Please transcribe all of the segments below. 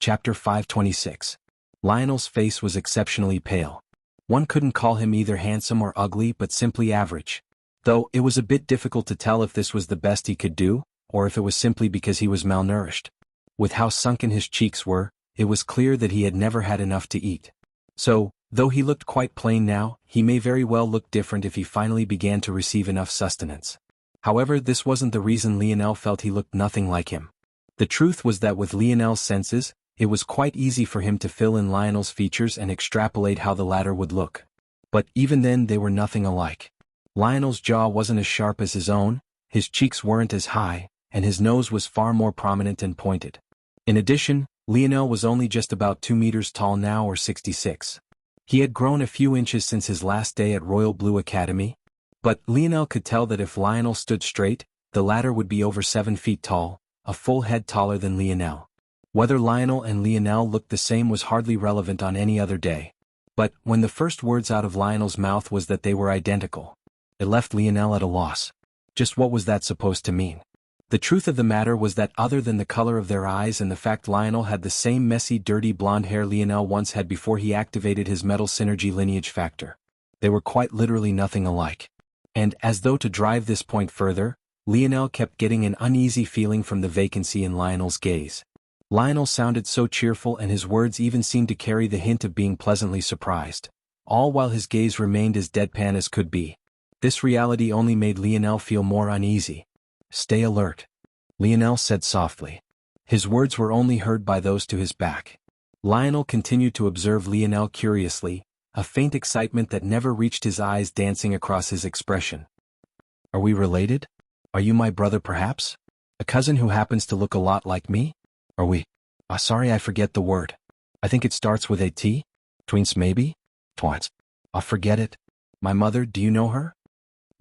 Chapter 526. Lionel's face was exceptionally pale. One couldn't call him either handsome or ugly but simply average. Though it was a bit difficult to tell if this was the best he could do, or if it was simply because he was malnourished. With how sunken his cheeks were, it was clear that he had never had enough to eat. So, though he looked quite plain now, he may very well look different if he finally began to receive enough sustenance. However, this wasn't the reason Lionel felt he looked nothing like him. The truth was that with Lionel's senses, it was quite easy for him to fill in Lionel's features and extrapolate how the latter would look. But even then they were nothing alike. Lionel's jaw wasn't as sharp as his own, his cheeks weren't as high, and his nose was far more prominent and pointed. In addition, Lionel was only just about 2 meters tall now, or 66. He had grown a few inches since his last day at Royal Blue Academy, but Lionel could tell that if Lionel stood straight, the latter would be over 7 feet tall, a full head taller than Lionel. Whether Lionel and Lionel looked the same was hardly relevant on any other day. But when the first words out of Lionel's mouth was that they were identical, it left Lionel at a loss. Just what was that supposed to mean? The truth of the matter was that other than the color of their eyes and the fact Lionel had the same messy, dirty blonde hair Lionel once had before he activated his metal synergy lineage factor, they were quite literally nothing alike. And as though to drive this point further, Lionel kept getting an uneasy feeling from the vacancy in Lionel's gaze. Lionel sounded so cheerful and his words even seemed to carry the hint of being pleasantly surprised, all while his gaze remained as deadpan as could be. This reality only made Lionel feel more uneasy. "Stay alert," Lionel said softly. His words were only heard by those to his back. Lionel continued to observe Lionel curiously, a faint excitement that never reached his eyes dancing across his expression. "Are we related? Are you my brother perhaps? A cousin who happens to look a lot like me? Are we? Sorry, I forget the word. I think it starts with a T? Tweens maybe? Twats. Forget it. My mother, do you know her?"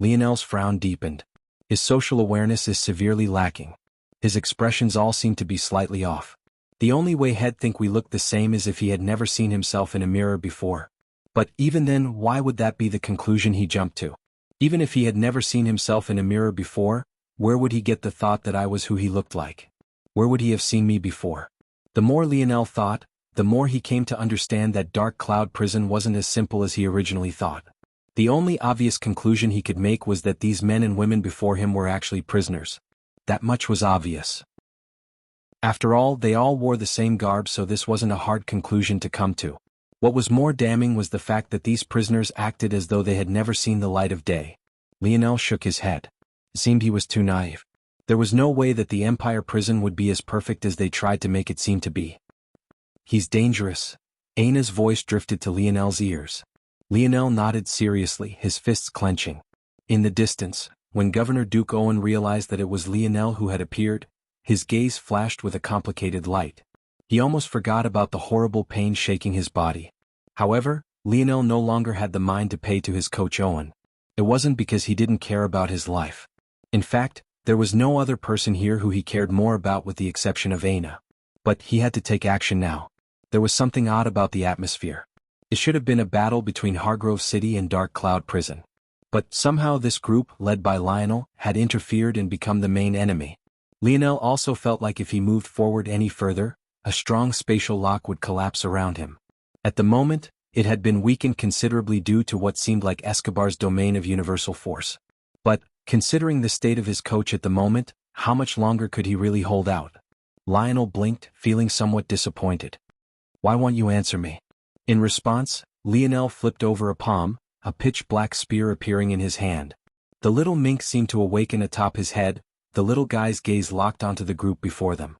Lionel's frown deepened. His social awareness is severely lacking. His expressions all seem to be slightly off. The only way he'd think we look the same is if he had never seen himself in a mirror before. But even then, why would that be the conclusion he jumped to? Even if he had never seen himself in a mirror before, where would he get the thought that I was who he looked like? Where would he have seen me before? The more Lionel thought, the more he came to understand that Dark Cloud Prison wasn't as simple as he originally thought. The only obvious conclusion he could make was that these men and women before him were actually prisoners. That much was obvious. After all, they all wore the same garb, so this wasn't a hard conclusion to come to. What was more damning was the fact that these prisoners acted as though they had never seen the light of day. Lionel shook his head. It seemed he was too naive. There was no way that the Empire prison would be as perfect as they tried to make it seem to be. "He's dangerous." Aina's voice drifted to Lionel's ears. Lionel nodded seriously, his fists clenching. In the distance, when Governor Duke Owen realized that it was Lionel who had appeared, his gaze flashed with a complicated light. He almost forgot about the horrible pain shaking his body. However, Lionel no longer had the mind to pay to his coach Owen. It wasn't because he didn't care about his life. In fact, there was no other person here who he cared more about with the exception of Aina. But he had to take action now. There was something odd about the atmosphere. It should have been a battle between Hargrove City and Dark Cloud Prison. But somehow this group, led by Lionel, had interfered and become the main enemy. Lionel also felt like if he moved forward any further, a strong spatial lock would collapse around him. At the moment, it had been weakened considerably due to what seemed like Escobar's domain of universal force. But, considering the state of his coach at the moment, how much longer could he really hold out? Lionel blinked, feeling somewhat disappointed. "Why won't you answer me?" In response, Lionel flipped over a palm, a pitch-black spear appearing in his hand. The little mink seemed to awaken atop his head, the little guy's gaze locked onto the group before them.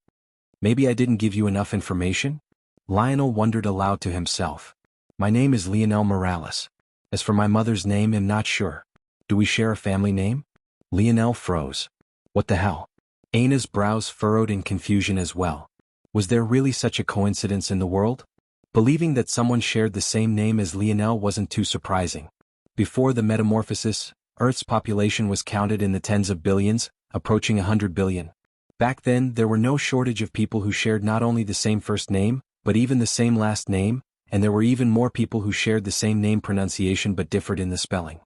"Maybe I didn't give you enough information?" Lionel wondered aloud to himself. "My name is Lionel Morales. As for my mother's name, I'm not sure. Do we share a family name?" Lionel froze. What the hell? Aina's brows furrowed in confusion as well. Was there really such a coincidence in the world? Believing that someone shared the same name as Lionel wasn't too surprising. Before the metamorphosis, Earth's population was counted in the tens of billions, approaching 100 billion. Back then, there were no shortage of people who shared not only the same first name, but even the same last name, and there were even more people who shared the same name pronunciation but differed in the spelling.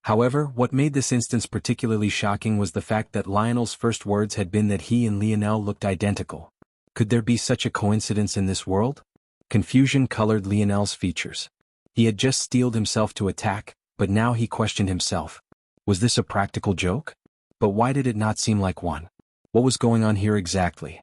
However, what made this instance particularly shocking was the fact that Lionel's first words had been that he and Lionel looked identical. Could there be such a coincidence in this world? Confusion colored Lionel's features. He had just steeled himself to attack, but now he questioned himself. Was this a practical joke? But why did it not seem like one? What was going on here exactly?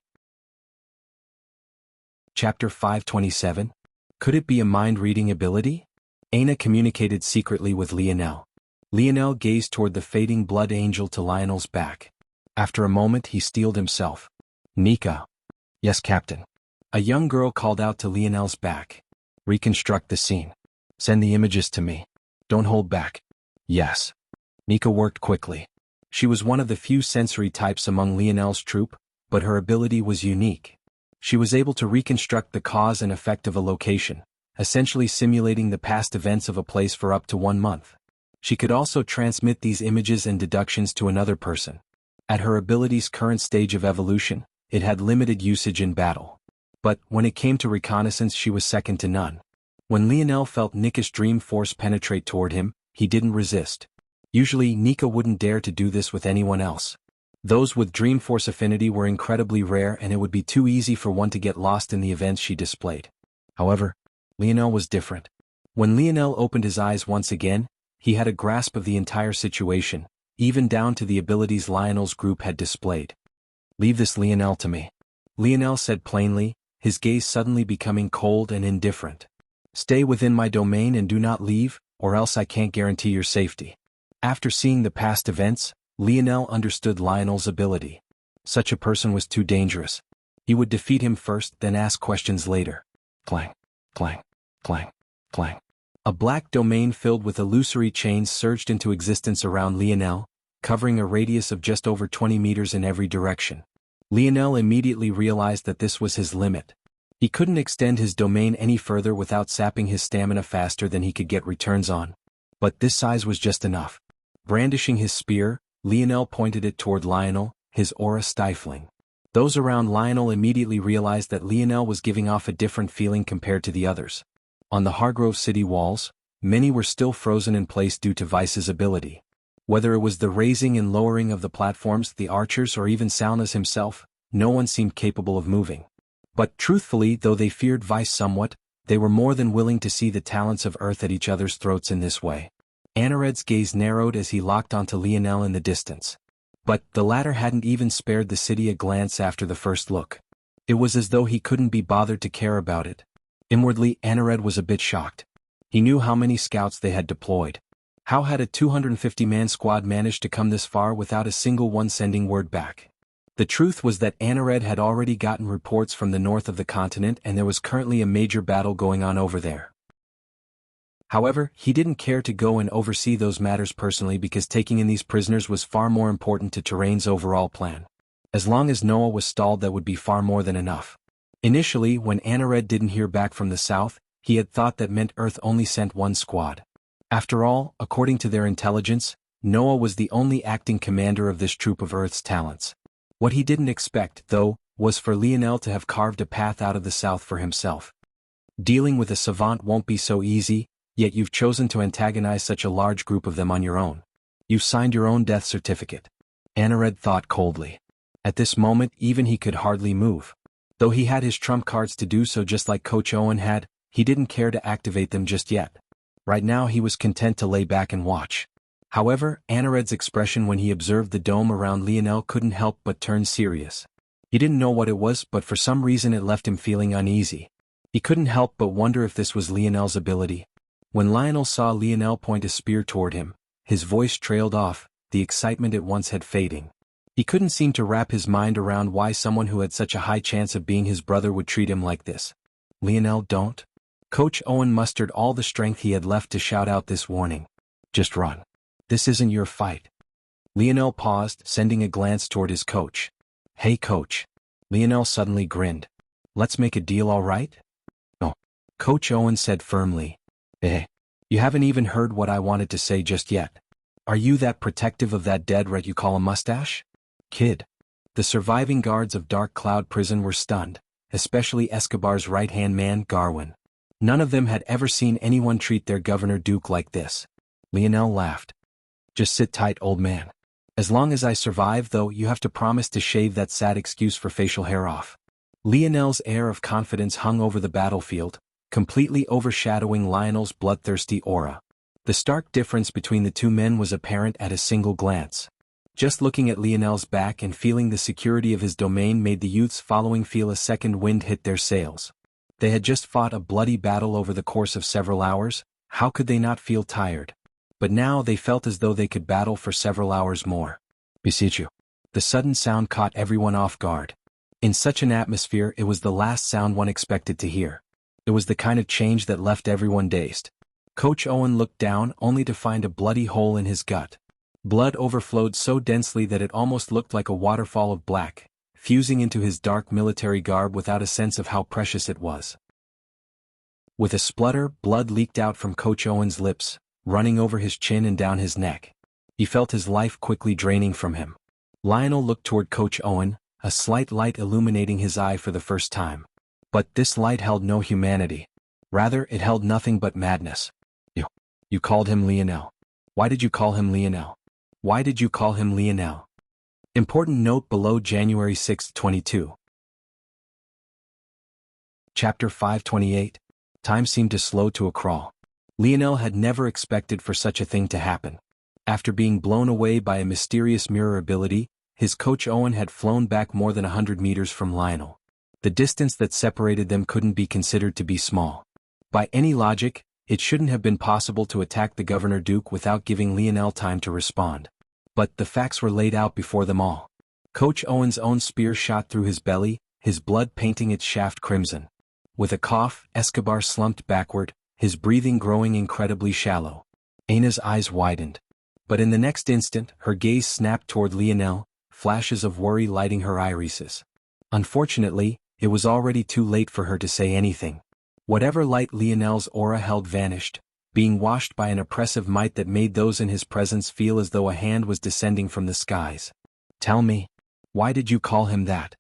Chapter 527. Could it be a mind-reading ability? Aina communicated secretly with Lionel. Lionel gazed toward the fading blood angel to Lionel's back. After a moment he steeled himself. Nika. Yes, Captain. A young girl called out to Lionel's back. Reconstruct the scene. Send the images to me. Don't hold back. Yes. Nika worked quickly. She was one of the few sensory types among Lionel's troop, but her ability was unique. She was able to reconstruct the cause and effect of a location, essentially simulating the past events of a place for up to 1 month. She could also transmit these images and deductions to another person. At her ability's current stage of evolution, it had limited usage in battle. But when it came to reconnaissance, she was second to none. When Lionel felt Nika's dream force penetrate toward him, he didn't resist. Usually Nika wouldn't dare to do this with anyone else. Those with dream force affinity were incredibly rare, and it would be too easy for one to get lost in the events she displayed. However, Lionel was different. When Lionel opened his eyes once again, he had a grasp of the entire situation, even down to the abilities Lionel's group had displayed. Leave this, Lionel, to me. Lionel said plainly, his gaze suddenly becoming cold and indifferent. Stay within my domain and do not leave, or else I can't guarantee your safety. After seeing the past events, Lionel understood Lionel's ability. Such a person was too dangerous. He would defeat him first, then ask questions later. Clang, clang, clang, clang. A black domain filled with illusory chains surged into existence around Lionel, covering a radius of just over 20 meters in every direction. Lionel immediately realized that this was his limit. He couldn't extend his domain any further without sapping his stamina faster than he could get returns on. But this size was just enough. Brandishing his spear, Lionel pointed it toward Lionel, his aura stifling. Those around Lionel immediately realized that Lionel was giving off a different feeling compared to the others. On the Hargrove city walls, many were still frozen in place due to Vice's ability. Whether it was the raising and lowering of the platforms, the archers, or even Salnas himself, no one seemed capable of moving. But truthfully, though they feared Vice somewhat, they were more than willing to see the talents of Earth at each other's throats in this way. Anared's gaze narrowed as he locked onto Lionel in the distance. But the latter hadn't even spared the city a glance after the first look. It was as though he couldn't be bothered to care about it. Inwardly, Anared was a bit shocked. He knew how many scouts they had deployed. How had a 250-man squad managed to come this far without a single one sending word back? The truth was that Anared had already gotten reports from the north of the continent, and there was currently a major battle going on over there. However, he didn't care to go and oversee those matters personally because taking in these prisoners was far more important to Terrain's overall plan. As long as Noah was stalled, that would be far more than enough. Initially, when Anared didn't hear back from the south, he had thought that meant Earth only sent one squad. After all, according to their intelligence, Noah was the only acting commander of this troop of Earth's talents. What he didn't expect, though, was for Lionel to have carved a path out of the south for himself. Dealing with a savant won't be so easy, yet you've chosen to antagonize such a large group of them on your own. You've signed your own death certificate. Anared thought coldly. At this moment, even he could hardly move. Though he had his trump cards to do so just like Coach Owen had, he didn't care to activate them just yet. Right now he was content to lay back and watch. However, Anared's expression when he observed the dome around Lionel couldn't help but turn serious. He didn't know what it was, but for some reason it left him feeling uneasy. He couldn't help but wonder if this was Lionel's ability. When Lionel saw Lionel point a spear toward him, his voice trailed off, the excitement it once had fading. He couldn't seem to wrap his mind around why someone who had such a high chance of being his brother would treat him like this. Lionel, don't. Coach Owen mustered all the strength he had left to shout out this warning. Just run. This isn't your fight. Lionel paused, sending a glance toward his coach. Hey coach. Lionel suddenly grinned. Let's make a deal, all right? No. Coach Owen said firmly. You haven't even heard what I wanted to say just yet. Are you that protective of that dead rat you call a mustache? Kid. The surviving guards of Dark Cloud Prison were stunned, especially Escobar's right-hand man, Garwin. None of them had ever seen anyone treat their Governor Duke like this. Lionel laughed. Just sit tight, old man. As long as I survive, though, you have to promise to shave that sad excuse for facial hair off. Lionel's air of confidence hung over the battlefield, completely overshadowing Lionel's bloodthirsty aura. The stark difference between the two men was apparent at a single glance. Just looking at Lionel's back and feeling the security of his domain made the youths following feel a second wind hit their sails. They had just fought a bloody battle over the course of several hours, how could they not feel tired? But now they felt as though they could battle for several hours more. Beseech you. The sudden sound caught everyone off guard. In such an atmosphere it was the last sound one expected to hear. It was the kind of change that left everyone dazed. Coach Owen looked down only to find a bloody hole in his gut. Blood overflowed so densely that it almost looked like a waterfall of black, fusing into his dark military garb without a sense of how precious it was. With a splutter, blood leaked out from Coach Owen's lips, running over his chin and down his neck. He felt his life quickly draining from him. Lionel looked toward Coach Owen, a slight light illuminating his eye for the first time. But this light held no humanity. Rather, it held nothing but madness. You called him Lionel. Why did you call him Lionel? Why did you call him Lionel? Important note below January 6, 22. Chapter 528. Time seemed to slow to a crawl. Lionel had never expected for such a thing to happen. After being blown away by a mysterious mirror ability, his coach Owen had flown back more than 100 meters from Lionel. The distance that separated them couldn't be considered to be small. By any logic, it shouldn't have been possible to attack the Governor Duke without giving Lionel time to respond. But the facts were laid out before them all. Coach Owen's own spear shot through his belly, his blood painting its shaft crimson. With a cough, Escobar slumped backward, his breathing growing incredibly shallow. Aina's eyes widened. But in the next instant, her gaze snapped toward Lionel, flashes of worry lighting her irises. Unfortunately, it was already too late for her to say anything. Whatever light Lionel's aura held vanished, being washed by an oppressive might that made those in his presence feel as though a hand was descending from the skies. Tell me, why did you call him that?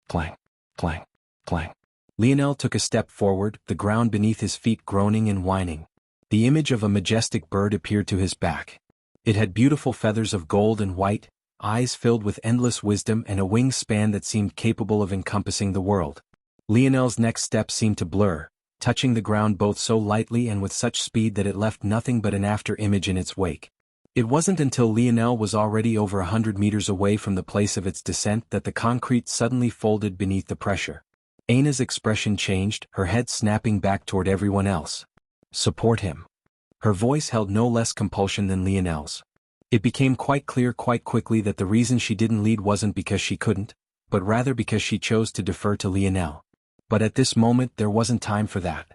Clang, clang, clang. Lionel took a step forward, the ground beneath his feet groaning and whining. The image of a majestic bird appeared to his back. It had beautiful feathers of gold and white, eyes filled with endless wisdom and a wingspan that seemed capable of encompassing the world. Lionel's next step seemed to blur, touching the ground both so lightly and with such speed that it left nothing but an after-image in its wake. It wasn't until Lionel was already over 100 meters away from the place of its descent that the concrete suddenly folded beneath the pressure. Aina's expression changed, her head snapping back toward everyone else. Support him. Her voice held no less compulsion than Lionel's. It became quite clear quite quickly that the reason she didn't lead wasn't because she couldn't, but rather because she chose to defer to Lionel. But at this moment there wasn't time for that.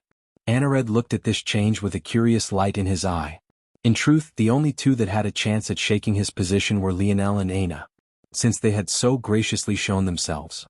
Anared looked at this change with a curious light in his eye. In truth, the only two that had a chance at shaking his position were Lionel and Aina, since they had so graciously shown themselves.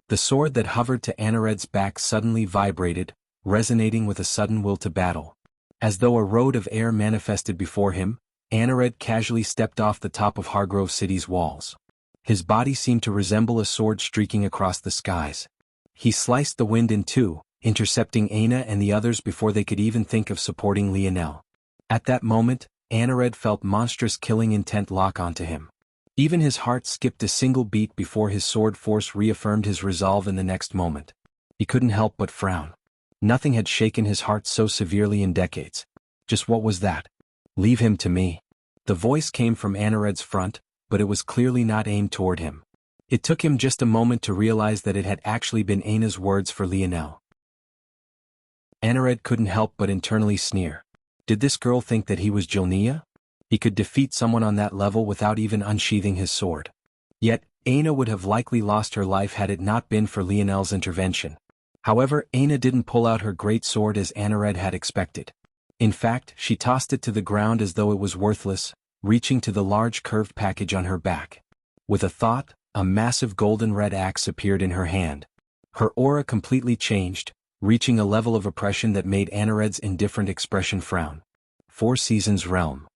The sword that hovered to Anared's back suddenly vibrated, resonating with a sudden will to battle. As though a road of air manifested before him, Anared casually stepped off the top of Hargrove City's walls. His body seemed to resemble a sword streaking across the skies. He sliced the wind in two, intercepting Aina and the others before they could even think of supporting Lionel. At that moment, Anared felt monstrous killing intent lock onto him. Even his heart skipped a single beat before his sword force reaffirmed his resolve in the next moment. He couldn't help but frown. Nothing had shaken his heart so severely in decades. Just what was that? Leave him to me. The voice came from Anared's front, but it was clearly not aimed toward him. It took him just a moment to realize that it had actually been Aina's words for Lionel. Anared couldn't help but internally sneer. Did this girl think that he was Jilnia? He could defeat someone on that level without even unsheathing his sword. Yet, Aina would have likely lost her life had it not been for Lionel's intervention. However, Aina didn't pull out her great sword as Anared had expected. In fact, she tossed it to the ground as though it was worthless, reaching to the large curved package on her back. With a thought, a massive golden red axe appeared in her hand. Her aura completely changed, reaching a level of oppression that made Anared's indifferent expression frown. 4 Seasons Realm.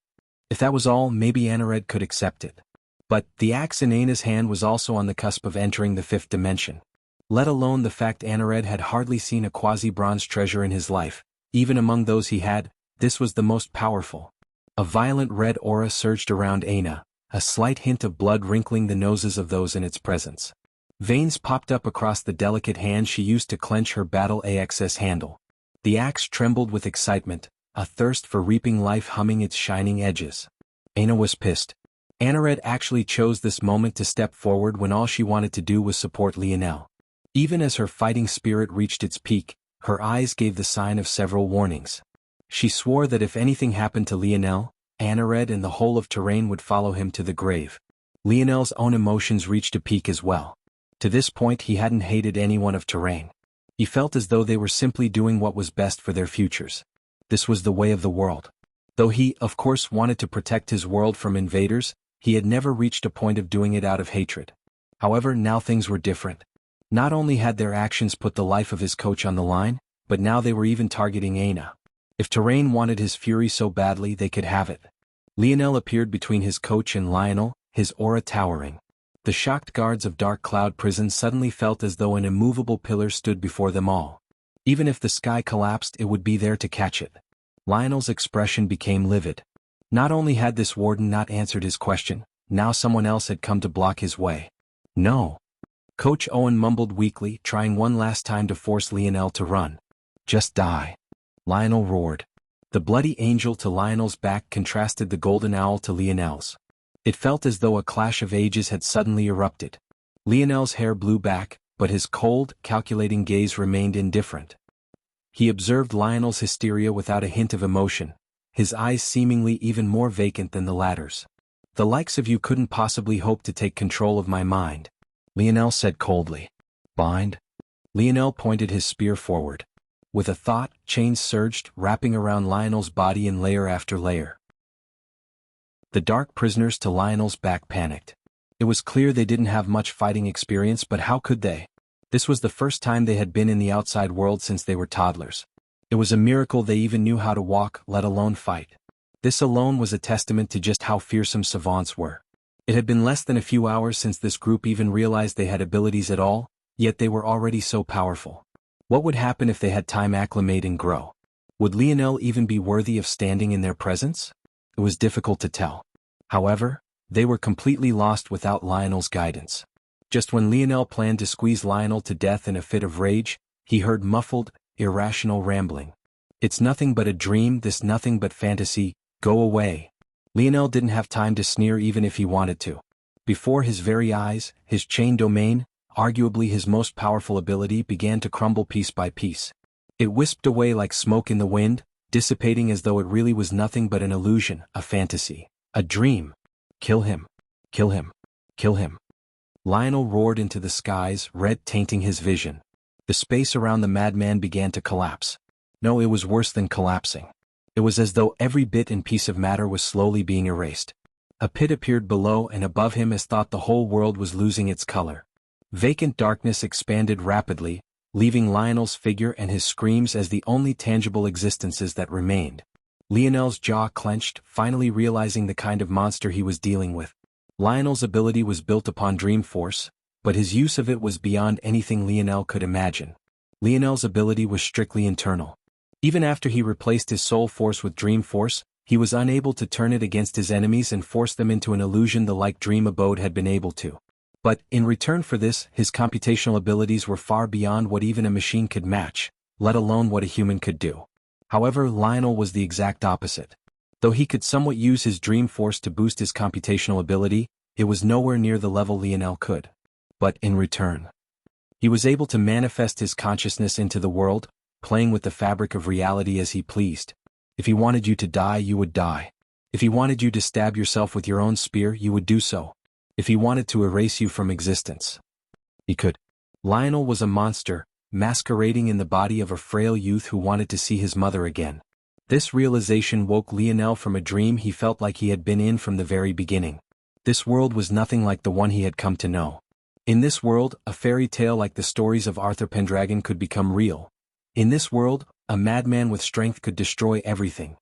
If that was all, maybe Anared could accept it. But the axe in Aina's hand was also on the cusp of entering the 5th dimension. Let alone the fact Anared had hardly seen a quasi-bronze treasure in his life, even among those he had, this was the most powerful. A violent red aura surged around Aina, a slight hint of blood wrinkling the noses of those in its presence. Veins popped up across the delicate hand she used to clench her battle ax's handle. The axe trembled with excitement, a thirst for reaping life humming its shining edges. Aina was pissed. Anared actually chose this moment to step forward when all she wanted to do was support Lionel. Even as her fighting spirit reached its peak, her eyes gave the sign of several warnings. She swore that if anything happened to Lionel, Anared and the whole of Terrain would follow him to the grave. Lionel's own emotions reached a peak as well. To this point he hadn't hated anyone of Terrain. He felt as though they were simply doing what was best for their futures. This was the way of the world. Though he, of course, wanted to protect his world from invaders, he had never reached a point of doing it out of hatred. However, now things were different. Not only had their actions put the life of his coach on the line, but now they were even targeting Aina. If Terrain wanted his fury so badly, they could have it. Lionel appeared between his coach and Lionel, his aura towering. The shocked guards of Dark Cloud Prison suddenly felt as though an immovable pillar stood before them all. Even if the sky collapsed, it would be there to catch it. Lionel's expression became livid. Not only had this warden not answered his question, now someone else had come to block his way. No. Coach Owen mumbled weakly, trying one last time to force Lionel to run. Just die. Lionel roared. The bloody angel to Lionel's back contrasted the golden owl to Lionel's. It felt as though a clash of ages had suddenly erupted. Lionel's hair blew back, but his cold, calculating gaze remained indifferent. He observed Lionel's hysteria without a hint of emotion, his eyes seemingly even more vacant than the latter's. The likes of you couldn't possibly hope to take control of my mind, Lionel said coldly. Bind? Lionel pointed his spear forward. With a thought, chains surged, wrapping around Lionel's body in layer after layer. The dark prisoners to Lionel's back panicked. It was clear they didn't have much fighting experience, but how could they? This was the first time they had been in the outside world since they were toddlers. It was a miracle they even knew how to walk, let alone fight. This alone was a testament to just how fearsome savants were. It had been less than a few hours since this group even realized they had abilities at all, yet they were already so powerful. What would happen if they had time acclimate and grow? Would Lionel even be worthy of standing in their presence? It was difficult to tell. However, they were completely lost without Lionel's guidance. Just when Lionel planned to squeeze Lionel to death in a fit of rage, he heard muffled, irrational rambling. It's nothing but a dream, this nothing but fantasy, go away. Lionel didn't have time to sneer even if he wanted to. Before his very eyes, his chain domain, arguably his most powerful ability, began to crumble piece by piece. It wisped away like smoke in the wind, dissipating as though it really was nothing but an illusion, a fantasy, a dream. Kill him. Kill him. Kill him. Lionel roared into the skies, red tainting his vision. The space around the madman began to collapse. No, it was worse than collapsing. It was as though every bit and piece of matter was slowly being erased. A pit appeared below and above him as thought the whole world was losing its color. Vacant darkness expanded rapidly, leaving Lionel's figure and his screams as the only tangible existences that remained. Lionel's jaw clenched, finally realizing the kind of monster he was dealing with. Lionel's ability was built upon Dream Force, but his use of it was beyond anything Lionel could imagine. Lionel's ability was strictly internal. Even after he replaced his soul force with Dream Force, he was unable to turn it against his enemies and force them into an illusion the like Dream Abode had been able to. But, in return for this, his computational abilities were far beyond what even a machine could match, let alone what a human could do. However, Lionel was the exact opposite. Though he could somewhat use his Dream Force to boost his computational ability, it was nowhere near the level Lionel could. But in return, he was able to manifest his consciousness into the world, playing with the fabric of reality as he pleased. If he wanted you to die, you would die. If he wanted you to stab yourself with your own spear, you would do so. If he wanted to erase you from existence, he could. Lionel was a monster, masquerading in the body of a frail youth who wanted to see his mother again. This realization woke Lionel from a dream he felt like he had been in from the very beginning. This world was nothing like the one he had come to know. In this world, a fairy tale like the stories of Arthur Pendragon could become real. In this world, a madman with strength could destroy everything.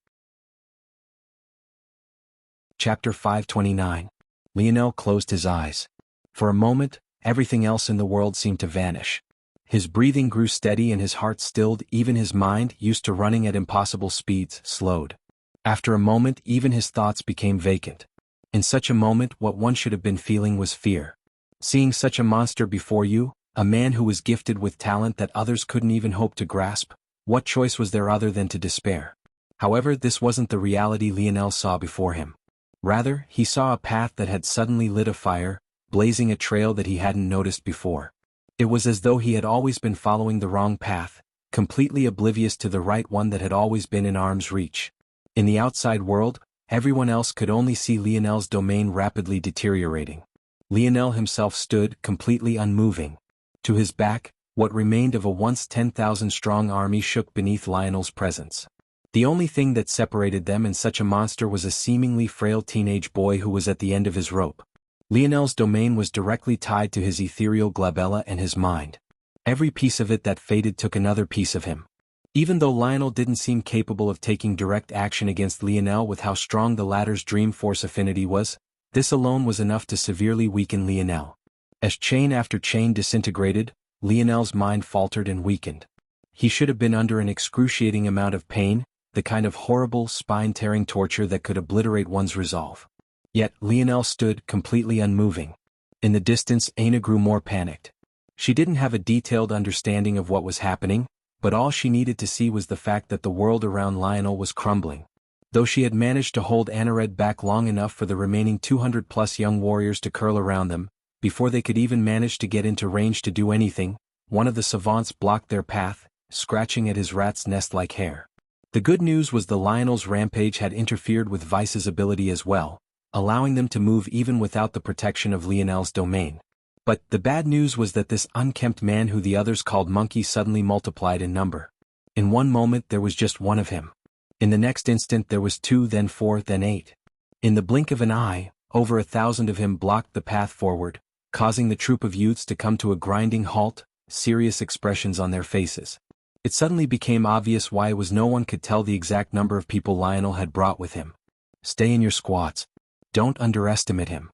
Chapter 529. Lionel closed his eyes. For a moment, everything else in the world seemed to vanish. His breathing grew steady and his heart stilled, even his mind, used to running at impossible speeds, slowed. After a moment, even his thoughts became vacant. In such a moment, what one should have been feeling was fear. Seeing such a monster before you, a man who was gifted with talent that others couldn't even hope to grasp, what choice was there other than to despair? However, this wasn't the reality Lionel saw before him. Rather, he saw a path that had suddenly lit a fire, blazing a trail that he hadn't noticed before. It was as though he had always been following the wrong path, completely oblivious to the right one that had always been in arm's reach. In the outside world, everyone else could only see Lionel's domain rapidly deteriorating. Lionel himself stood, completely unmoving. To his back, what remained of a once 10,000-strong army shook beneath Lionel's presence. The only thing that separated them and such a monster was a seemingly frail teenage boy who was at the end of his rope. Lionel's domain was directly tied to his ethereal glabella and his mind. Every piece of it that faded took another piece of him. Even though Lionel didn't seem capable of taking direct action against Lionel with how strong the latter's dream force affinity was, this alone was enough to severely weaken Lionel. As chain after chain disintegrated, Lionel's mind faltered and weakened. He should have been under an excruciating amount of pain, the kind of horrible, spine-tearing torture that could obliterate one's resolve. Yet, Lionel stood, completely unmoving. In the distance, Aina grew more panicked. She didn't have a detailed understanding of what was happening, but all she needed to see was the fact that the world around Lionel was crumbling. Though she had managed to hold Anared back long enough for the remaining 200-plus young warriors to curl around them, before they could even manage to get into range to do anything, one of the savants blocked their path, scratching at his rat's nest-like hair. The good news was the Lionel's rampage had interfered with Vice's ability as well, allowing them to move even without the protection of Lionel's domain. But the bad news was that this unkempt man who the others called Monkey suddenly multiplied in number. In one moment there was just one of him. In the next instant there was 2, then 4, then 8. In the blink of an eye, over 1,000 of him blocked the path forward, causing the troop of youths to come to a grinding halt, serious expressions on their faces. It suddenly became obvious why it was no one could tell the exact number of people Lionel had brought with him. Stay in your squads. Don't underestimate him.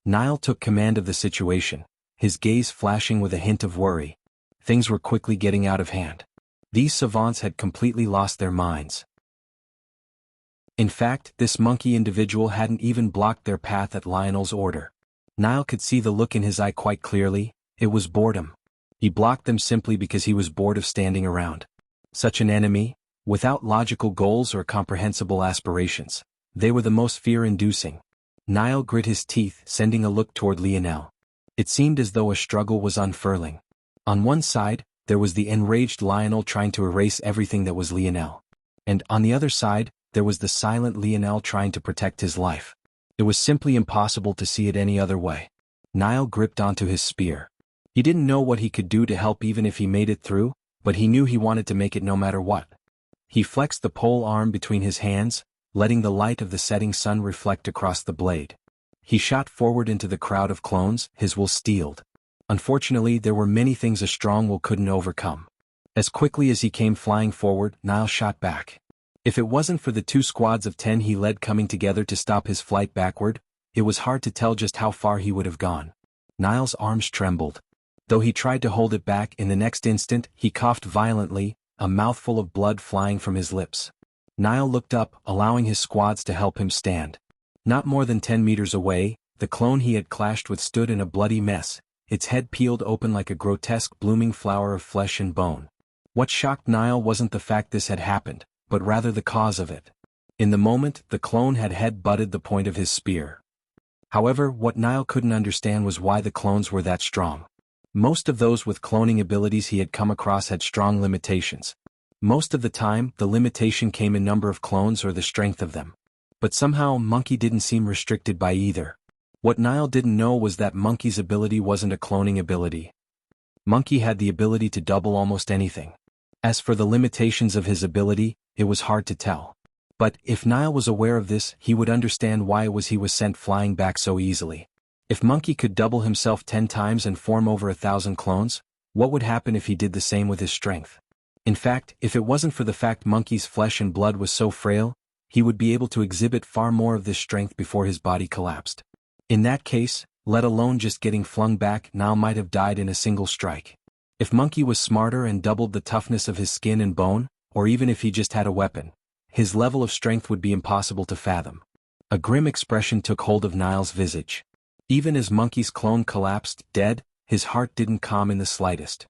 Niall took command of the situation, his gaze flashing with a hint of worry. Things were quickly getting out of hand. These savants had completely lost their minds. In fact, this monkey individual hadn't even blocked their path at Lionel's order. Niall could see the look in his eye quite clearly. It was boredom. He blocked them simply because he was bored of standing around. Such an enemy, without logical goals or comprehensible aspirations, they were the most fear-inducing. Niall grit his teeth, sending a look toward Lionel. It seemed as though a struggle was unfurling. On one side, there was the enraged Lionel trying to erase everything that was Lionel. And on the other side, there was the silent Lionel trying to protect his life. It was simply impossible to see it any other way. Niall gripped onto his spear. He didn't know what he could do to help even if he made it through, but he knew he wanted to make it no matter what. He flexed the pole arm between his hands, letting the light of the setting sun reflect across the blade. He shot forward into the crowd of clones, his will steeled. Unfortunately, there were many things a strong will couldn't overcome. As quickly as he came flying forward, Niall shot back. If it wasn't for the 2 squads of 10 he led coming together to stop his flight backward, it was hard to tell just how far he would have gone. Niall's arms trembled. Though he tried to hold it back, in the next instant, he coughed violently, a mouthful of blood flying from his lips. Niall looked up, allowing his squads to help him stand. Not more than 10 meters away, the clone he had clashed with stood in a bloody mess, its head peeled open like a grotesque blooming flower of flesh and bone. What shocked Niall wasn't the fact this had happened, but rather the cause of it. In the moment, the clone had head-butted the point of his spear. However, what Niall couldn't understand was why the clones were that strong. Most of those with cloning abilities he had come across had strong limitations. Most of the time, the limitation came in number of clones or the strength of them. But somehow, Monkey didn't seem restricted by either. What Niall didn't know was that Monkey's ability wasn't a cloning ability. Monkey had the ability to double almost anything. As for the limitations of his ability, it was hard to tell. But if Niall was aware of this, he would understand why it was he was sent flying back so easily. If Monkey could double himself 10 times and form over 1,000 clones, what would happen if he did the same with his strength? In fact, if it wasn't for the fact Monkey's flesh and blood was so frail, he would be able to exhibit far more of this strength before his body collapsed. In that case, let alone just getting flung back, Niall might have died in a single strike. If Monkey was smarter and doubled the toughness of his skin and bone, or even if he just had a weapon, his level of strength would be impossible to fathom. A grim expression took hold of Niall's visage. Even as Monkey's clone collapsed, dead, his heart didn't calm in the slightest.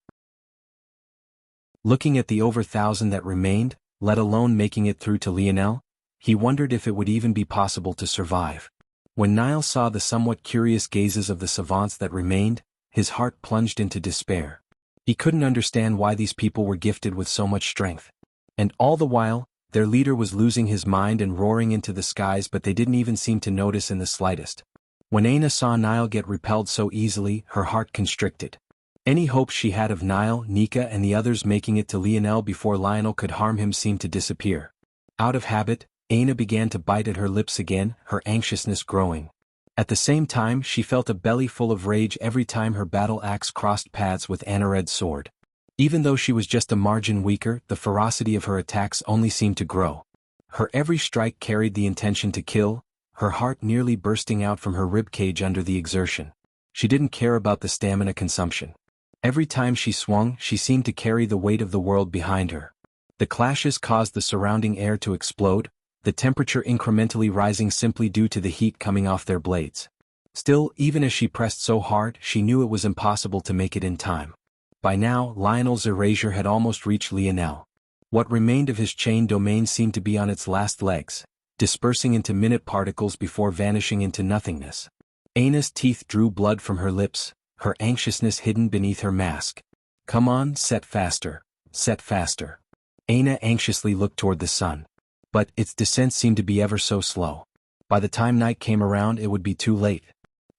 Looking at the over 1,000 that remained, let alone making it through to Lionel, he wondered if it would even be possible to survive. When Niall saw the somewhat curious gazes of the savants that remained, his heart plunged into despair. He couldn't understand why these people were gifted with so much strength. And all the while, their leader was losing his mind and roaring into the skies, but they didn't even seem to notice in the slightest. When Aina saw Niall get repelled so easily, her heart constricted. Any hope she had of Niall, Nika and the others making it to Lionel before Lionel could harm him seemed to disappear. Out of habit, Aina began to bite at her lips again, her anxiousness growing. At the same time, she felt a belly full of rage every time her battle axe crossed paths with Anared's sword. Even though she was just a margin weaker, the ferocity of her attacks only seemed to grow. Her every strike carried the intention to kill, her heart nearly bursting out from her ribcage under the exertion. She didn't care about the stamina consumption. Every time she swung, she seemed to carry the weight of the world behind her. The clashes caused the surrounding air to explode, the temperature incrementally rising simply due to the heat coming off their blades. Still, even as she pressed so hard, she knew it was impossible to make it in time. By now, Lionel's erasure had almost reached Lionel. What remained of his chain domain seemed to be on its last legs, dispersing into minute particles before vanishing into nothingness. Aina's teeth drew blood from her lips, her anxiousness hidden beneath her mask. "Come on, set faster, set faster." Aina anxiously looked toward the sun. But its descent seemed to be ever so slow. By the time night came around, it would be too late.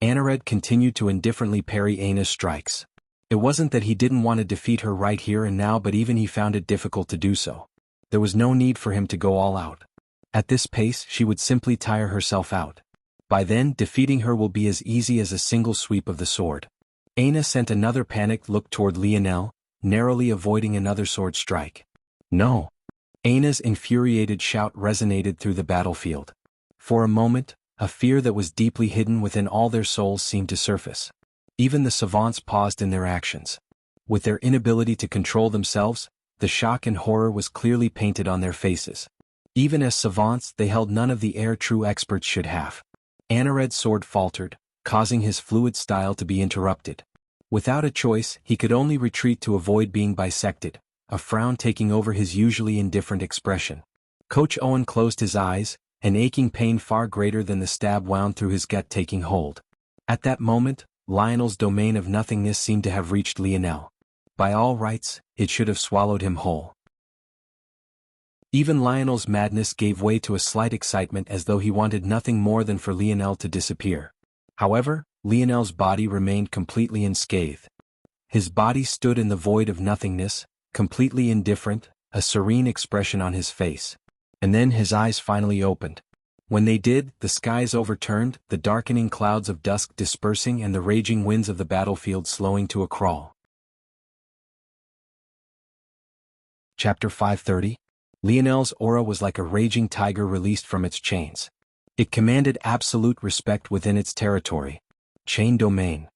Anared continued to indifferently parry Aina's strikes. It wasn't that he didn't want to defeat her right here and now, but even he found it difficult to do so. There was no need for him to go all out. At this pace, she would simply tire herself out. By then, defeating her will be as easy as a single sweep of the sword. Aina sent another panicked look toward Lionel, narrowly avoiding another sword strike. "No!" Aina's infuriated shout resonated through the battlefield. For a moment, a fear that was deeply hidden within all their souls seemed to surface. Even the savants paused in their actions. With their inability to control themselves, the shock and horror was clearly painted on their faces. Even as savants, they held none of the air true experts should have. Anared's sword faltered, causing his fluid style to be interrupted. Without a choice, he could only retreat to avoid being bisected, a frown taking over his usually indifferent expression. Coach Owen closed his eyes, an aching pain far greater than the stab wound through his gut taking hold. At that moment, Lionel's domain of nothingness seemed to have reached Lionel. By all rights, it should have swallowed him whole. Even Lionel's madness gave way to a slight excitement, as though he wanted nothing more than for Lionel to disappear. However, Lionel's body remained completely unscathed. His body stood in the void of nothingness, completely indifferent, a serene expression on his face. And then his eyes finally opened. When they did, the skies overturned, the darkening clouds of dusk dispersing and the raging winds of the battlefield slowing to a crawl. Chapter 530. Lionel's aura was like a raging tiger released from its chains. It commanded absolute respect within its territory. Chain domain.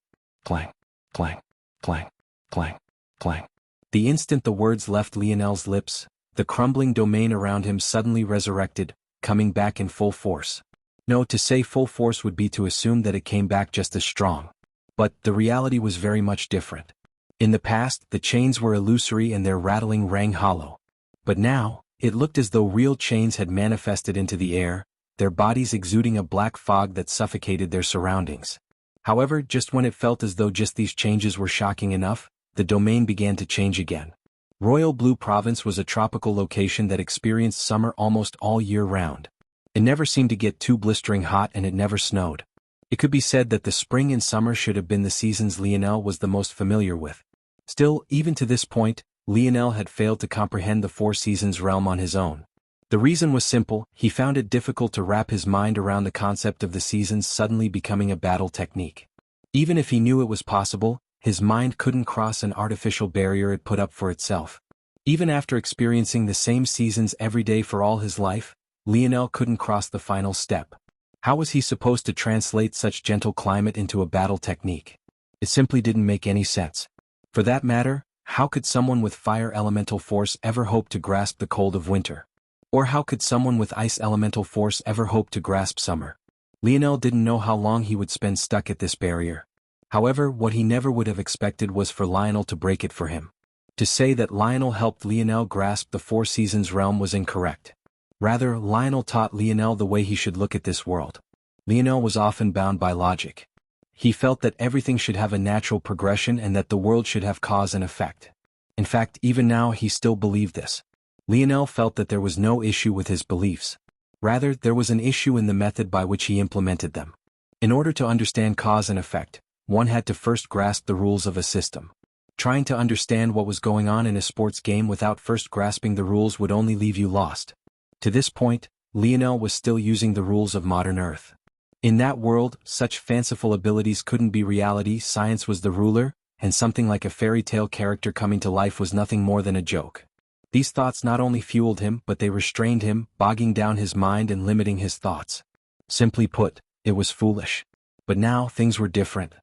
Clang, clang, clang, clang, clang. The instant the words left Lionel's lips, the crumbling domain around him suddenly resurrected, coming back in full force. No, to say full force would be to assume that it came back just as strong. But the reality was very much different. In the past, the chains were illusory and their rattling rang hollow. But now, it looked as though real chains had manifested into the air, their bodies exuding a black fog that suffocated their surroundings. However, just when it felt as though just these changes were shocking enough, the domain began to change again. Royal Blue Province was a tropical location that experienced summer almost all year round. It never seemed to get too blistering hot and it never snowed. It could be said that the spring and summer should have been the seasons Lionel was the most familiar with. Still, even to this point, Lionel had failed to comprehend the four seasons realm on his own. The reason was simple: he found it difficult to wrap his mind around the concept of the seasons suddenly becoming a battle technique. Even if he knew it was possible, his mind couldn't cross an artificial barrier it put up for itself. Even after experiencing the same seasons every day for all his life, Lionel couldn't cross the final step. How was he supposed to translate such gentle climate into a battle technique? It simply didn't make any sense. For that matter, how could someone with fire elemental force ever hope to grasp the cold of winter? Or how could someone with ice elemental force ever hope to grasp summer? Lionel didn't know how long he would spend stuck at this barrier. However, what he never would have expected was for Lionel to break it for him. To say that Lionel helped Lionel grasp the Four Seasons realm was incorrect. Rather, Lionel taught Lionel the way he should look at this world. Lionel was often bound by logic. He felt that everything should have a natural progression and that the world should have cause and effect. In fact, even now he still believed this. Lionel felt that there was no issue with his beliefs. Rather, there was an issue in the method by which he implemented them. In order to understand cause and effect, one had to first grasp the rules of a system. Trying to understand what was going on in a sports game without first grasping the rules would only leave you lost. To this point, Lionel was still using the rules of modern Earth. In that world, such fanciful abilities couldn't be reality, science was the ruler, and something like a fairy tale character coming to life was nothing more than a joke. These thoughts not only fueled him but they restrained him, bogging down his mind and limiting his thoughts. Simply put, it was foolish. But now things were different.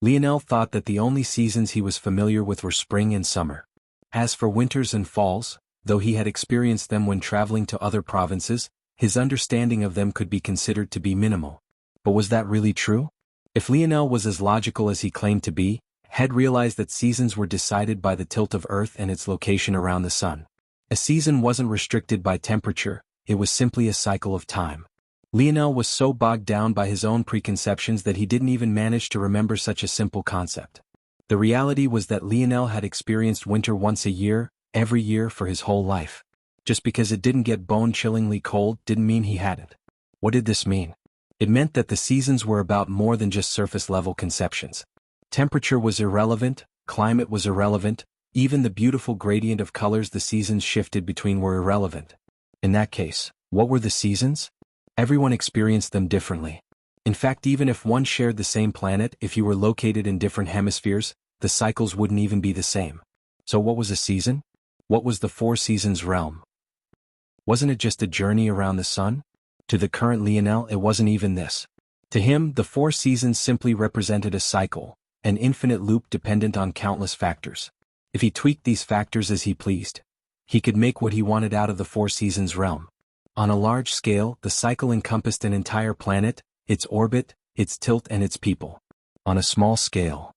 Lionel thought that the only seasons he was familiar with were spring and summer. As for winters and falls, though he had experienced them when traveling to other provinces, his understanding of them could be considered to be minimal. But was that really true? If Lionel was as logical as he claimed to be, had realized that seasons were decided by the tilt of Earth and its location around the sun. A season wasn't restricted by temperature, it was simply a cycle of time. Lionel was so bogged down by his own preconceptions that he didn't even manage to remember such a simple concept. The reality was that Lionel had experienced winter once a year, every year for his whole life. Just because it didn't get bone-chillingly cold didn't mean he hadn't. What did this mean? It meant that the seasons were about more than just surface-level conceptions. Temperature was irrelevant, climate was irrelevant, even the beautiful gradient of colors the seasons shifted between were irrelevant. In that case, what were the seasons? Everyone experienced them differently. In fact, even if one shared the same planet, if you were located in different hemispheres, the cycles wouldn't even be the same. So what was a season? What was the Four Seasons realm? Wasn't it just a journey around the sun? To the current Lionel, it wasn't even this. To him, the Four Seasons simply represented a cycle, an infinite loop dependent on countless factors. If he tweaked these factors as he pleased, he could make what he wanted out of the Four Seasons realm. On a large scale, the cycle encompassed an entire planet, its orbit, its tilt and its people. On a small scale,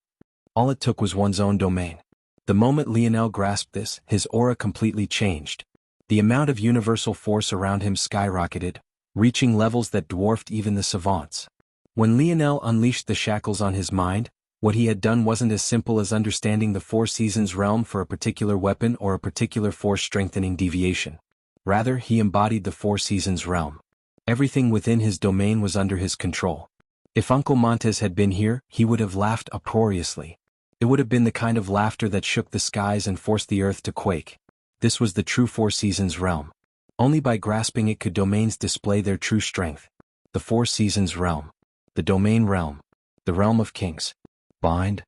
all it took was one's own domain. The moment Lionel grasped this, his aura completely changed. The amount of universal force around him skyrocketed, reaching levels that dwarfed even the savants. When Lionel unleashed the shackles on his mind, what he had done wasn't as simple as understanding the Four Seasons realm for a particular weapon or a particular force-strengthening deviation. Rather, he embodied the Four Seasons realm. Everything within his domain was under his control. If Uncle Montes had been here, he would have laughed uproariously. It would have been the kind of laughter that shook the skies and forced the earth to quake. This was the true Four Seasons realm. Only by grasping it could domains display their true strength. The Four Seasons realm. The domain realm. The realm of kings. Bind?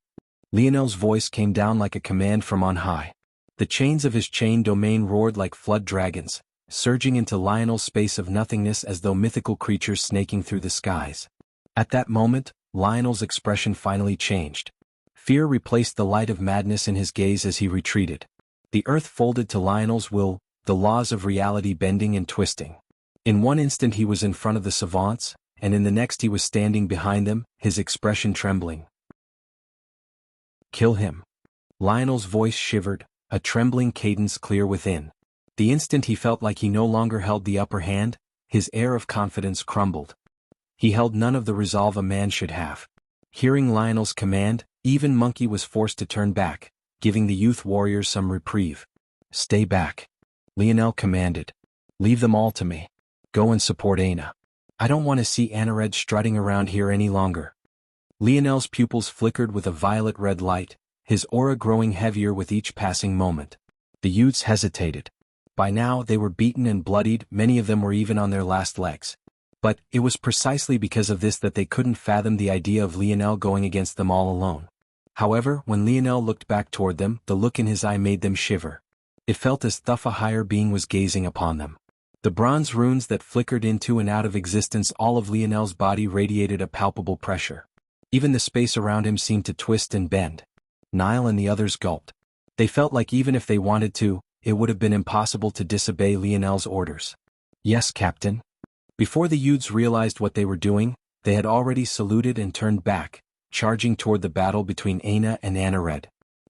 Lionel's voice came down like a command from on high. The chains of his chain domain roared like flood dragons, surging into Lionel's space of nothingness as though mythical creatures snaking through the skies. At that moment, Lionel's expression finally changed. Fear replaced the light of madness in his gaze as he retreated. The earth folded to Lionel's will, the laws of reality bending and twisting. In one instant he was in front of the savants, and in the next he was standing behind them, his expression trembling. Kill him. Lionel's voice shivered, a trembling cadence clear within. The instant he felt like he no longer held the upper hand, his air of confidence crumbled. He held none of the resolve a man should have. Hearing Lionel's command, even Monkey was forced to turn back, giving the youth warriors some reprieve. Stay back. Lionel commanded. Leave them all to me. Go and support Aina. I don't want to see Anared strutting around here any longer. Lionel's pupils flickered with a violet-red light, his aura growing heavier with each passing moment. The youths hesitated. By now they were beaten and bloodied, many of them were even on their last legs. But it was precisely because of this that they couldn't fathom the idea of Lionel going against them all alone. However, when Lionel looked back toward them, the look in his eye made them shiver. It felt as though a higher being was gazing upon them. The bronze runes that flickered into and out of existence, all of Lionel's body radiated a palpable pressure. Even the space around him seemed to twist and bend. Nile and the others gulped. They felt like even if they wanted to, it would have been impossible to disobey Lionel's orders. Yes, Captain. Before the youths realized what they were doing, they had already saluted and turned back, charging toward the battle between Aina and Anared.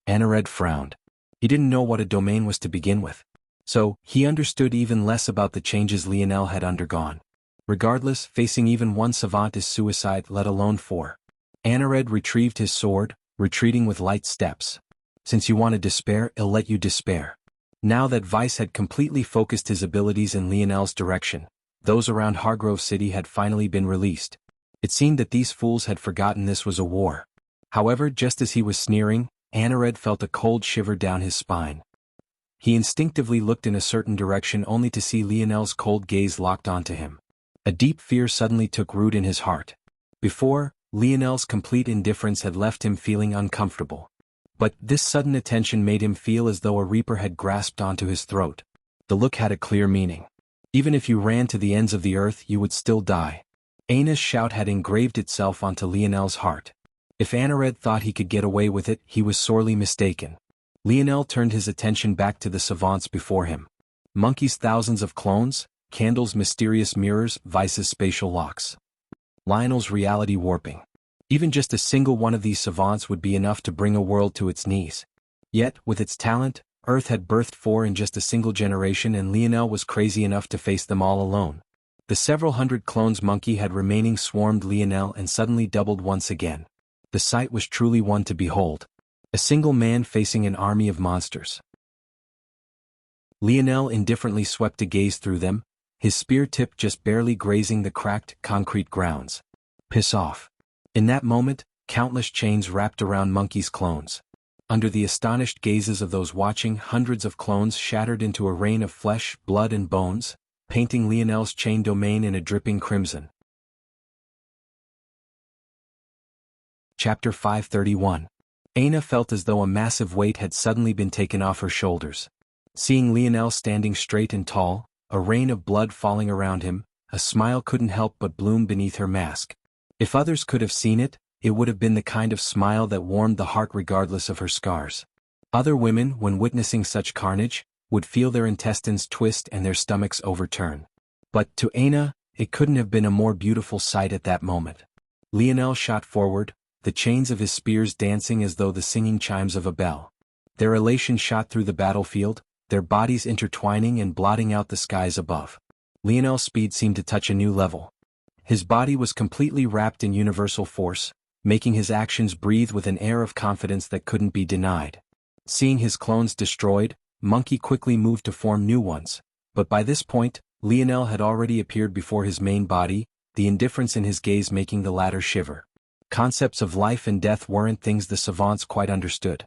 Anared frowned. He didn't know what a domain was to begin with. So, he understood even less about the changes Lionel had undergone. Regardless, facing even one savant is suicide, let alone four. Anared retrieved his sword, retreating with light steps. Since you want to despair, I'll let you despair. Now that Vice had completely focused his abilities in Lionel's direction, those around Hargrove City had finally been released. It seemed that these fools had forgotten this was a war. However, just as he was sneering, Anared felt a cold shiver down his spine. He instinctively looked in a certain direction only to see Lionel's cold gaze locked onto him. A deep fear suddenly took root in his heart. Before, Lionel's complete indifference had left him feeling uncomfortable. But this sudden attention made him feel as though a reaper had grasped onto his throat. The look had a clear meaning. Even if you ran to the ends of the earth, you would still die. Aina's shout had engraved itself onto Lionel's heart. If Anared thought he could get away with it, he was sorely mistaken. Lionel turned his attention back to the savants before him. Monkey's thousands of clones, Candle's mysterious mirrors, Vice's spatial locks. Lionel's reality warping. Even just a single one of these savants would be enough to bring a world to its knees. Yet, with its talent, Earth had birthed four in just a single generation, and Lionel was crazy enough to face them all alone. The several hundred clones Monkey had remaining swarmed Lionel and suddenly doubled once again. The sight was truly one to behold. A single man facing an army of monsters. Lionel indifferently swept a gaze through them, his spear tip just barely grazing the cracked, concrete grounds. Piss off. In that moment, countless chains wrapped around Monkey's clones. Under the astonished gazes of those watching, hundreds of clones shattered into a rain of flesh, blood and bones, painting Lionel's chain domain in a dripping crimson. Chapter 531. Aina felt as though a massive weight had suddenly been taken off her shoulders. Seeing Lionel standing straight and tall, a rain of blood falling around him, a smile couldn't help but bloom beneath her mask. If others could have seen it, it would have been the kind of smile that warmed the heart regardless of her scars. Other women, when witnessing such carnage, would feel their intestines twist and their stomachs overturn. But to Aina, it couldn't have been a more beautiful sight at that moment. Lionel shot forward, the chains of his spears dancing as though the singing chimes of a bell. Their elation shot through the battlefield, their bodies intertwining and blotting out the skies above. Lionel's speed seemed to touch a new level. His body was completely wrapped in universal force, making his actions breathe with an air of confidence that couldn't be denied. Seeing his clones destroyed, Monkey quickly moved to form new ones, but by this point, Lionel had already appeared before his main body, the indifference in his gaze making the latter shiver. Concepts of life and death weren't things the savants quite understood.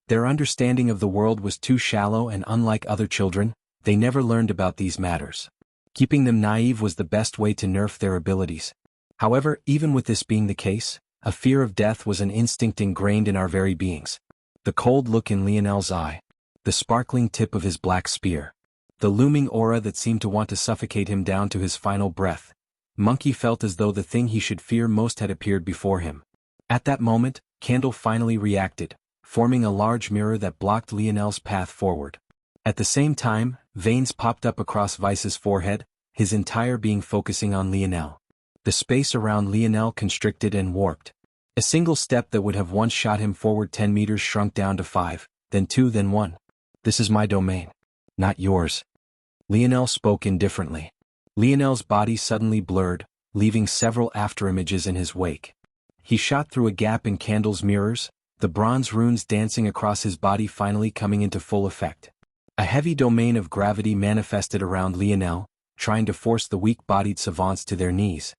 Their understanding of the world was too shallow, and unlike other children, they never learned about these matters. Keeping them naive was the best way to nerf their abilities. However, even with this being the case, a fear of death was an instinct ingrained in our very beings. The cold look in Lionel's eye, the sparkling tip of his black spear, the looming aura that seemed to want to suffocate him down to his final breath. Monkey felt as though the thing he should fear most had appeared before him. At that moment, Candle finally reacted, forming a large mirror that blocked Lionel's path forward. At the same time, veins popped up across Vice's forehead, his entire being focusing on Lionel. The space around Lionel constricted and warped. A single step that would have once shot him forward 10 meters shrunk down to 5, then 2, then 1. This is my domain. Not yours. Lionel spoke indifferently. Lionel's body suddenly blurred, leaving several afterimages in his wake. He shot through a gap in Candle's mirrors, the bronze runes dancing across his body finally coming into full effect. A heavy domain of gravity manifested around Lionel, trying to force the weak-bodied savants to their knees.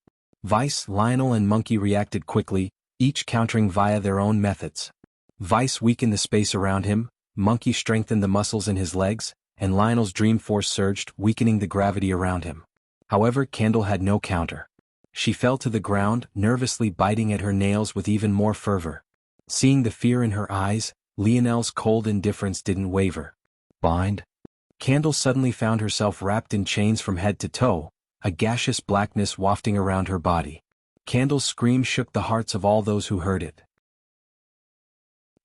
Vice, Lionel and Monkey reacted quickly, each countering via their own methods. Vice weakened the space around him, Monkey strengthened the muscles in his legs, and Lionel's dream force surged, weakening the gravity around him. However, Candle had no counter. She fell to the ground, nervously biting at her nails with even more fervor. Seeing the fear in her eyes, Lionel's cold indifference didn't waver. Bind? Candle suddenly found herself wrapped in chains from head to toe, a gaseous blackness wafting around her body. Candle's scream shook the hearts of all those who heard it.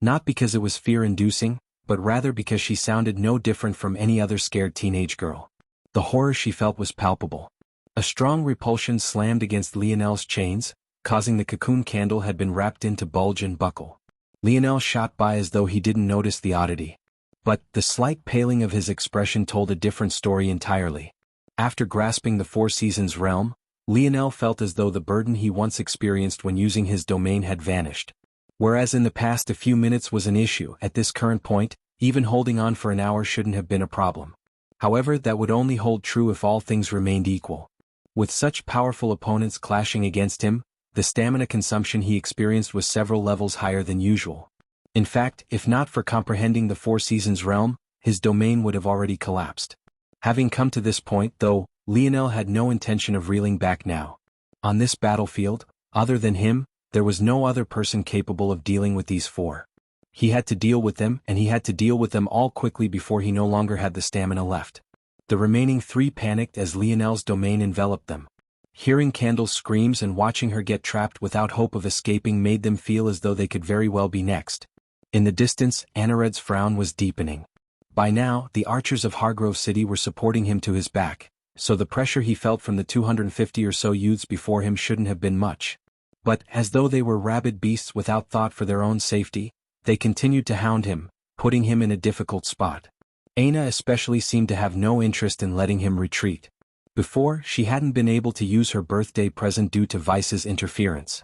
Not because it was fear-inducing, but rather because she sounded no different from any other scared teenage girl. The horror she felt was palpable. A strong repulsion slammed against Lionel's chains, causing the cocoon candle had been wrapped into bulge and buckle. Lionel shot by as though he didn't notice the oddity. But the slight paling of his expression told a different story entirely. After grasping the Four Seasons realm, Lionel felt as though the burden he once experienced when using his domain had vanished. Whereas in the past a few minutes was an issue, at this current point, even holding on for an hour shouldn't have been a problem. However, that would only hold true if all things remained equal. With such powerful opponents clashing against him, the stamina consumption he experienced was several levels higher than usual. In fact, if not for comprehending the Four Seasons realm, his domain would have already collapsed. Having come to this point, though, Lionel had no intention of reeling back now. On this battlefield, other than him, there was no other person capable of dealing with these four. He had to deal with them, and he had to deal with them all quickly before he no longer had the stamina left. The remaining three panicked as Lionel's domain enveloped them. Hearing Candle's screams and watching her get trapped without hope of escaping made them feel as though they could very well be next. In the distance, Anared's frown was deepening. By now, the archers of Hargrove City were supporting him to his back, so the pressure he felt from the 250 or so youths before him shouldn't have been much. But, as though they were rabid beasts without thought for their own safety, they continued to hound him, putting him in a difficult spot. Aina especially seemed to have no interest in letting him retreat. Before, she hadn't been able to use her birthday present due to Vice's interference.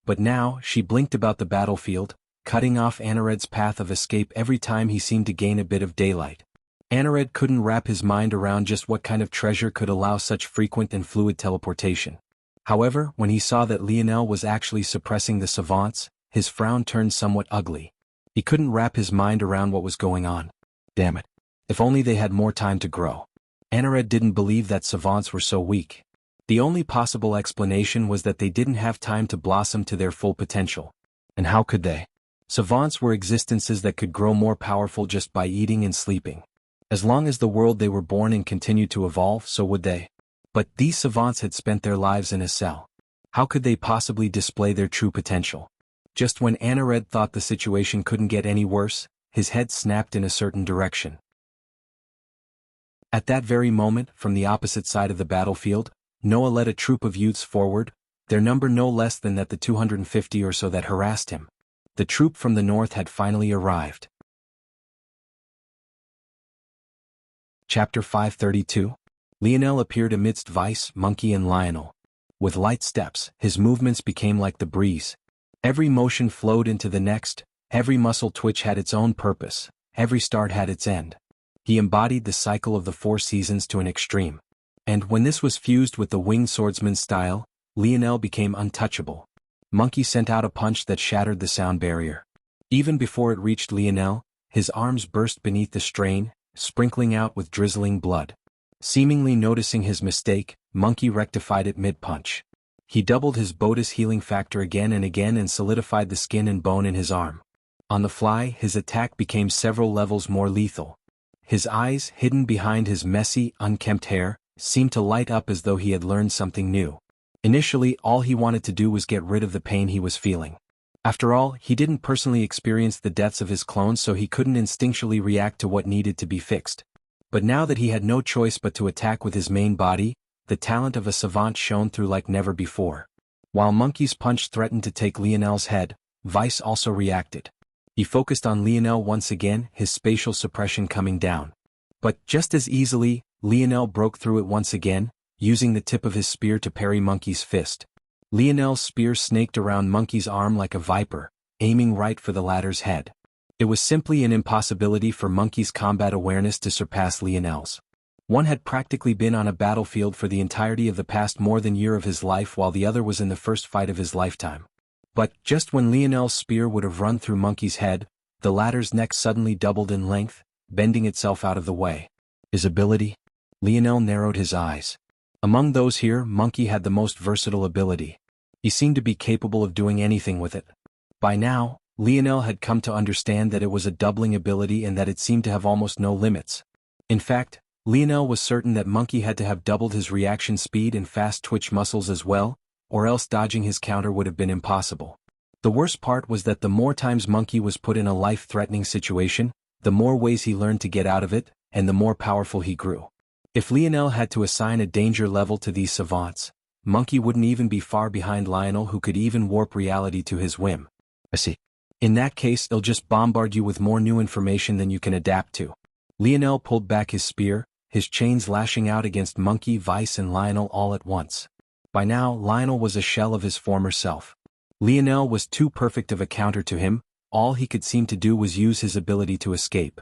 But now, she blinked about the battlefield, cutting off Anared's path of escape every time he seemed to gain a bit of daylight. Anared couldn't wrap his mind around just what kind of treasure could allow such frequent and fluid teleportation. However, when he saw that Lionel was actually suppressing the savants, his frown turned somewhat ugly. He couldn't wrap his mind around what was going on. Damn it. If only they had more time to grow. Anared didn't believe that savants were so weak. The only possible explanation was that they didn't have time to blossom to their full potential. And how could they? Savants were existences that could grow more powerful just by eating and sleeping. As long as the world they were born in continued to evolve, so would they. But these savants had spent their lives in a cell. How could they possibly display their true potential? Just when Anared thought the situation couldn't get any worse, his head snapped in a certain direction. At that very moment, from the opposite side of the battlefield, Noah led a troop of youths forward, their number no less than that the 250 or so that harassed him. The troop from the north had finally arrived. Chapter 532. Lionel appeared amidst Vice, Monkey and Lionel. With light steps, his movements became like the breeze. Every motion flowed into the next, every muscle twitch had its own purpose, every start had its end. He embodied the cycle of the Four Seasons to an extreme. And when this was fused with the winged swordsman's style, Lionel became untouchable. Monkey sent out a punch that shattered the sound barrier. Even before it reached Lionel, his arms burst beneath the strain, sprinkling out with drizzling blood. Seemingly noticing his mistake, Monkey rectified it mid-punch. He doubled his Bodis healing factor again and solidified the skin and bone in his arm. On the fly, his attack became several levels more lethal. His eyes, hidden behind his messy, unkempt hair, seemed to light up as though he had learned something new. Initially, all he wanted to do was get rid of the pain he was feeling. After all, he didn't personally experience the deaths of his clones, so he couldn't instinctually react to what needed to be fixed. But now that he had no choice but to attack with his main body, the talent of a savant shone through like never before. While Monkey's punch threatened to take Lionel's head, Vice also reacted. He focused on Lionel once again, his spatial suppression coming down. But just as easily, Lionel broke through it once again, using the tip of his spear to parry Monkey's fist. Lionel's spear snaked around Monkey's arm like a viper, aiming right for the latter's head. It was simply an impossibility for Monkey's combat awareness to surpass Lionel's. One had practically been on a battlefield for the entirety of the past more than year of his life, while the other was in the first fight of his lifetime. But just when Lionel's spear would have run through Monkey's head, the latter's neck suddenly doubled in length, bending itself out of the way. His ability? Lionel narrowed his eyes. Among those here, Monkey had the most versatile ability. He seemed to be capable of doing anything with it. By now, Lionel had come to understand that it was a doubling ability and that it seemed to have almost no limits. In fact, Lionel was certain that Monkey had to have doubled his reaction speed and fast twitch muscles as well, or else dodging his counter would have been impossible. The worst part was that the more times Monkey was put in a life-threatening situation, the more ways he learned to get out of it, and the more powerful he grew. If Lionel had to assign a danger level to these savants, Monkey wouldn't even be far behind Lionel, who could even warp reality to his whim. I see. In that case, they'll just bombard you with more new information than you can adapt to. Lionel pulled back his spear, his chains lashing out against Monkey, Vice and Lionel all at once. By now, Lionel was a shell of his former self. Lionel was too perfect of a counter to him, all he could seem to do was use his ability to escape.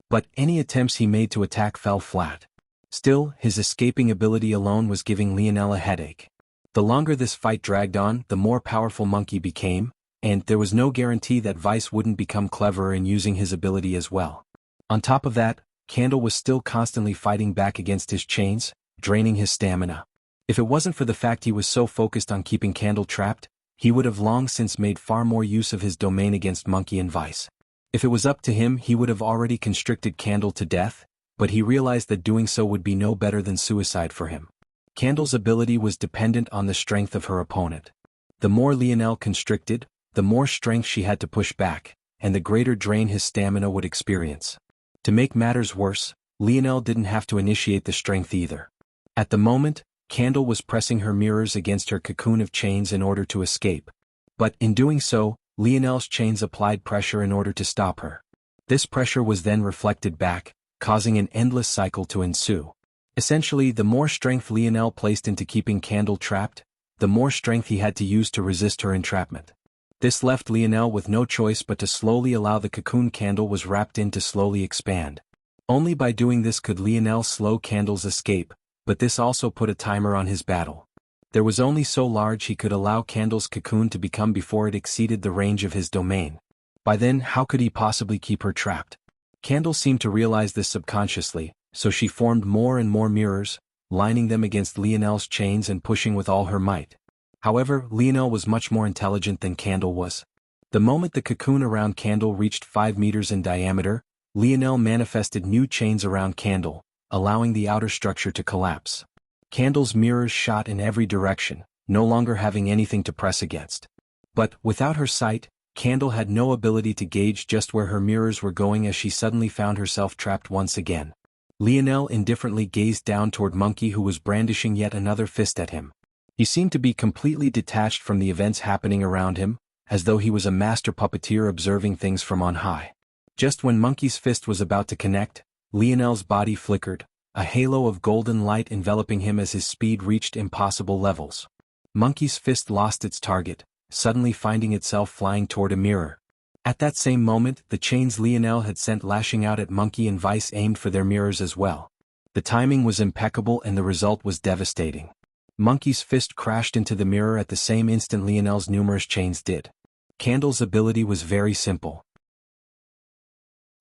But any attempts he made to attack fell flat. Still, his escaping ability alone was giving Lionel a headache. The longer this fight dragged on, the more powerful Monkey became, and there was no guarantee that Vice wouldn't become cleverer in using his ability as well. On top of that, Candle was still constantly fighting back against his chains, draining his stamina. If it wasn't for the fact he was so focused on keeping Candle trapped, he would have long since made far more use of his domain against Monkey and Vice. If it was up to him, he would have already constricted Candle to death, but he realized that doing so would be no better than suicide for him. Candle's ability was dependent on the strength of her opponent. The more Lionel constricted, the more strength she had to push back, and the greater drain his stamina would experience. To make matters worse, Lionel didn't have to initiate the strength either. At the moment, Candle was pressing her mirrors against her cocoon of chains in order to escape. But in doing so, Lionel's chains applied pressure in order to stop her. This pressure was then reflected back, causing an endless cycle to ensue. Essentially, the more strength Lionel placed into keeping Candle trapped, the more strength he had to use to resist her entrapment. This left Lionel with no choice but to slowly allow the cocoon Candle was wrapped in to slowly expand. Only by doing this could Lionel slow Candle's escape, but this also put a timer on his battle. There was only so large he could allow Candle's cocoon to become before it exceeded the range of his domain. By then, how could he possibly keep her trapped? Candle seemed to realize this subconsciously, so she formed more and more mirrors, lining them against Lionel's chains and pushing with all her might. However, Lionel was much more intelligent than Candle was. The moment the cocoon around Candle reached 5 meters in diameter, Lionel manifested new chains around Candle, allowing the outer structure to collapse. Candle's mirrors shot in every direction, no longer having anything to press against. But, without her sight, Candle had no ability to gauge just where her mirrors were going as she suddenly found herself trapped once again. Lionel indifferently gazed down toward Monkey, who was brandishing yet another fist at him. He seemed to be completely detached from the events happening around him, as though he was a master puppeteer observing things from on high. Just when Monkey's fist was about to connect, Lionel's body flickered, a halo of golden light enveloping him as his speed reached impossible levels. Monkey's fist lost its target, suddenly finding itself flying toward a mirror. At that same moment, the chains Lionel had sent lashing out at Monkey and Vice aimed for their mirrors as well. The timing was impeccable and the result was devastating. Monkey's fist crashed into the mirror at the same instant Lionel's numerous chains did. Candle's ability was very simple.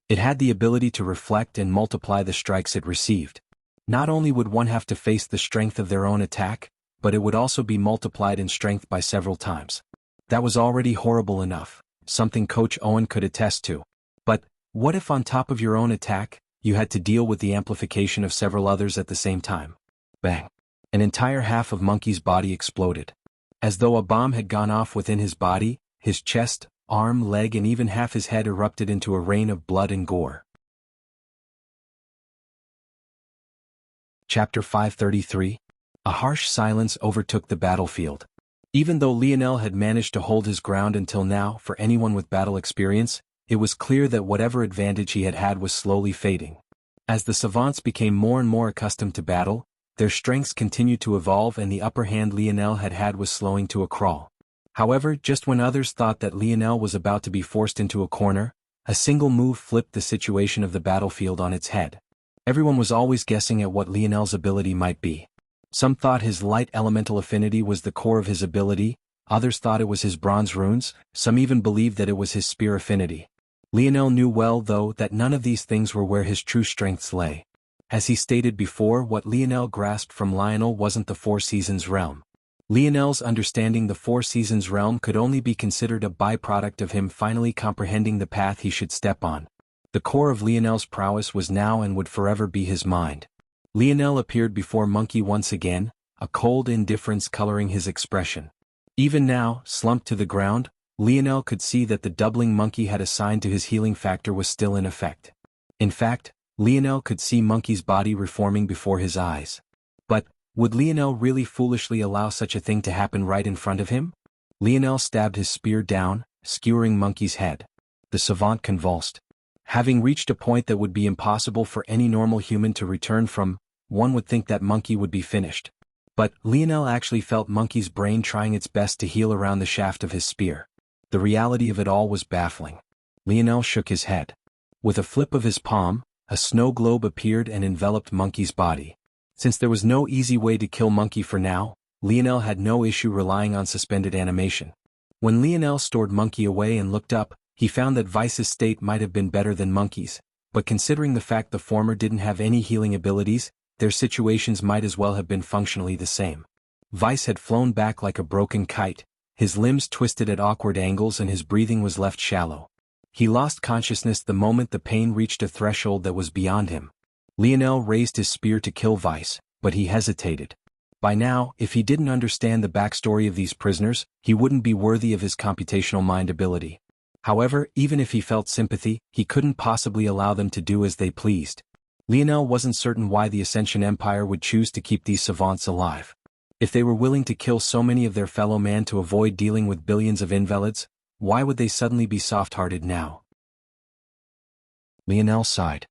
It had the ability to reflect and multiply the strikes it received. Not only would one have to face the strength of their own attack, but it would also be multiplied in strength by several times. That was already horrible enough, something Coach Owen could attest to. But, what if on top of your own attack, you had to deal with the amplification of several others at the same time? Bang! An entire half of Monkey's body exploded. As though a bomb had gone off within his body, his chest, arm, leg and even half his head erupted into a rain of blood and gore. Chapter 533. A harsh silence overtook the battlefield. Even though Lionel had managed to hold his ground until now, for anyone with battle experience, it was clear that whatever advantage he had had was slowly fading. As the savants became more and more accustomed to battle, their strengths continued to evolve and the upper hand Lionel had had was slowing to a crawl. However, just when others thought that Lionel was about to be forced into a corner, a single move flipped the situation of the battlefield on its head. Everyone was always guessing at what Lionel's ability might be. Some thought his light elemental affinity was the core of his ability, others thought it was his bronze runes, some even believed that it was his spear affinity. Lionel knew well, though, that none of these things were where his true strengths lay. As he stated before, what Lionel grasped from Lionel wasn't the Four Seasons realm. Lionel's understanding the Four Seasons realm could only be considered a byproduct of him finally comprehending the path he should step on. The core of Lionel's prowess was now and would forever be his mind. Lionel appeared before Monkey once again, a cold indifference coloring his expression. Even now, slumped to the ground, Lionel could see that the doubling Monkey had assigned to his healing factor was still in effect. In fact, Lionel could see Monkey's body reforming before his eyes. But, would Lionel really foolishly allow such a thing to happen right in front of him? Lionel stabbed his spear down, skewering Monkey's head. The savant convulsed. Having reached a point that would be impossible for any normal human to return from, one would think that Monkey would be finished. But Lionel actually felt Monkey's brain trying its best to heal around the shaft of his spear. The reality of it all was baffling. Lionel shook his head. With a flip of his palm, a snow globe appeared and enveloped Monkey's body. Since there was no easy way to kill Monkey for now, Lionel had no issue relying on suspended animation. When Lionel stored Monkey away and looked up, he found that Vice's state might have been better than Monkey's, but considering the fact the former didn't have any healing abilities, their situations might as well have been functionally the same. Vice had flown back like a broken kite, his limbs twisted at awkward angles and his breathing was left shallow. He lost consciousness the moment the pain reached a threshold that was beyond him. Lionel raised his spear to kill Vice, but he hesitated. By now, if he didn't understand the backstory of these prisoners, he wouldn't be worthy of his computational mind ability. However, even if he felt sympathy, he couldn't possibly allow them to do as they pleased. Lionel wasn't certain why the Ascension Empire would choose to keep these savants alive. If they were willing to kill so many of their fellow man to avoid dealing with billions of invalids, why would they suddenly be soft-hearted now? Lionel sighed.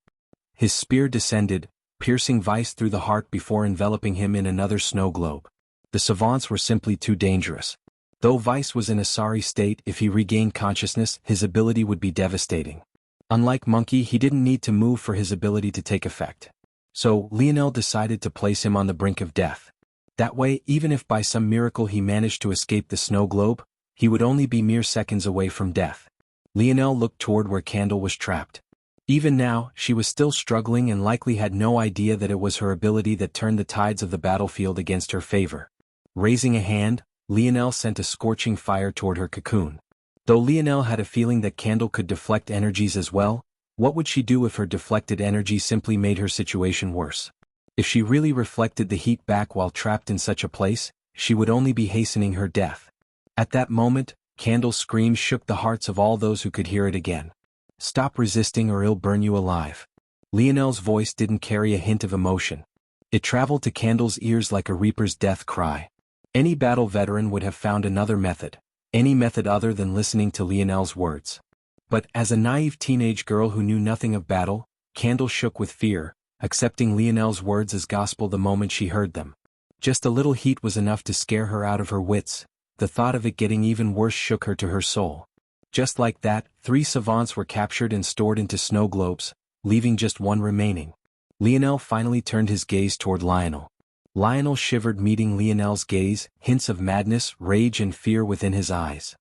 His spear descended, piercing Vice through the heart before enveloping him in another snow globe. The savants were simply too dangerous. Though Vice was in a sorry state, if he regained consciousness, his ability would be devastating. Unlike Monkey, he didn't need to move for his ability to take effect. So, Lionel decided to place him on the brink of death. That way, even if by some miracle he managed to escape the snow globe, he would only be mere seconds away from death. Lionel looked toward where Candle was trapped. Even now, she was still struggling and likely had no idea that it was her ability that turned the tides of the battlefield against her favor. Raising a hand, Lionel sent a scorching fire toward her cocoon. Though Lionel had a feeling that Candle could deflect energies as well, what would she do if her deflected energy simply made her situation worse? If she really reflected the heat back while trapped in such a place, she would only be hastening her death. At that moment, Candle's scream shook the hearts of all those who could hear it again. "Stop resisting or it'll burn you alive." Lionel's voice didn't carry a hint of emotion. It traveled to Candle's ears like a reaper's death cry. Any battle veteran would have found another method. Any method other than listening to Lionel's words. But as a naive teenage girl who knew nothing of battle, Candle shook with fear, accepting Lionel's words as gospel the moment she heard them. Just a little heat was enough to scare her out of her wits. The thought of it getting even worse shook her to her soul. Just like that, 3 savants were captured and stored into snow globes, leaving just one remaining. Lionel finally turned his gaze toward Lionel. Lionel shivered meeting Lionel's gaze, hints of madness, rage and fear within his eyes.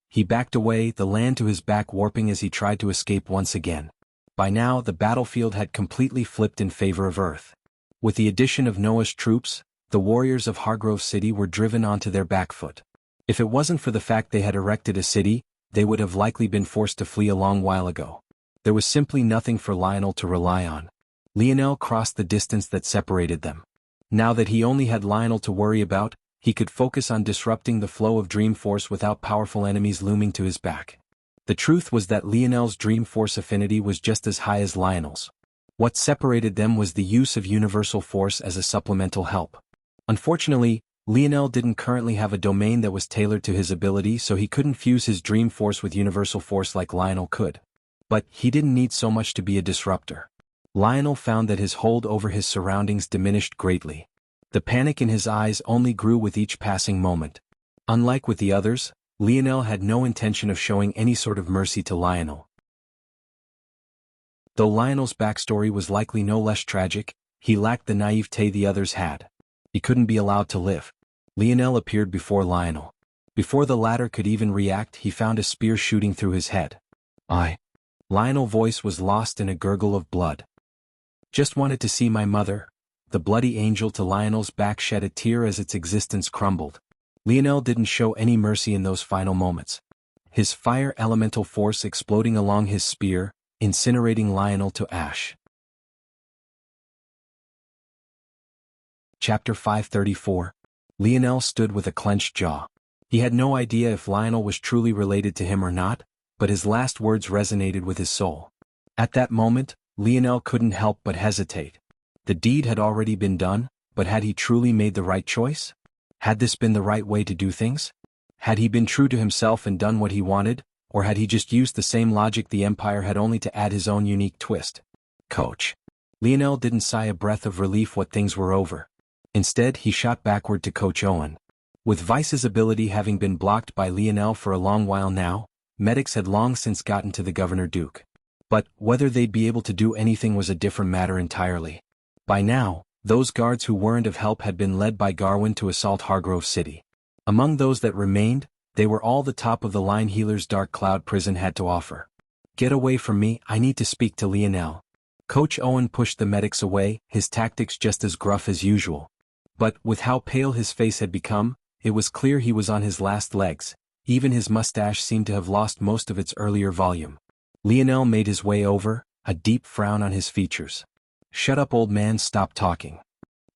He backed away, the land to his back warping as he tried to escape once again. By now, the battlefield had completely flipped in favor of Earth. With the addition of Noah's troops, the warriors of Hargrove City were driven onto their back foot. If it wasn't for the fact they had erected a city, they would have likely been forced to flee a long while ago. There was simply nothing for Lionel to rely on. Lionel crossed the distance that separated them. Now that he only had Lionel to worry about, he could focus on disrupting the flow of Dream Force without powerful enemies looming to his back. The truth was that Lionel's Dream Force affinity was just as high as Lionel's. What separated them was the use of Universal Force as a supplemental help. Unfortunately, Lionel didn't currently have a domain that was tailored to his ability, so he couldn't fuse his Dream Force with Universal Force like Lionel could. But he didn't need so much to be a disruptor. Lionel found that his hold over his surroundings diminished greatly. The panic in his eyes only grew with each passing moment. Unlike with the others, Lionel had no intention of showing any sort of mercy to Lionel. Though Lionel's backstory was likely no less tragic, he lacked the naivete the others had. He couldn't be allowed to live. Lionel appeared before Lionel. Before the latter could even react, he found a spear shooting through his head. Lionel's voice was lost in a gurgle of blood. "Just wanted to see my mother." The bloody angel to Lionel's back shed a tear as its existence crumbled. Lionel didn't show any mercy in those final moments. His fire elemental force exploding along his spear, incinerating Lionel to ash. Chapter 534. Lionel stood with a clenched jaw. He had no idea if Lionel was truly related to him or not, but his last words resonated with his soul. At that moment, Lionel couldn't help but hesitate. The deed had already been done, but had he truly made the right choice? Had this been the right way to do things? Had he been true to himself and done what he wanted, or had he just used the same logic the Empire had only to add his own unique twist? Coach. Lionel didn't sigh a breath of relief when things were over. Instead, he shot backward to Coach Owen. With Vice's ability having been blocked by Lionel for a long while now, medics had long since gotten to the Governor Duke. But whether they'd be able to do anything was a different matter entirely. By now, those guards who weren't of help had been led by Garwin to assault Hargrove City. Among those that remained, they were all the top-of-the-line healers Dark Cloud Prison had to offer. "Get away from me, I need to speak to Lionel." Coach Owen pushed the medics away, his tactics just as gruff as usual. But with how pale his face had become, it was clear he was on his last legs. Even his mustache seemed to have lost most of its earlier volume. Lionel made his way over, a deep frown on his features. "Shut up, old man, stop talking."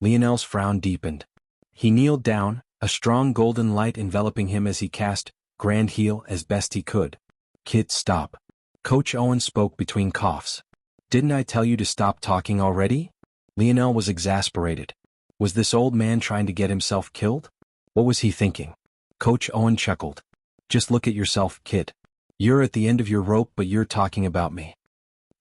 Lionel's frown deepened. He kneeled down, a strong golden light enveloping him as he cast Grand Heal as best he could. "Kid, stop." Coach Owen spoke between coughs. "Didn't I tell you to stop talking already?" Lionel was exasperated. Was this old man trying to get himself killed? What was he thinking? Coach Owen chuckled. "Just look at yourself, kid. You're at the end of your rope, but you're talking about me."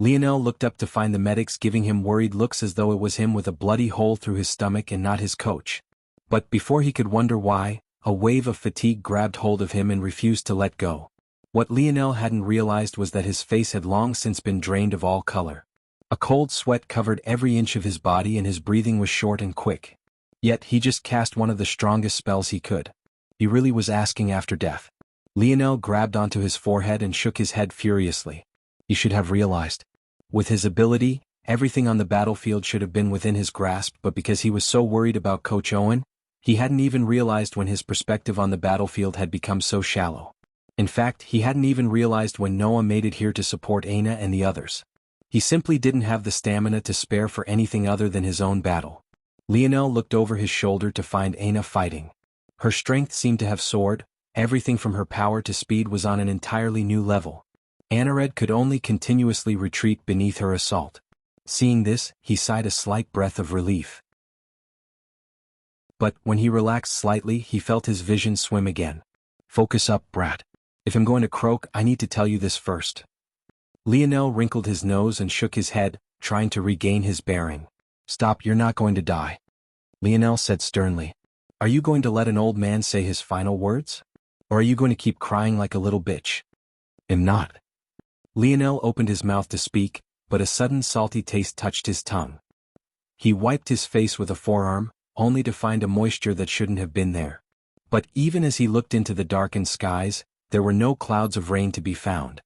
Lionel looked up to find the medics giving him worried looks as though it was him with a bloody hole through his stomach and not his coach. But before he could wonder why, a wave of fatigue grabbed hold of him and refused to let go. What Lionel hadn't realized was that his face had long since been drained of all color. A cold sweat covered every inch of his body and his breathing was short and quick. Yet he just cast one of the strongest spells he could. He really was asking after death. Lionel grabbed onto his forehead and shook his head furiously. He should have realized. With his ability, everything on the battlefield should have been within his grasp, but because he was so worried about Coach Owen, he hadn't even realized when his perspective on the battlefield had become so shallow. In fact, he hadn't even realized when Noah made it here to support Aina and the others. He simply didn't have the stamina to spare for anything other than his own battle. Lionel looked over his shoulder to find Aina fighting. Her strength seemed to have soared, everything from her power to speed was on an entirely new level. Anared could only continuously retreat beneath her assault. Seeing this, he sighed a slight breath of relief. But when he relaxed slightly, he felt his vision swim again. "Focus up, brat. If I'm going to croak, I need to tell you this first." Lionel wrinkled his nose and shook his head, trying to regain his bearing. "Stop, you're not going to die," Lionel said sternly. "Are you going to let an old man say his final words? Or are you going to keep crying like a little bitch?" "I'm not." Lionel opened his mouth to speak, but a sudden salty taste touched his tongue. He wiped his face with a forearm, only to find a moisture that shouldn't have been there. But even as he looked into the darkened skies, there were no clouds of rain to be found.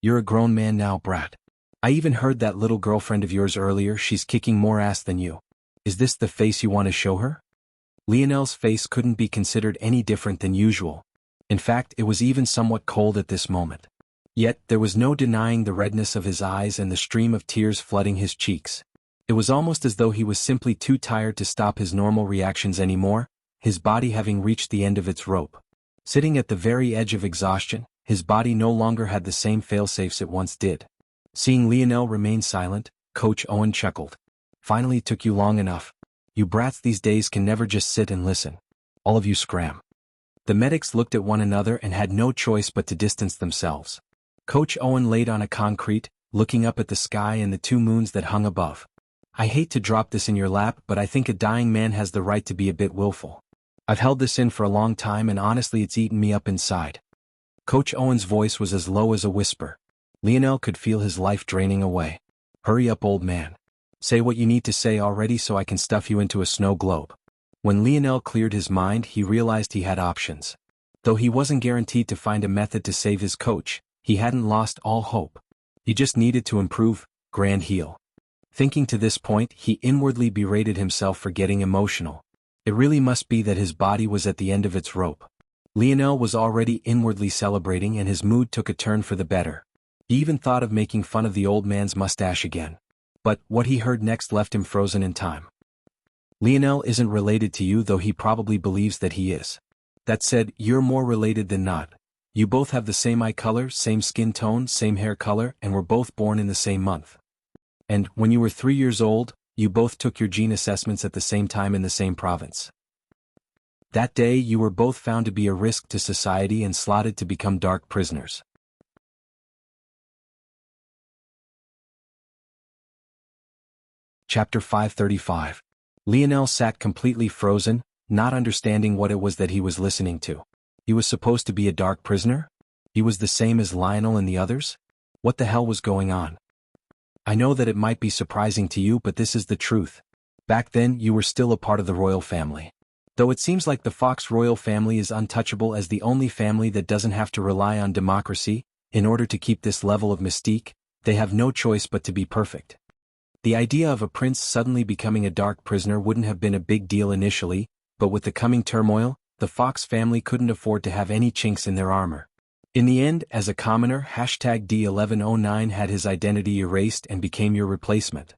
"You're a grown man now, brat. I even heard that little girlfriend of yours earlier, she's kicking more ass than you. Is this the face you want to show her?" Lionel's face couldn't be considered any different than usual. In fact, it was even somewhat cold at this moment. Yet, there was no denying the redness of his eyes and the stream of tears flooding his cheeks. It was almost as though he was simply too tired to stop his normal reactions anymore, his body having reached the end of its rope. Sitting at the very edge of exhaustion, his body no longer had the same failsafes it once did. Seeing Lionel remain silent, Coach Owen chuckled. "Finally took you long enough. You brats these days can never just sit and listen. All of you scram." The medics looked at one another and had no choice but to distance themselves. Coach Owen laid on a concrete, looking up at the sky and the two moons that hung above. "I hate to drop this in your lap, but I think a dying man has the right to be a bit willful. I've held this in for a long time and honestly it's eaten me up inside." Coach Owen's voice was as low as a whisper. Lionel could feel his life draining away. "Hurry up, old man. Say what you need to say already so I can stuff you into a snow globe." When Lionel cleared his mind, he realized he had options. Though he wasn't guaranteed to find a method to save his coach, he hadn't lost all hope. He just needed to improve Grand Heal. Thinking to this point, he inwardly berated himself for getting emotional. It really must be that his body was at the end of its rope. Lionel was already inwardly celebrating and his mood took a turn for the better. He even thought of making fun of the old man's mustache again. But what he heard next left him frozen in time. "Lionel isn't related to you, though he probably believes that he is. That said, you're more related than not. You both have the same eye color, same skin tone, same hair color, and were both born in the same month." And, when you were 3 years old, you both took your gene assessments at the same time in the same province. That day you were both found to be a risk to society and slotted to become dark prisoners. Chapter 535. Lionel sat completely frozen, not understanding what it was that he was listening to. He was supposed to be a dark prisoner? He was the same as Lionel and the others? What the hell was going on? I know that it might be surprising to you, but this is the truth. Back then you were still a part of the royal family. Though it seems like the Fox royal family is untouchable as the only family that doesn't have to rely on democracy, in order to keep this level of mystique, they have no choice but to be perfect. The idea of a prince suddenly becoming a dark prisoner wouldn't have been a big deal initially, but with the coming turmoil, the Fox family couldn't afford to have any chinks in their armor. In the end, as a commoner, #D1109 had his identity erased and became your replacement.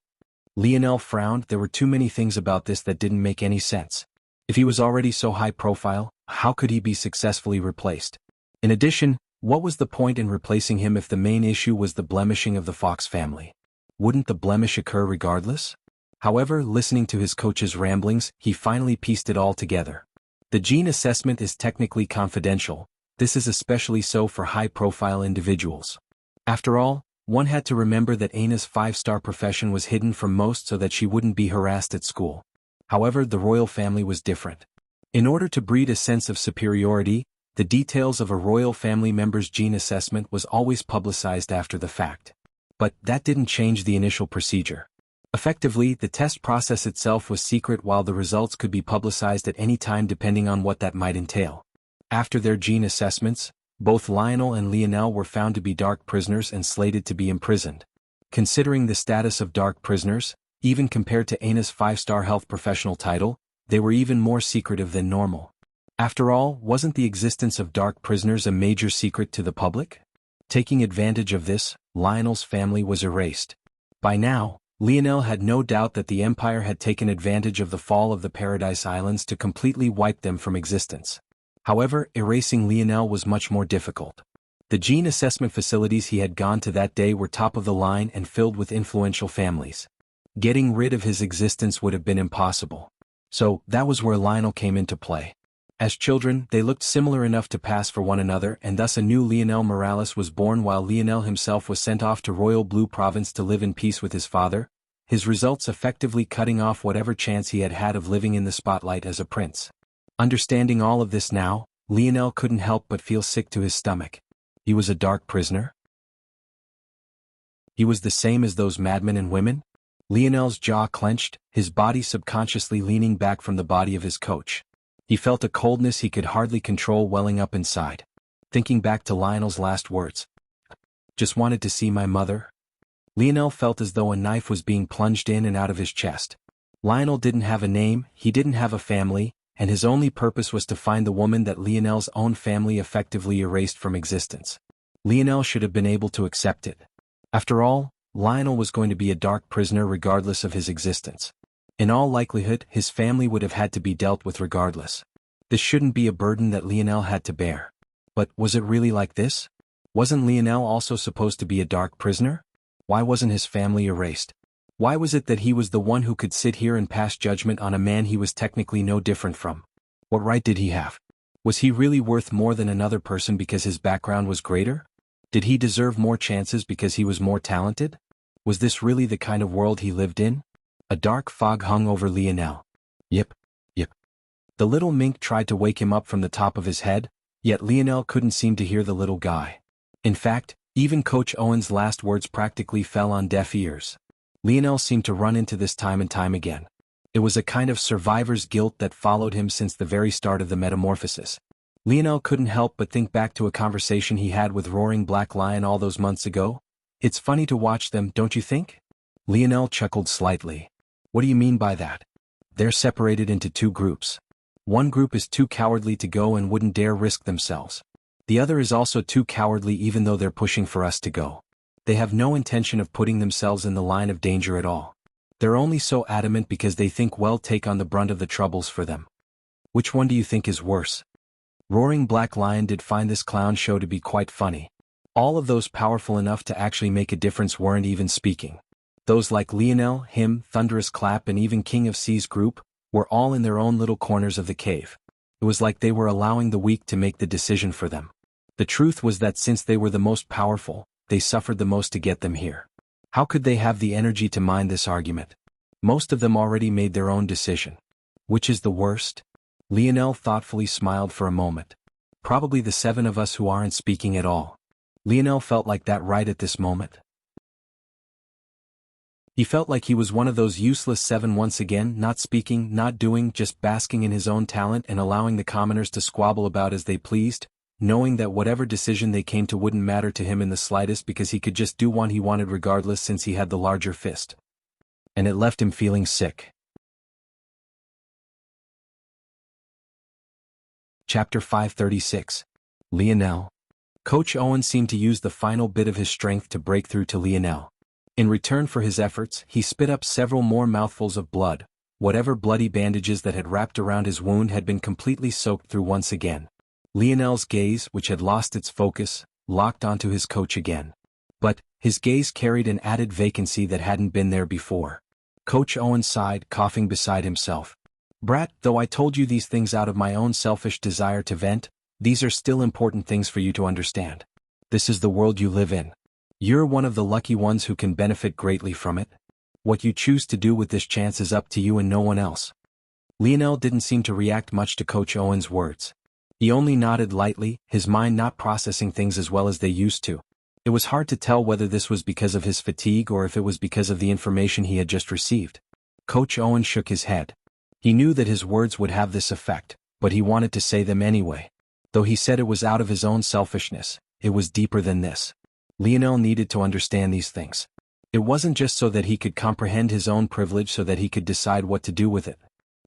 Lionel frowned. There were too many things about this that didn't make any sense. If he was already so high profile, how could he be successfully replaced? In addition, what was the point in replacing him if the main issue was the blemishing of the Fox family? Wouldn't the blemish occur regardless? However, listening to his coach's ramblings, he finally pieced it all together. The gene assessment is technically confidential. This is especially so for high-profile individuals. After all, one had to remember that Anna's 5-star profession was hidden from most so that she wouldn't be harassed at school. However, the royal family was different. In order to breed a sense of superiority, the details of a royal family member's gene assessment was always publicized after the fact. But that didn't change the initial procedure. Effectively, the test process itself was secret while the results could be publicized at any time depending on what that might entail. After their gene assessments, both Lionel and Lionel were found to be dark prisoners and slated to be imprisoned. Considering the status of dark prisoners, even compared to Anna's 5-star health professional title, they were even more secretive than normal. After all, wasn't the existence of dark prisoners a major secret to the public? Taking advantage of this, Lionel's family was erased. By now, Lionel had no doubt that the Empire had taken advantage of the fall of the Paradise Islands to completely wipe them from existence. However, erasing Lionel was much more difficult. The gene assessment facilities he had gone to that day were top of the line and filled with influential families. Getting rid of his existence would have been impossible. So, that was where Lionel came into play. As children, they looked similar enough to pass for one another, and thus a new Lionel Morales was born while Lionel himself was sent off to Royal Blue Province to live in peace with his father, his results effectively cutting off whatever chance he had had of living in the spotlight as a prince. Understanding all of this now, Lionel couldn't help but feel sick to his stomach. He was a dark prisoner? He was the same as those madmen and women? Lionel's jaw clenched, his body subconsciously leaning back from the body of his coach. He felt a coldness he could hardly control welling up inside. Thinking back to Lionel's last words. Just wanted to see my mother? Lionel felt as though a knife was being plunged in and out of his chest. Lionel didn't have a name, he didn't have a family, and his only purpose was to find the woman that Lionel's own family effectively erased from existence. Lionel should have been able to accept it. After all, Lionel was going to be a dark prisoner regardless of his existence. In all likelihood, his family would have had to be dealt with regardless. This shouldn't be a burden that Lionel had to bear. But was it really like this? Wasn't Lionel also supposed to be a dark prisoner? Why wasn't his family erased? Why was it that he was the one who could sit here and pass judgment on a man he was technically no different from? What right did he have? Was he really worth more than another person because his background was greater? Did he deserve more chances because he was more talented? Was this really the kind of world he lived in? A dark fog hung over Lionel. Yip. The little mink tried to wake him up from the top of his head, yet Lionel couldn't seem to hear the little guy. In fact, even Coach Owen's last words practically fell on deaf ears. Lionel seemed to run into this time and time again. It was a kind of survivor's guilt that followed him since the very start of the metamorphosis. Lionel couldn't help but think back to a conversation he had with Roaring Black Lion all those months ago. It's funny to watch them, don't you think? Lionel chuckled slightly. What do you mean by that? They're separated into two groups. One group is too cowardly to go and wouldn't dare risk themselves. The other is also too cowardly even though they're pushing for us to go. They have no intention of putting themselves in the line of danger at all. They're only so adamant because they think we'll take on the brunt of the troubles for them. Which one do you think is worse? Roaring Black Lion did find this clown show to be quite funny. All of those powerful enough to actually make a difference weren't even speaking. Those like Lionel, him, Thunderous Clap and even King of Seas Group, were all in their own little corners of the cave. It was like they were allowing the weak to make the decision for them. The truth was that since they were the most powerful, they suffered the most to get them here. How could they have the energy to mind this argument? Most of them already made their own decision. Which is the worst? Lionel thoughtfully smiled for a moment. Probably the 7 of us who aren't speaking at all. Lionel felt like that right at this moment. He felt like he was one of those useless 7 once again, not speaking, not doing, just basking in his own talent and allowing the commoners to squabble about as they pleased, knowing that whatever decision they came to wouldn't matter to him in the slightest because he could just do one he wanted regardless since he had the larger fist. And it left him feeling sick. Chapter 536. Lionel. Coach Owen seemed to use the final bit of his strength to break through to Lionel. In return for his efforts, he spit up several more mouthfuls of blood. Whatever bloody bandages that had wrapped around his wound had been completely soaked through once again. Lionel's gaze, which had lost its focus, locked onto his coach again. But his gaze carried an added vacancy that hadn't been there before. Coach Owen sighed, coughing beside himself. Brat, though I told you these things out of my own selfish desire to vent, these are still important things for you to understand. This is the world you live in. You're one of the lucky ones who can benefit greatly from it. What you choose to do with this chance is up to you and no one else. Lionel didn't seem to react much to Coach Owen's words. He only nodded lightly, his mind not processing things as well as they used to. It was hard to tell whether this was because of his fatigue or if it was because of the information he had just received. Coach Owen shook his head. He knew that his words would have this effect, but he wanted to say them anyway. Though he said it was out of his own selfishness, it was deeper than this. Lionel needed to understand these things. It wasn't just so that he could comprehend his own privilege so that he could decide what to do with it.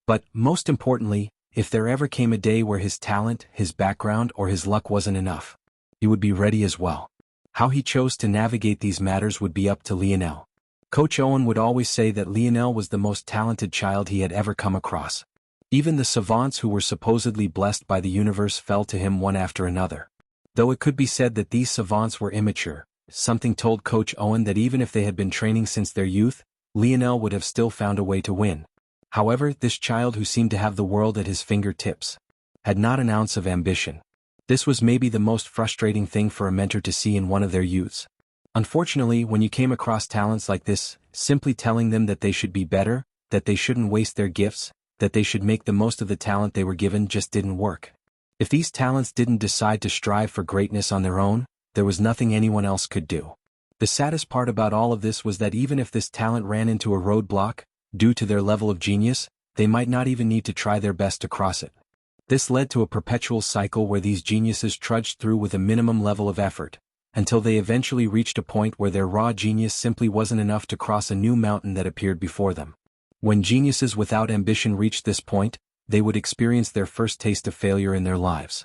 But, most importantly, if there ever came a day where his talent, his background, or his luck wasn't enough, he would be ready as well. How he chose to navigate these matters would be up to Lionel. Coach Owen would always say that Lionel was the most talented child he had ever come across. Even the savants who were supposedly blessed by the universe fell to him one after another. Though it could be said that these savants were immature, something told Coach Owen that even if they had been training since their youth, Lionel would have still found a way to win. However, this child who seemed to have the world at his fingertips had not an ounce of ambition. This was maybe the most frustrating thing for a mentor to see in one of their youths. Unfortunately, when you came across talents like this, simply telling them that they should be better, that they shouldn't waste their gifts, that they should make the most of the talent they were given just didn't work. If these talents didn't decide to strive for greatness on their own, there was nothing anyone else could do. The saddest part about all of this was that even if this talent ran into a roadblock, due to their level of genius, they might not even need to try their best to cross it. This led to a perpetual cycle where these geniuses trudged through with a minimum level of effort, until they eventually reached a point where their raw genius simply wasn't enough to cross a new mountain that appeared before them. When geniuses without ambition reached this point, they would experience their first taste of failure in their lives.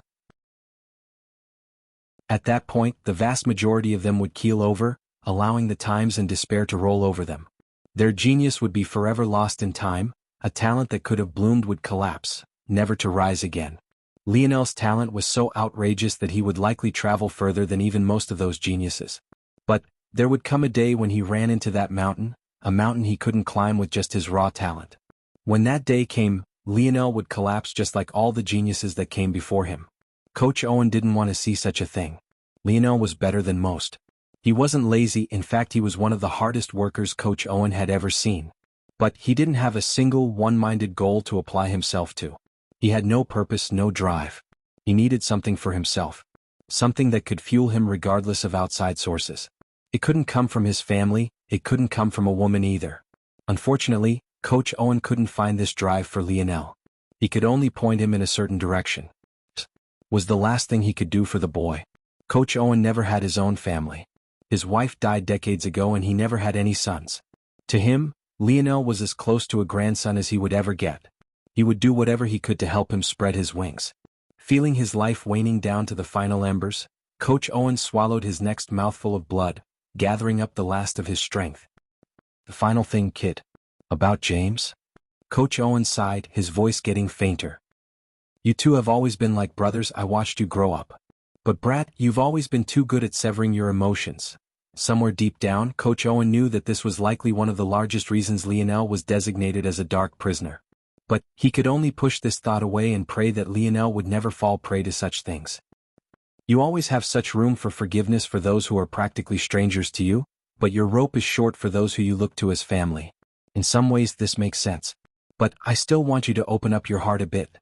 At that point, the vast majority of them would keel over, allowing the times and despair to roll over them. Their genius would be forever lost in time, a talent that could have bloomed would collapse, never to rise again. Lionel's talent was so outrageous that he would likely travel further than even most of those geniuses. But there would come a day when he ran into that mountain, a mountain he couldn't climb with just his raw talent. When that day came, Lionel would collapse just like all the geniuses that came before him. Coach Owen didn't want to see such a thing. Lionel was better than most. He wasn't lazy, in fact he was one of the hardest workers Coach Owen had ever seen. But he didn't have a single one-minded goal to apply himself to. He had no purpose, no drive. He needed something for himself. Something that could fuel him regardless of outside sources. It couldn't come from his family, it couldn't come from a woman either. Unfortunately, Coach Owen couldn't find this drive for Lionel. He could only point him in a certain direction. It was the last thing he could do for the boy. Coach Owen never had his own family. His wife died decades ago and he never had any sons. To him, Lionel was as close to a grandson as he would ever get. He would do whatever he could to help him spread his wings. Feeling his life waning down to the final embers, Coach Owen swallowed his next mouthful of blood, gathering up the last of his strength. The final thing, kid. About James? Coach Owen sighed, his voice getting fainter. You two have always been like brothers. I watched you grow up. But Brat, you've always been too good at severing your emotions. Somewhere deep down, Coach Owen knew that this was likely one of the largest reasons Lionel was designated as a dark prisoner. But he could only push this thought away and pray that Lionel would never fall prey to such things. You always have such room for forgiveness for those who are practically strangers to you, but your rope is short for those who you look to as family. In some ways this makes sense. But I still want you to open up your heart a bit.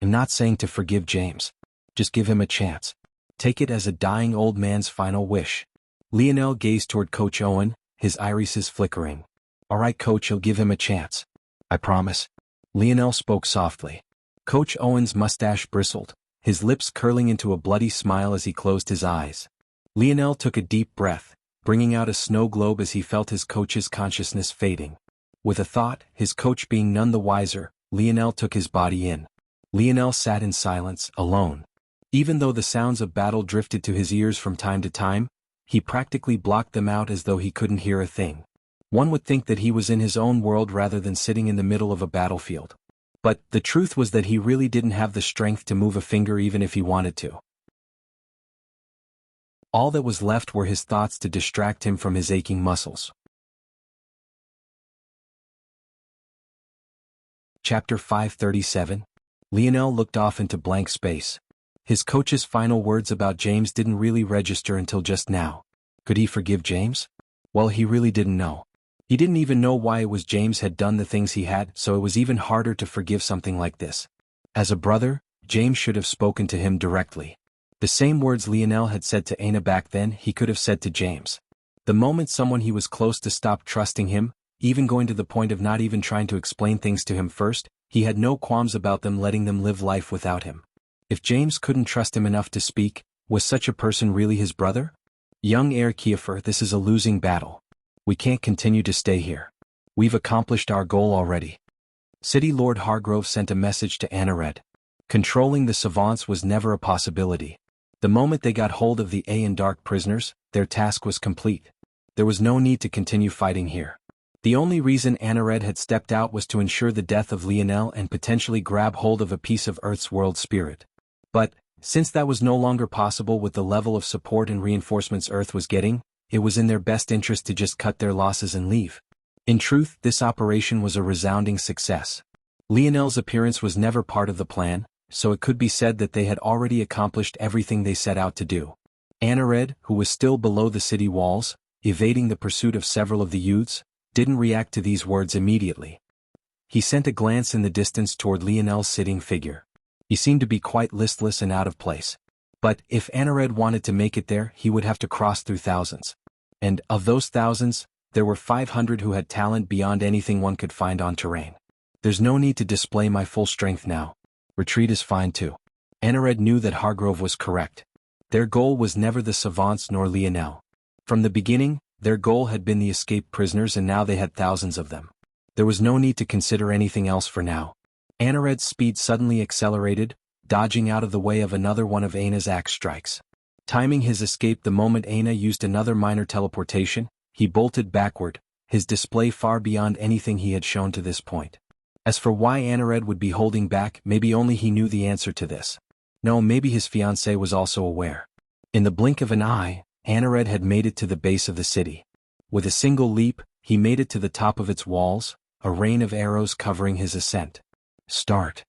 I'm not saying to forgive James. Just give him a chance. Take it as a dying old man's final wish. Lionel gazed toward Coach Owen, his irises flickering. All right, Coach, you'll give him a chance. I promise. Lionel spoke softly. Coach Owen's mustache bristled, his lips curling into a bloody smile as he closed his eyes. Lionel took a deep breath, bringing out a snow globe as he felt his coach's consciousness fading. With a thought, his coach being none the wiser, Lionel took his body in. Lionel sat in silence, alone. Even though the sounds of battle drifted to his ears from time to time, he practically blocked them out as though he couldn't hear a thing. One would think that he was in his own world rather than sitting in the middle of a battlefield. But the truth was that he really didn't have the strength to move a finger even if he wanted to. All that was left were his thoughts to distract him from his aching muscles. Chapter 537. Lionel looked off into blank space. His coach's final words about James didn't really register until just now. Could he forgive James? Well, he really didn't know. He didn't even know why it was James had done the things he had, so it was even harder to forgive something like this. As a brother, James should have spoken to him directly. The same words Lionel had said to Aina back then he could have said to James. The moment someone he was close to stopped trusting him, even going to the point of not even trying to explain things to him first, he had no qualms about them letting them live life without him. If James couldn't trust him enough to speak, was such a person really his brother? Young heir Kiefer, this is a losing battle. We can't continue to stay here. We've accomplished our goal already. City Lord Hargrove sent a message to Anared. Controlling the savants was never a possibility. The moment they got hold of the A and Dark prisoners, their task was complete. There was no need to continue fighting here. The only reason Anared had stepped out was to ensure the death of Lionel and potentially grab hold of a piece of Earth's world spirit. But, since that was no longer possible with the level of support and reinforcements Earth was getting, it was in their best interest to just cut their losses and leave. In truth, this operation was a resounding success. Lionel's appearance was never part of the plan, so it could be said that they had already accomplished everything they set out to do. Anared, who was still below the city walls, evading the pursuit of several of the youths, didn't react to these words immediately. He sent a glance in the distance toward Lionel's sitting figure. He seemed to be quite listless and out of place. But if Anared wanted to make it there, he would have to cross through thousands. And of those thousands, there were 500 who had talent beyond anything one could find on terrain. There's no need to display my full strength now. Retreat is fine too. Anared knew that Hargrove was correct. Their goal was never the savants nor Lionel. From the beginning, their goal had been the escaped prisoners and now they had thousands of them. There was no need to consider anything else for now. Anared's speed suddenly accelerated, dodging out of the way of another one of Aina's axe strikes. Timing his escape the moment Aina used another minor teleportation, he bolted backward, his display far beyond anything he had shown to this point. As for why Anared would be holding back, maybe only he knew the answer to this. No, maybe his fiancée was also aware. In the blink of an eye, Anared had made it to the base of the city. With a single leap, he made it to the top of its walls, a rain of arrows covering his ascent. Start.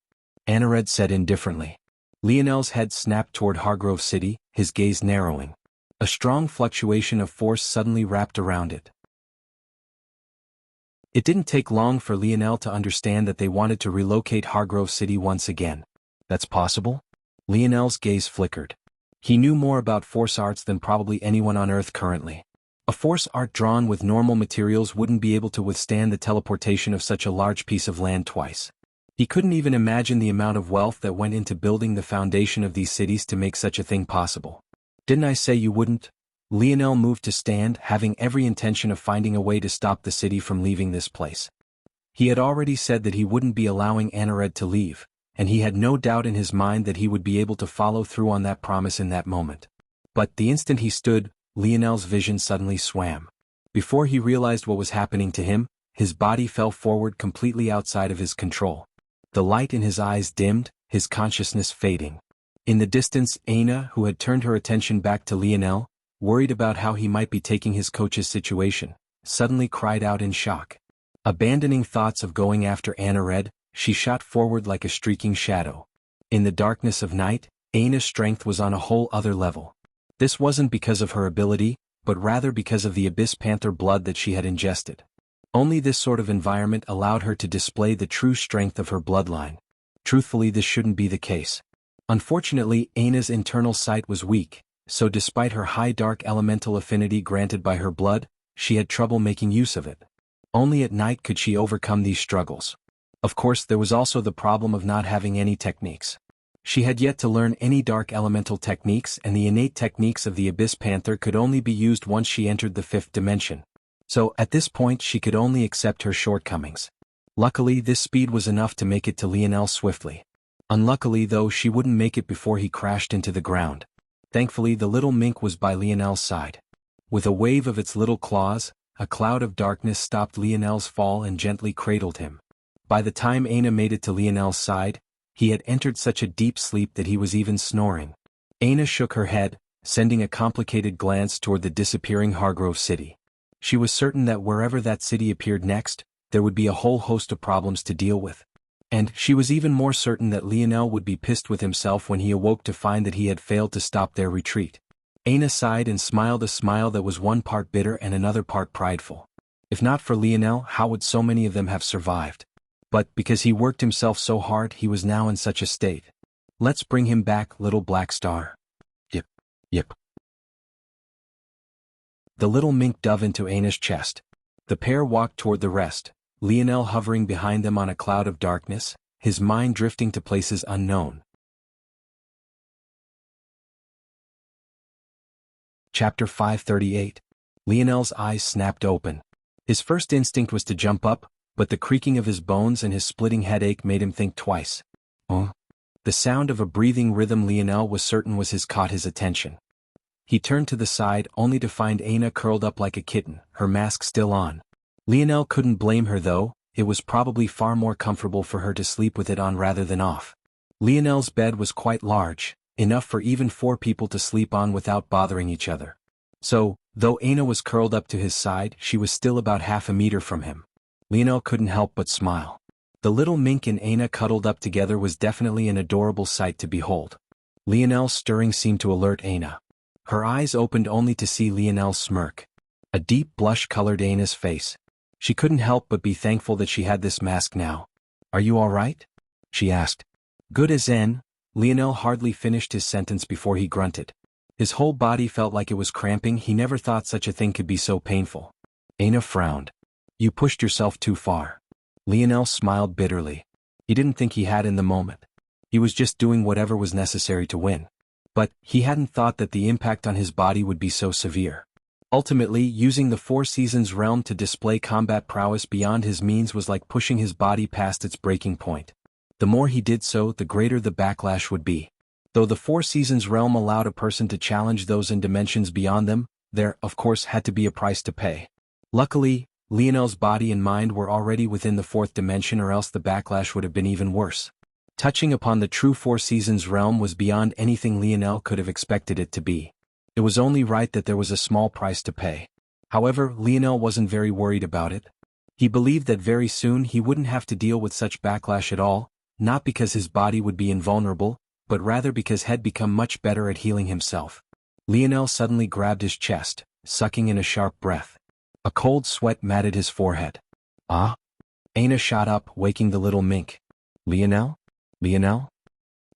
Anared said indifferently. Lionel's head snapped toward Hargrove City, his gaze narrowing. A strong fluctuation of force suddenly wrapped around it. It didn't take long for Lionel to understand that they wanted to relocate Hargrove City once again. That's possible? Lionel's gaze flickered. He knew more about force arts than probably anyone on Earth currently. A force art drawn with normal materials wouldn't be able to withstand the teleportation of such a large piece of land twice. He couldn't even imagine the amount of wealth that went into building the foundation of these cities to make such a thing possible. Didn't I say you wouldn't? Lionel moved to stand, having every intention of finding a way to stop the city from leaving this place. He had already said that he wouldn't be allowing Anared to leave, and he had no doubt in his mind that he would be able to follow through on that promise in that moment. But the instant he stood, Lionel's vision suddenly swam. Before he realized what was happening to him, his body fell forward completely outside of his control. The light in his eyes dimmed, his consciousness fading. In the distance, Aina, who had turned her attention back to Lionel, worried about how he might be taking his coach's situation, suddenly cried out in shock. Abandoning thoughts of going after Anna Red, she shot forward like a streaking shadow. In the darkness of night, Aina's strength was on a whole other level. This wasn't because of her ability, but rather because of the Abyss Panther blood that she had ingested. Only this sort of environment allowed her to display the true strength of her bloodline. Truthfully, this shouldn't be the case. Unfortunately, Aina's internal sight was weak, so despite her high dark elemental affinity granted by her blood, she had trouble making use of it. Only at night could she overcome these struggles. Of course, there was also the problem of not having any techniques. She had yet to learn any dark elemental techniques, and the innate techniques of the Abyss Panther could only be used once she entered the fifth dimension. So, at this point she could only accept her shortcomings. Luckily, this speed was enough to make it to Lionel swiftly. Unluckily though, she wouldn't make it before he crashed into the ground. Thankfully, the little mink was by Lionel's side. With a wave of its little claws, a cloud of darkness stopped Lionel's fall and gently cradled him. By the time Aina made it to Lionel's side, he had entered such a deep sleep that he was even snoring. Aina shook her head, sending a complicated glance toward the disappearing Hargrove city. She was certain that wherever that city appeared next, there would be a whole host of problems to deal with. And she was even more certain that Lionel would be pissed with himself when he awoke to find that he had failed to stop their retreat. Aina sighed and smiled a smile that was one part bitter and another part prideful. If not for Lionel, how would so many of them have survived? But because he worked himself so hard, he was now in such a state. Let's bring him back, little black star. Yip, yip. The little mink dove into Aina's chest. The pair walked toward the rest, Lionel hovering behind them on a cloud of darkness, his mind drifting to places unknown. Chapter 538. Lionel's eyes snapped open. His first instinct was to jump up, but the creaking of his bones and his splitting headache made him think twice. Oh? The sound of a breathing rhythm Lionel was certain caught his attention. He turned to the side only to find Aina curled up like a kitten, her mask still on. Lionel couldn't blame her though, it was probably far more comfortable for her to sleep with it on rather than off. Lionel's bed was quite large, enough for even 4 people to sleep on without bothering each other. So, though Aina was curled up to his side, she was still about half a meter from him. Lionel couldn't help but smile. The little mink and Aina cuddled up together was definitely an adorable sight to behold. Lionel's stirring seemed to alert Aina. Her eyes opened only to see Lionel's smirk. A deep blush colored Aina's face. She couldn't help but be thankful that she had this mask now. "Are you all right?" she asked. "Good as N." Lionel hardly finished his sentence before he grunted. His whole body felt like it was cramping. He never thought such a thing could be so painful. Aina frowned. "You pushed yourself too far." Lionel smiled bitterly. He didn't think he had in the moment. He was just doing whatever was necessary to win. But he hadn't thought that the impact on his body would be so severe. Ultimately, using the Four Seasons realm to display combat prowess beyond his means was like pushing his body past its breaking point. The more he did so, the greater the backlash would be. Though the Four Seasons realm allowed a person to challenge those in dimensions beyond them, there, of course, had to be a price to pay. Luckily, Lionel's body and mind were already within the 4th dimension, or else the backlash would have been even worse. Touching upon the true Four Seasons realm was beyond anything Lionel could have expected it to be. It was only right that there was a small price to pay. However, Lionel wasn't very worried about it. He believed that very soon he wouldn't have to deal with such backlash at all, not because his body would be invulnerable, but rather because he'd become much better at healing himself. Lionel suddenly grabbed his chest, sucking in a sharp breath. A cold sweat matted his forehead. "Ah?" Aina shot up, waking the little mink. "Lionel? Lionel?"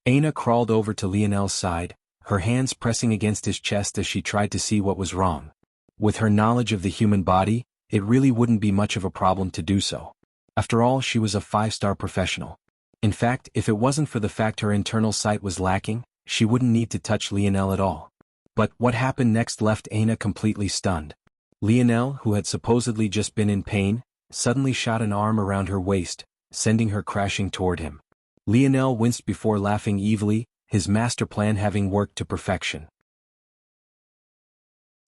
Aina crawled over to Lionel's side, her hands pressing against his chest as she tried to see what was wrong. With her knowledge of the human body, it really wouldn't be much of a problem to do so. After all, she was a 5-star professional. In fact, if it wasn't for the fact her internal sight was lacking, she wouldn't need to touch Lionel at all. But what happened next left Aina completely stunned. Lionel, who had supposedly just been in pain, suddenly shot an arm around her waist, sending her crashing toward him. Lionel winced before laughing evilly, his master plan having worked to perfection.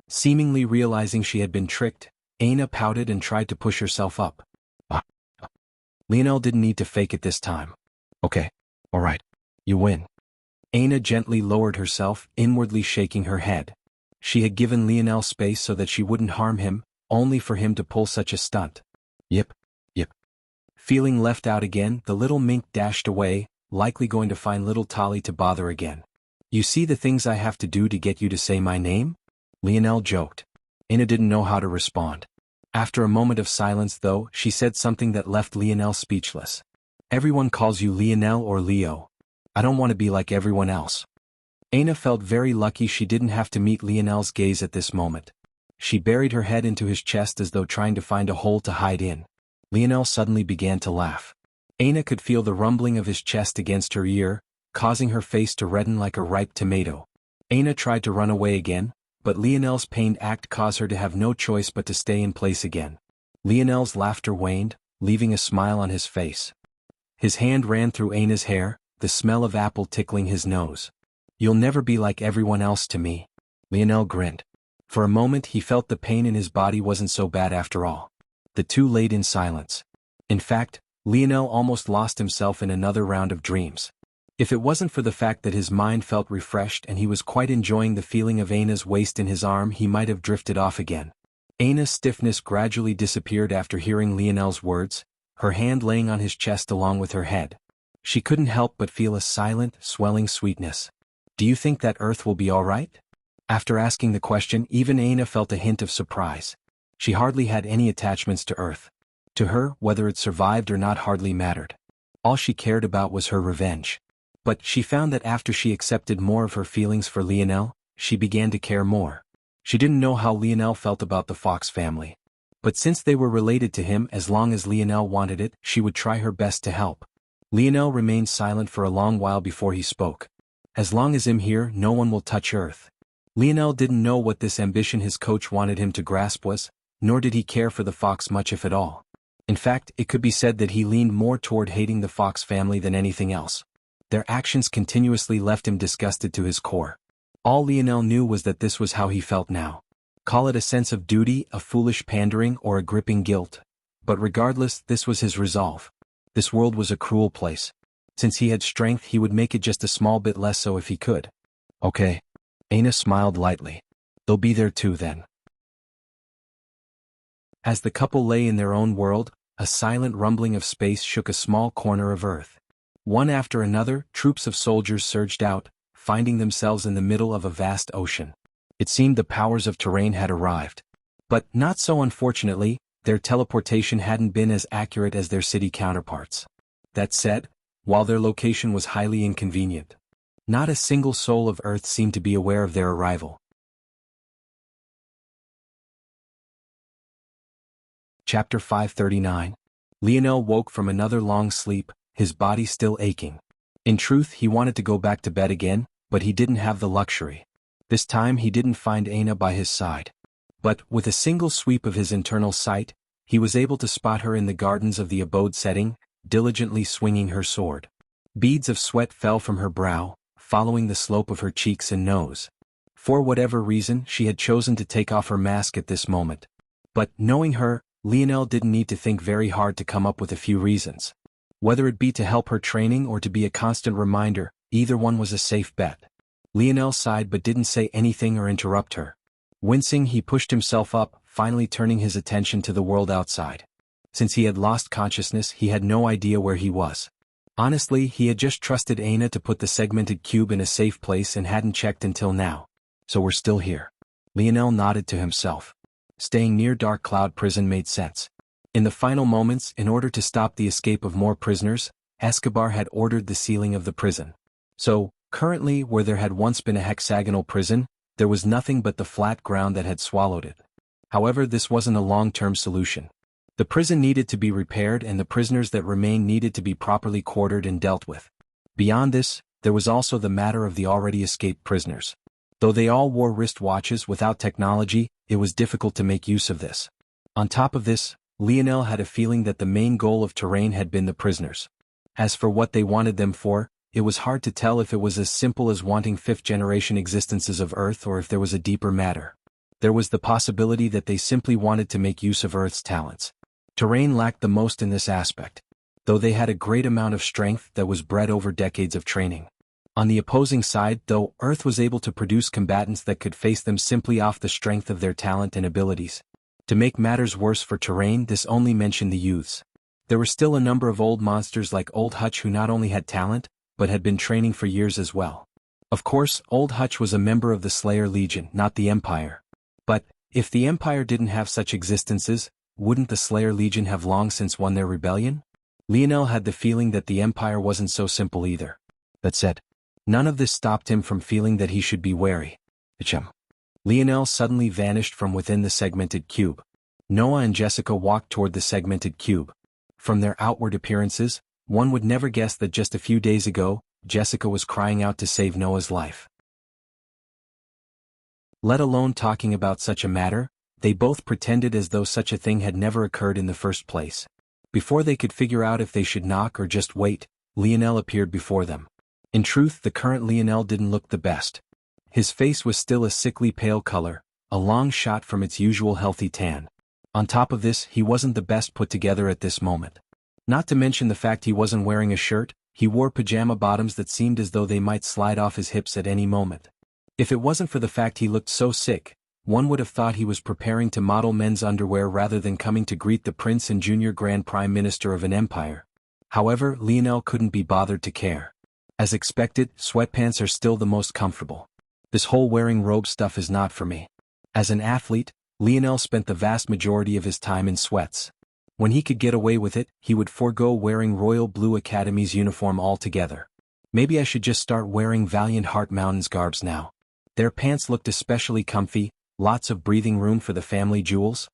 Seemingly realizing she had been tricked, Aina pouted and tried to push herself up. Lionel didn't need to fake it this time. "Okay, all right, you win." Aina gently lowered herself, inwardly shaking her head. She had given Lionel space so that she wouldn't harm him, only for him to pull such a stunt. Yip, yip. Feeling left out again, the little mink dashed away, likely going to find little Tolly to bother again. You see the things I have to do to get you to say my name? Lionel joked. Anna didn't know how to respond. After a moment of silence though, she said something that left Lionel speechless. Everyone calls you Lionel or Leo. I don't want to be like everyone else. Anna felt very lucky she didn't have to meet Lionel's gaze at this moment. She buried her head into his chest as though trying to find a hole to hide in. Lionel suddenly began to laugh. Anna could feel the rumbling of his chest against her ear, causing her face to redden like a ripe tomato. Anna tried to run away again, but Lionel's pained act caused her to have no choice but to stay in place again. Lionel's laughter waned, leaving a smile on his face. His hand ran through Anna's hair, the smell of apple tickling his nose. You'll never be like everyone else to me. Lionel grinned. For a moment he felt the pain in his body wasn't so bad after all. The two laid in silence. In fact, Lionel almost lost himself in another round of dreams. If it wasn't for the fact that his mind felt refreshed and he was quite enjoying the feeling of Anna's waist in his arm, he might have drifted off again. Anna's stiffness gradually disappeared after hearing Lionel's words, her hand laying on his chest along with her head. She couldn't help but feel a silent, swelling sweetness. Do you think that Earth will be all right? After asking the question, even Anna felt a hint of surprise. She hardly had any attachments to Earth. To her, whether it survived or not hardly mattered. All she cared about was her revenge. But she found that after she accepted more of her feelings for Lionel, she began to care more. She didn't know how Lionel felt about the Fox family. But since they were related to him, as long as Lionel wanted it, she would try her best to help. Lionel remained silent for a long while before he spoke. As long as I'm here, no one will touch Earth. Lionel didn't know what this ambition his coach wanted him to grasp was, nor did he care for the Fox much if at all. In fact, it could be said that he leaned more toward hating the Fox family than anything else. Their actions continuously left him disgusted to his core. All Lionel knew was that this was how he felt now. Call it a sense of duty, a foolish pandering, or a gripping guilt. But regardless, this was his resolve. This world was a cruel place. Since he had strength, he would make it just a small bit less so if he could. Okay. Anna smiled lightly. They'll be there too then. As the couple lay in their own world, a silent rumbling of space shook a small corner of Earth. One after another, troops of soldiers surged out, finding themselves in the middle of a vast ocean. It seemed the powers of terrain had arrived. But not so unfortunately, their teleportation hadn't been as accurate as their city counterparts. That said, while their location was highly inconvenient, not a single soul of Earth seemed to be aware of their arrival. Chapter 539. Lionel woke from another long sleep, his body still aching. In truth, he wanted to go back to bed again, but he didn't have the luxury. This time he didn't find Anna by his side. But, with a single sweep of his internal sight, he was able to spot her in the gardens of the abode setting, diligently swinging her sword. Beads of sweat fell from her brow, following the slope of her cheeks and nose. For whatever reason, she had chosen to take off her mask at this moment. But, knowing her, Lionel didn't need to think very hard to come up with a few reasons. Whether it be to help her training or to be a constant reminder, either one was a safe bet. Lionel sighed but didn't say anything or interrupt her. Wincing, he pushed himself up, finally turning his attention to the world outside. Since he had lost consciousness, he had no idea where he was. Honestly, he had just trusted Anna to put the segmented cube in a safe place and hadn't checked until now. So we're still here. Lionel nodded to himself. Staying near Dark Cloud Prison made sense. In the final moments, in order to stop the escape of more prisoners, Escobar had ordered the sealing of the prison. So, currently, where there had once been a hexagonal prison, there was nothing but the flat ground that had swallowed it. However, this wasn't a long-term solution. The prison needed to be repaired and the prisoners that remained needed to be properly quartered and dealt with. Beyond this, there was also the matter of the already escaped prisoners. Though they all wore wristwatches, without technology, it was difficult to make use of this. On top of this, Lionel had a feeling that the main goal of Terrain had been the prisoners. As for what they wanted them for, it was hard to tell if it was as simple as wanting fifth-generation existences of Earth or if there was a deeper matter. There was the possibility that they simply wanted to make use of Earth's talents. Terrain lacked the most in this aspect, though they had a great amount of strength that was bred over decades of training. On the opposing side, though, Earth was able to produce combatants that could face them simply off the strength of their talent and abilities. To make matters worse for Terrain, this only mentioned the youths. There were still a number of old monsters like Old Hutch who not only had talent, but had been training for years as well. Of course, Old Hutch was a member of the Slayer Legion, not the Empire. But, if the Empire didn't have such existences, wouldn't the Slayer Legion have long since won their rebellion? Lionel had the feeling that the Empire wasn't so simple either. That said, none of this stopped him from feeling that he should be wary. Lionel suddenly vanished from within the segmented cube. Noah and Jessica walked toward the segmented cube. From their outward appearances, one would never guess that just a few days ago, Jessica was crying out to save Noah's life. Let alone talking about such a matter, they both pretended as though such a thing had never occurred in the first place. Before they could figure out if they should knock or just wait, Lionel appeared before them. In truth, the current Lionel didn't look the best. His face was still a sickly pale color, a long shot from its usual healthy tan. On top of this, he wasn't the best put together at this moment. Not to mention the fact he wasn't wearing a shirt, he wore pajama bottoms that seemed as though they might slide off his hips at any moment. If it wasn't for the fact he looked so sick, one would have thought he was preparing to model men's underwear rather than coming to greet the Prince and Junior Grand Prime Minister of an empire. However, Lionel couldn't be bothered to care. As expected, sweatpants are still the most comfortable. This whole wearing robe stuff is not for me. As an athlete, Lionel spent the vast majority of his time in sweats. When he could get away with it, he would forego wearing Royal Blue Academy's uniform altogether. Maybe I should just start wearing Valiant Heart Mountain's garbs now. Their pants looked especially comfy, lots of breathing room for the family jewels.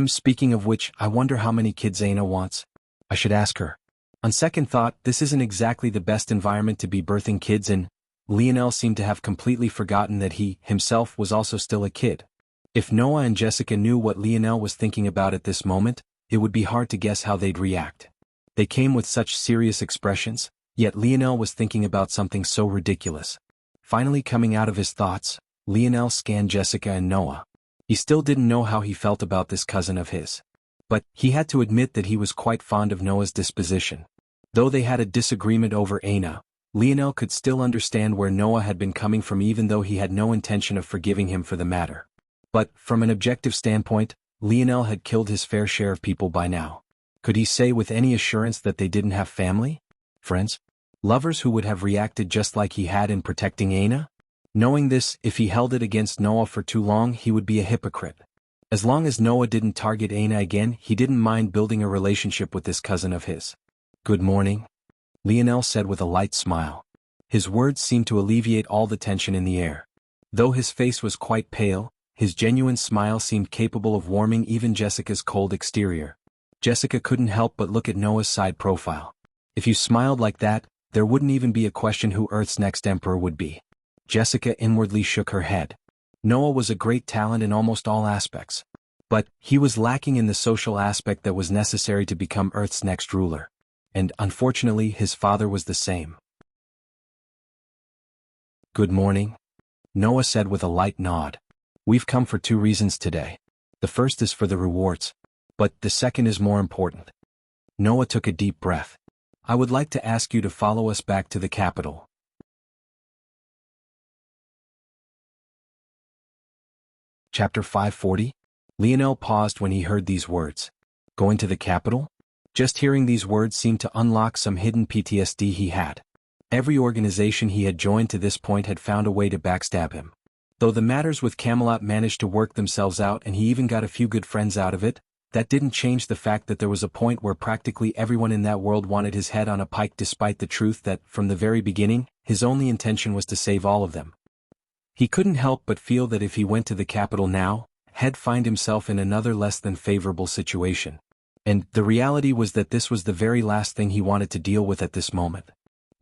Speaking of which, I wonder how many kids Aina wants. I should ask her. On second thought, this isn't exactly the best environment to be birthing kids in. Lionel seemed to have completely forgotten that he, himself, was also still a kid. If Noah and Jessica knew what Lionel was thinking about at this moment, it would be hard to guess how they'd react. They came with such serious expressions, yet Lionel was thinking about something so ridiculous. Finally coming out of his thoughts, Lionel scanned Jessica and Noah. He still didn't know how he felt about this cousin of his. But, he had to admit that he was quite fond of Noah's disposition. Though they had a disagreement over Aina, Lionel could still understand where Noah had been coming from even though he had no intention of forgiving him for the matter. But, from an objective standpoint, Lionel had killed his fair share of people by now. Could he say with any assurance that they didn't have family? Friends? Lovers who would have reacted just like he had in protecting Aina? Knowing this, if he held it against Noah for too long, he would be a hypocrite. As long as Noah didn't target Aina again, he didn't mind building a relationship with this cousin of his. Good morning, Lionel said with a light smile. His words seemed to alleviate all the tension in the air. Though his face was quite pale, his genuine smile seemed capable of warming even Jessica's cold exterior. Jessica couldn't help but look at Noah's side profile. If you smiled like that, there wouldn't even be a question who Earth's next emperor would be. Jessica inwardly shook her head. Noah was a great talent in almost all aspects. But, he was lacking in the social aspect that was necessary to become Earth's next ruler. And, unfortunately, his father was the same. Good morning, Noah said with a light nod. We've come for 2 reasons today. The first is for the rewards. But, the second is more important. Noah took a deep breath. I would like to ask you to follow us back to the capital. Chapter 540? Lionel paused when he heard these words. Going to the capital? Just hearing these words seemed to unlock some hidden PTSD he had. Every organization he had joined to this point had found a way to backstab him. Though the matters with Camelot managed to work themselves out and he even got a few good friends out of it, that didn't change the fact that there was a point where practically everyone in that world wanted his head on a pike despite the truth that, from the very beginning, his only intention was to save all of them. He couldn't help but feel that if he went to the capital now, he'd find himself in another less than favorable situation. And the reality was that this was the very last thing he wanted to deal with at this moment.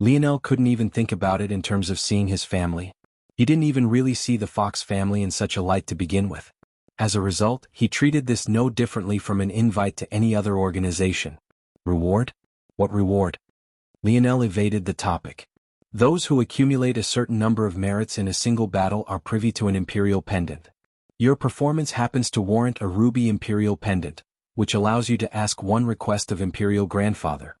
Lionel couldn't even think about it in terms of seeing his family. He didn't even really see the Fox family in such a light to begin with. As a result, he treated this no differently from an invite to any other organization. Reward? What reward? Lionel evaded the topic. Those who accumulate a certain number of merits in a single battle are privy to an Imperial Pendant. Your performance happens to warrant a Ruby Imperial Pendant, which allows you to ask one request of Imperial Grandfather.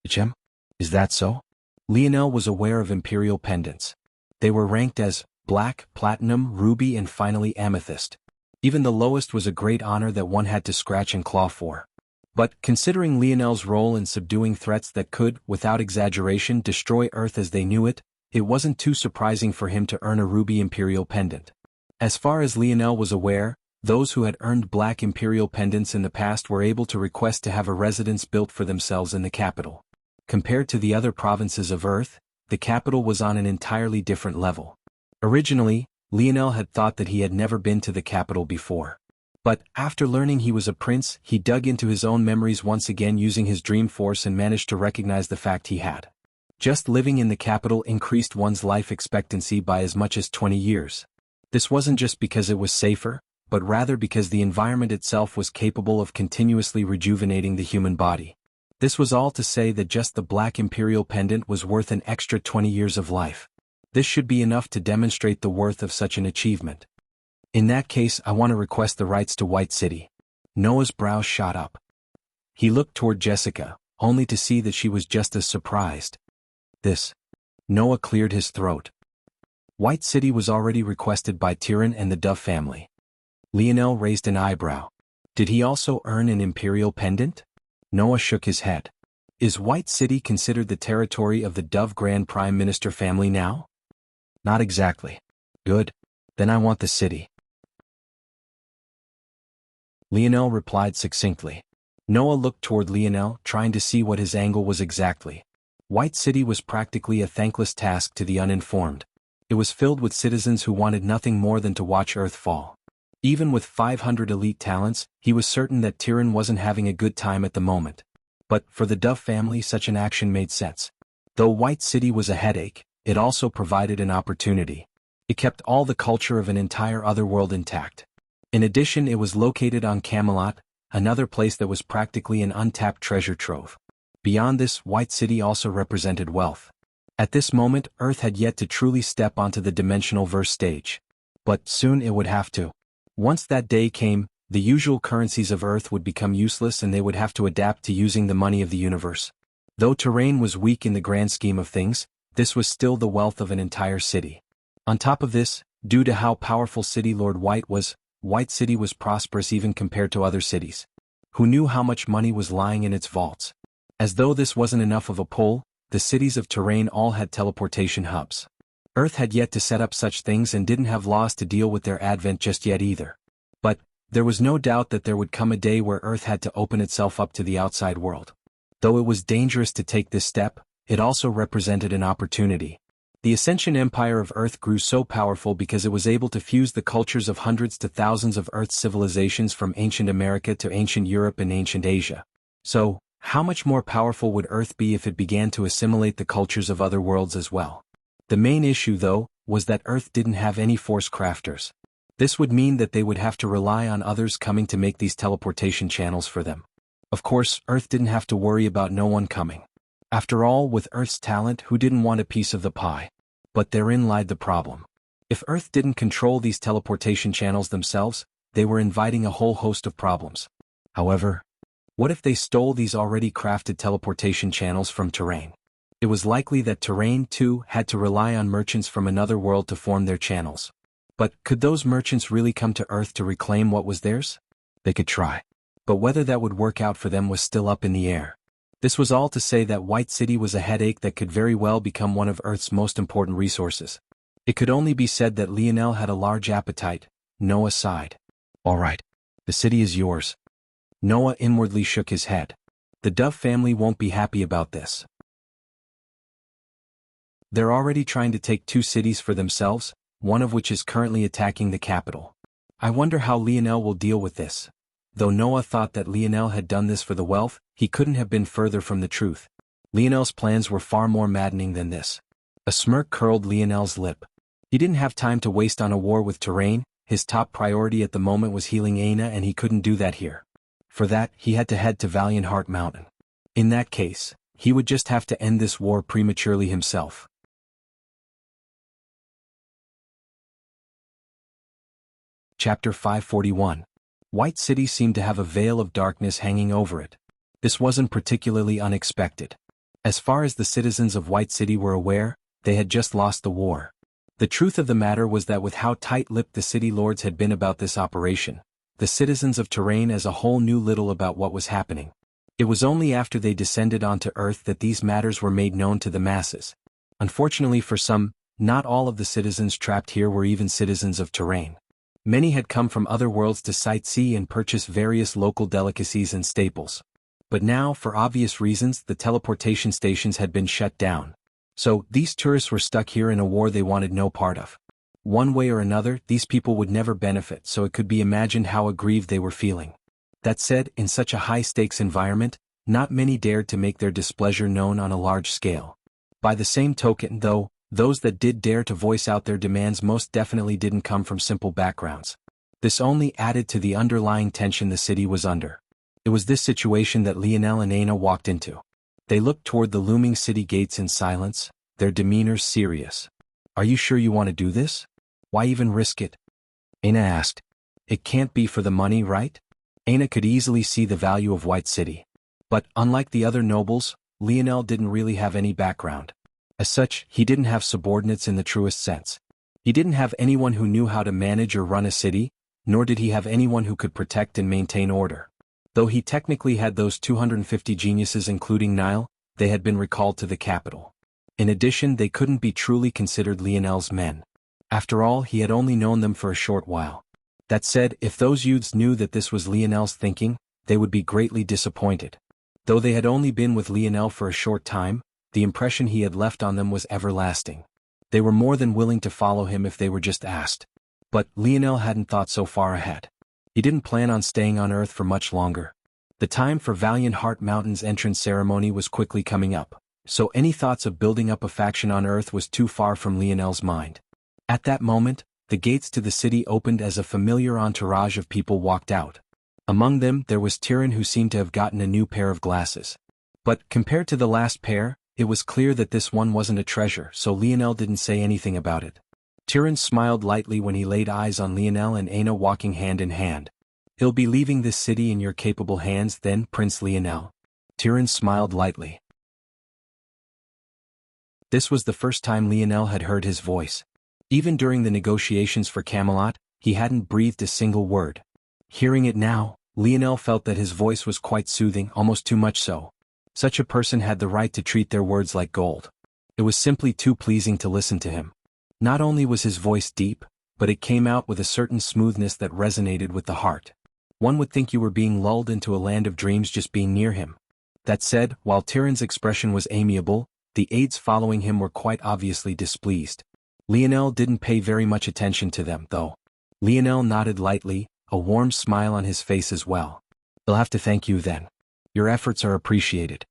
Is that so? Lionel was aware of imperial pendants. They were ranked as black, platinum, ruby and finally amethyst. Even the lowest was a great honor that one had to scratch and claw for. But, considering Lionel's role in subduing threats that could, without exaggeration, destroy Earth as they knew it wasn't too surprising for him to earn a ruby imperial pendant. As far as Lionel was aware, those who had earned black imperial pendants in the past were able to request to have a residence built for themselves in the capital. Compared to the other provinces of Earth, the capital was on an entirely different level. Originally, Lionel had thought that he had never been to the capital before. But, after learning he was a prince, he dug into his own memories once again using his dream force and managed to recognize the fact he had. Just living in the capital increased one's life expectancy by as much as 20 years. This wasn't just because it was safer, but rather because the environment itself was capable of continuously rejuvenating the human body. This was all to say that just the black imperial pendant was worth an extra 20 years of life. This should be enough to demonstrate the worth of such an achievement. In that case, I want to request the rights to White City. Noah's brows shot up. He looked toward Jessica, only to see that she was just as surprised. This. Noah cleared his throat. White City was already requested by Tyrion and the Dove family. Lionel raised an eyebrow. Did he also earn an imperial pendant? Noah shook his head. Is White City considered the territory of the Dove Grand Prime Minister family now? Not exactly. Good. Then I want the city. Lionel replied succinctly. Noah looked toward Lionel, trying to see what his angle was exactly. White City was practically a thankless task to the uninformed. It was filled with citizens who wanted nothing more than to watch Earth fall. Even with 500 elite talents, he was certain that Tyrion wasn't having a good time at the moment. But, for the Dove family, such an action made sense. Though White City was a headache, it also provided an opportunity. It kept all the culture of an entire other world intact. In addition, it was located on Camelot, another place that was practically an untapped treasure trove. Beyond this, White City also represented wealth. At this moment, Earth had yet to truly step onto the dimensional verse stage. But soon it would have to. Once that day came, the usual currencies of Earth would become useless and they would have to adapt to using the money of the universe. Though terrain was weak in the grand scheme of things, this was still the wealth of an entire city. On top of this, due to how powerful City Lord White was, White City was prosperous even compared to other cities. Who knew how much money was lying in its vaults? As though this wasn't enough of a pull, the cities of terrain all had teleportation hubs. Earth had yet to set up such things and didn't have laws to deal with their advent just yet either. But, there was no doubt that there would come a day where Earth had to open itself up to the outside world. Though it was dangerous to take this step, it also represented an opportunity. The Ascension Empire of Earth grew so powerful because it was able to fuse the cultures of hundreds to thousands of Earth's civilizations from ancient America to ancient Europe and ancient Asia. So, how much more powerful would Earth be if it began to assimilate the cultures of other worlds as well? The main issue, though, was that Earth didn't have any force crafters. This would mean that they would have to rely on others coming to make these teleportation channels for them. Of course, Earth didn't have to worry about no one coming. After all, with Earth's talent, who didn't want a piece of the pie? But therein lied the problem. If Earth didn't control these teleportation channels themselves, they were inviting a whole host of problems. However, what if they stole these already crafted teleportation channels from terrain? It was likely that terrain, too, had to rely on merchants from another world to form their channels. But could those merchants really come to Earth to reclaim what was theirs? They could try. But whether that would work out for them was still up in the air. This was all to say that White City was a headache that could very well become one of Earth's most important resources. It could only be said that Lionel had a large appetite. Noah sighed. All right. The city is yours. Noah inwardly shook his head. The Dove family won't be happy about this. They're already trying to take 2 cities for themselves, one of which is currently attacking the capital. I wonder how Lionel will deal with this. Though Noah thought that Lionel had done this for the wealth, he couldn't have been further from the truth. Lionel's plans were far more maddening than this. A smirk curled Lionel's lip. He didn't have time to waste on a war with terrain. His top priority at the moment was healing Aina, and he couldn't do that here. For that, he had to head to Valiant Heart Mountain. In that case, he would just have to end this war prematurely himself. Chapter 541. White City seemed to have a veil of darkness hanging over it. This wasn't particularly unexpected. As far as the citizens of White City were aware, they had just lost the war. The truth of the matter was that with how tight-lipped the city lords had been about this operation, the citizens of Terrain as a whole knew little about what was happening. It was only after they descended onto Earth that these matters were made known to the masses. Unfortunately for some, not all of the citizens trapped here were even citizens of Terrain. Many had come from other worlds to sightsee and purchase various local delicacies and staples. But now, for obvious reasons, the teleportation stations had been shut down. So, these tourists were stuck here in a war they wanted no part of. One way or another, these people would never benefit, so it could be imagined how aggrieved they were feeling. That said, in such a high-stakes environment, not many dared to make their displeasure known on a large scale. By the same token, though, those that did dare to voice out their demands most definitely didn't come from simple backgrounds. This only added to the underlying tension the city was under. It was this situation that Lionel and Aina walked into. They looked toward the looming city gates in silence, their demeanors serious. "Are you sure you want to do this? Why even risk it?" Aina asked. "It can't be for the money, right?" Aina could easily see the value of White City. But, unlike the other nobles, Lionel didn't really have any background. As such, he didn't have subordinates in the truest sense. He didn't have anyone who knew how to manage or run a city, nor did he have anyone who could protect and maintain order. Though he technically had those 250 geniuses including Nile, they had been recalled to the capital. In addition, they couldn't be truly considered Lionel's men. After all, he had only known them for a short while. That said, if those youths knew that this was Lionel's thinking, they would be greatly disappointed. Though they had only been with Lionel for a short time, the impression he had left on them was everlasting. They were more than willing to follow him if they were just asked. But Lionel hadn't thought so far ahead. He didn't plan on staying on Earth for much longer. The time for Valiant Heart Mountain's entrance ceremony was quickly coming up, so any thoughts of building up a faction on Earth was too far from Lionel's mind. At that moment, the gates to the city opened as a familiar entourage of people walked out. Among them, there was Tyrion, who seemed to have gotten a new pair of glasses. But, compared to the last pair, it was clear that this one wasn't a treasure, so Lionel didn't say anything about it. Tyrion smiled lightly when he laid eyes on Lionel and Aina walking hand in hand. "He'll be leaving this city in your capable hands then, Prince Lionel." Tyrion smiled lightly. This was the first time Lionel had heard his voice. Even during the negotiations for Camelot, he hadn't breathed a single word. Hearing it now, Lionel felt that his voice was quite soothing, almost too much so. Such a person had the right to treat their words like gold. It was simply too pleasing to listen to him. Not only was his voice deep, but it came out with a certain smoothness that resonated with the heart. One would think you were being lulled into a land of dreams just being near him. That said, while Tyrion's expression was amiable, the aides following him were quite obviously displeased. Lionel didn't pay very much attention to them, though. Lionel nodded lightly, a warm smile on his face as well. "They'll have to thank you then. Your efforts are appreciated."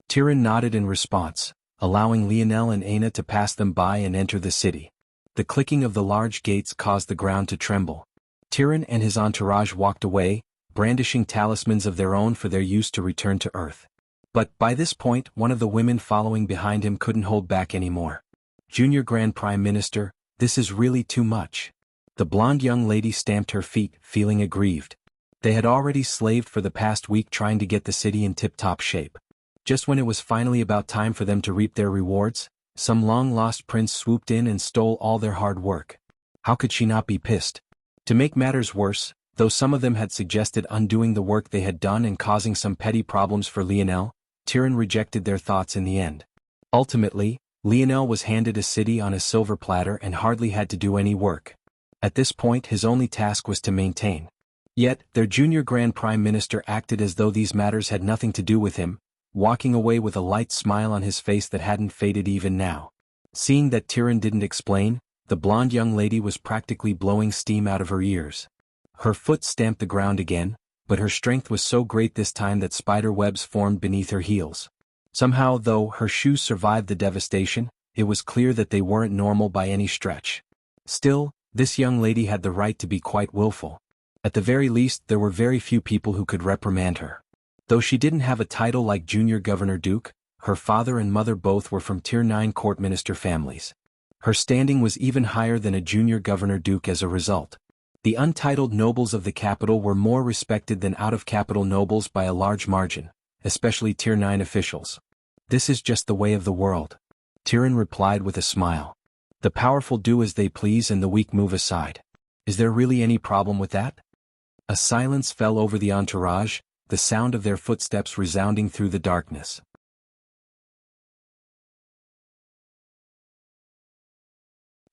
Tyrion nodded in response, allowing Lionel and Aina to pass them by and enter the city. The clicking of the large gates caused the ground to tremble. Tyrion and his entourage walked away, brandishing talismans of their own for their use to return to Earth. But by this point, one of the women following behind him couldn't hold back anymore. "Junior Grand Prime Minister, this is really too much." The blonde young lady stamped her feet, feeling aggrieved. They had already slaved for the past week trying to get the city in tip-top shape. Just when it was finally about time for them to reap their rewards, some long-lost prince swooped in and stole all their hard work. How could she not be pissed? To make matters worse, though some of them had suggested undoing the work they had done and causing some petty problems for Lionel, Tyrion rejected their thoughts in the end. Ultimately, Lionel was handed a city on a silver platter and hardly had to do any work. At this point, his only task was to maintain. Yet, their junior Grand Prime Minister acted as though these matters had nothing to do with him, walking away with a light smile on his face that hadn't faded even now. Seeing that Tyrion didn't explain, the blonde young lady was practically blowing steam out of her ears. Her foot stamped the ground again, but her strength was so great this time that spider webs formed beneath her heels. Somehow, though her shoes survived the devastation, it was clear that they weren't normal by any stretch. Still, this young lady had the right to be quite willful. At the very least, there were very few people who could reprimand her. Though she didn't have a title like Junior Governor Duke, her father and mother both were from Tier 9 court minister families. Her standing was even higher than a Junior Governor Duke as a result. The untitled nobles of the capital were more respected than out-of-capital nobles by a large margin, especially Tier 9 officials. This is just the way of the world. Tyrion replied with a smile. The powerful do as they please and the weak move aside. Is there really any problem with that? A silence fell over the entourage, the sound of their footsteps resounding through the darkness.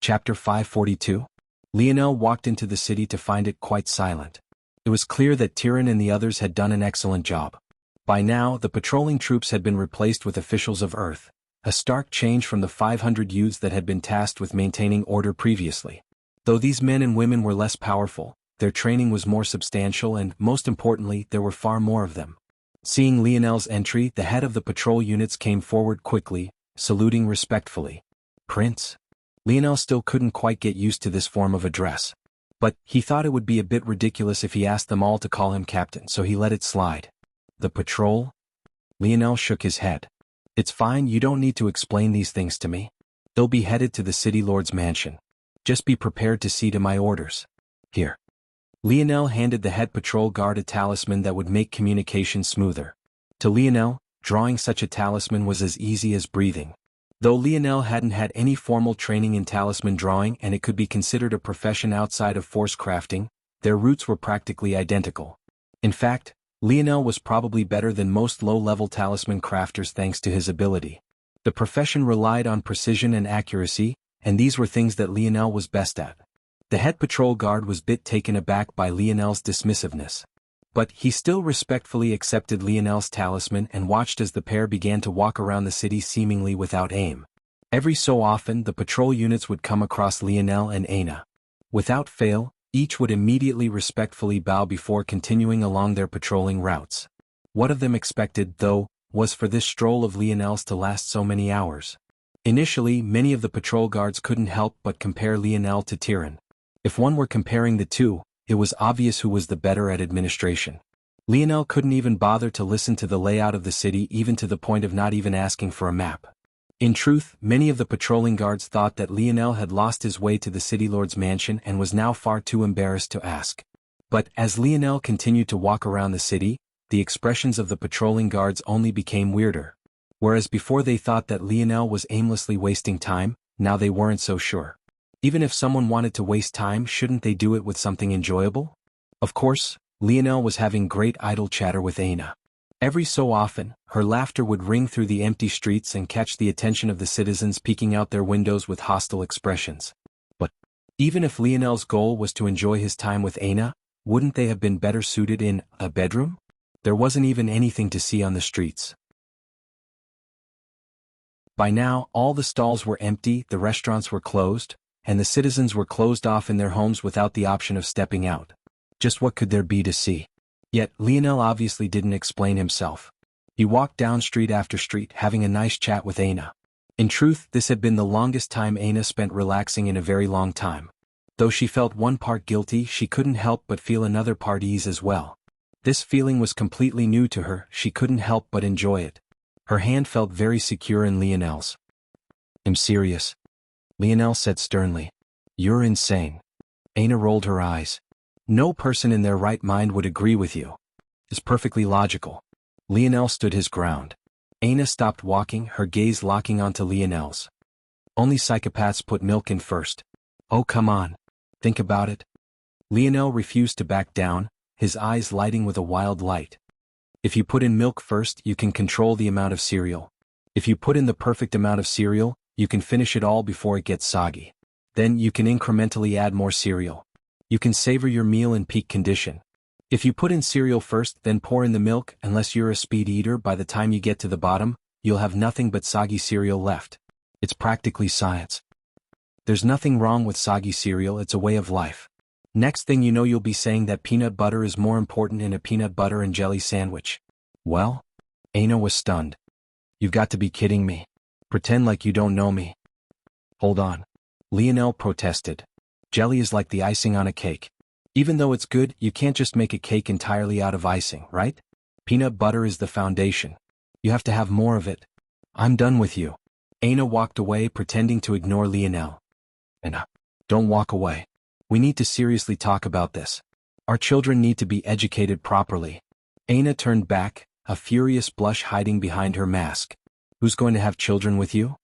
Chapter 542. Lionel walked into the city to find it quite silent. It was clear that Tyrion and the others had done an excellent job. By now, the patrolling troops had been replaced with officials of Earth, a stark change from the 500 youths that had been tasked with maintaining order previously. Though these men and women were less powerful, their training was more substantial and, most importantly, there were far more of them. Seeing Lionel's entry, the head of the patrol units came forward quickly, saluting respectfully. Prince? Lionel still couldn't quite get used to this form of address. But he thought it would be a bit ridiculous if he asked them all to call him captain, so he let it slide. The patrol? Lionel shook his head. It's fine, you don't need to explain these things to me. They'll be headed to the city lord's mansion. Just be prepared to see to my orders. Here. Lionel handed the head patrol guard a talisman that would make communication smoother. To Lionel, drawing such a talisman was as easy as breathing. Though Lionel hadn't had any formal training in talisman drawing and it could be considered a profession outside of force crafting, their roots were practically identical. In fact, Lionel was probably better than most low-level talisman crafters thanks to his ability. The profession relied on precision and accuracy, and these were things that Lionel was best at. The head patrol guard was a bit taken aback by Lionel's dismissiveness. But he still respectfully accepted Lionel's talisman and watched as the pair began to walk around the city seemingly without aim. Every so often the patrol units would come across Lionel and Aina. Without fail, each would immediately respectfully bow before continuing along their patrolling routes. What of them expected, though, was for this stroll of Lionel's to last so many hours. Initially, many of the patrol guards couldn't help but compare Lionel to Tyrion. If one were comparing the two, it was obvious who was the better at administration. Lionel couldn't even bother to listen to the layout of the city, even to the point of not even asking for a map. In truth, many of the patrolling guards thought that Lionel had lost his way to the city lord's mansion and was now far too embarrassed to ask. But as Lionel continued to walk around the city, the expressions of the patrolling guards only became weirder. Whereas before they thought that Lionel was aimlessly wasting time, now they weren't so sure. Even if someone wanted to waste time, shouldn't they do it with something enjoyable? Of course, Lionel was having great idle chatter with Aina. Every so often, her laughter would ring through the empty streets and catch the attention of the citizens peeking out their windows with hostile expressions. But even if Lionel's goal was to enjoy his time with Aina, wouldn't they have been better suited in a bedroom? There wasn't even anything to see on the streets. By now, all the stalls were empty, the restaurants were closed, and the citizens were closed off in their homes without the option of stepping out. Just what could there be to see? Yet, Lionel obviously didn't explain himself. He walked down street after street, having a nice chat with Aina. In truth, this had been the longest time Aina spent relaxing in a very long time. Though she felt one part guilty, she couldn't help but feel another part ease as well. This feeling was completely new to her, she couldn't help but enjoy it. Her hand felt very secure in Lionel's. I'm serious, Lionel said sternly. You're insane. Aina rolled her eyes. No person in their right mind would agree with you. It's perfectly logical. Lionel stood his ground. Aina stopped walking, her gaze locking onto Lionel's. Only psychopaths put milk in first. Oh, come on. Think about it. Lionel refused to back down, his eyes lighting with a wild light. If you put in milk first, you can control the amount of cereal. If you put in the perfect amount of cereal, you can finish it all before it gets soggy. Then you can incrementally add more cereal. You can savor your meal in peak condition. If you put in cereal first, then pour in the milk, unless you're a speed eater, by the time you get to the bottom, you'll have nothing but soggy cereal left. It's practically science. There's nothing wrong with soggy cereal, it's a way of life. Next thing you know, you'll be saying that peanut butter is more important in a peanut butter and jelly sandwich. Well? Aina was stunned. You've got to be kidding me. Pretend like you don't know me. Hold on. Lionel protested. Jelly is like the icing on a cake. Even though it's good, you can't just make a cake entirely out of icing, right? Peanut butter is the foundation. You have to have more of it. I'm done with you. Aina walked away, pretending to ignore Lionel. Aina, don't walk away. We need to seriously talk about this. Our children need to be educated properly. Aina turned back, a furious blush hiding behind her mask. Who's going to have children with you?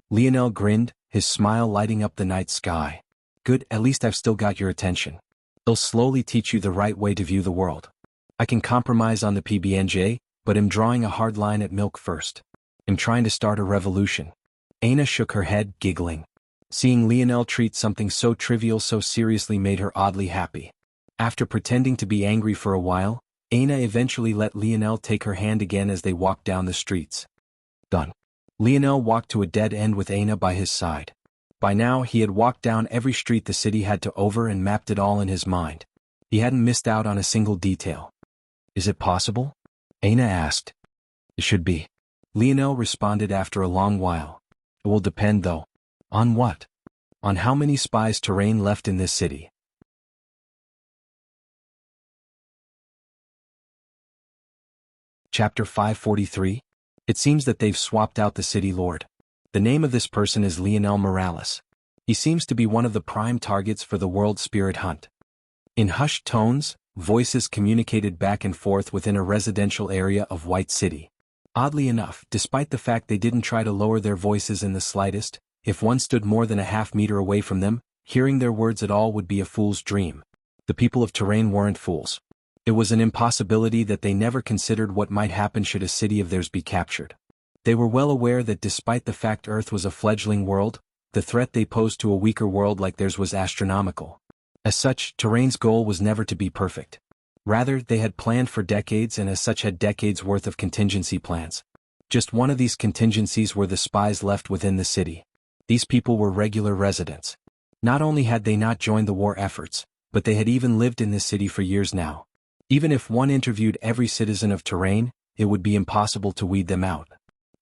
Lionel grinned, his smile lighting up the night sky. Good, at least I've still got your attention. They'll slowly teach you the right way to view the world. I can compromise on the PB&J, but am drawing a hard line at milk first. I'm trying to start a revolution. Aina shook her head, giggling. Seeing Lionel treat something so trivial so seriously made her oddly happy. After pretending to be angry for a while, Aina eventually let Lionel take her hand again as they walked down the streets. Done. Lionel walked to a dead end with Aina by his side. By now he had walked down every street the city had to over and mapped it all in his mind. He hadn't missed out on a single detail. Is it possible? Aina asked. It should be. Lionel responded after a long while. It will depend though. On what? On how many spies Terrain left in this city. Chapter 543. It seems that they've swapped out the city lord. The name of this person is Lionel Morales. He seems to be one of the prime targets for the World Spirit Hunt. In hushed tones, voices communicated back and forth within a residential area of White City. Oddly enough, despite the fact they didn't try to lower their voices in the slightest, if one stood more than a half-meter away from them, hearing their words at all would be a fool's dream. The people of Terrain weren't fools. It was an impossibility that they never considered what might happen should a city of theirs be captured. They were well aware that despite the fact Earth was a fledgling world, the threat they posed to a weaker world like theirs was astronomical. As such, Terrain's goal was never to be perfect. Rather, they had planned for decades and as such had decades worth of contingency plans. Just one of these contingencies were the spies left within the city. These people were regular residents. Not only had they not joined the war efforts, but they had even lived in this city for years now. Even if one interviewed every citizen of Terrain, it would be impossible to weed them out.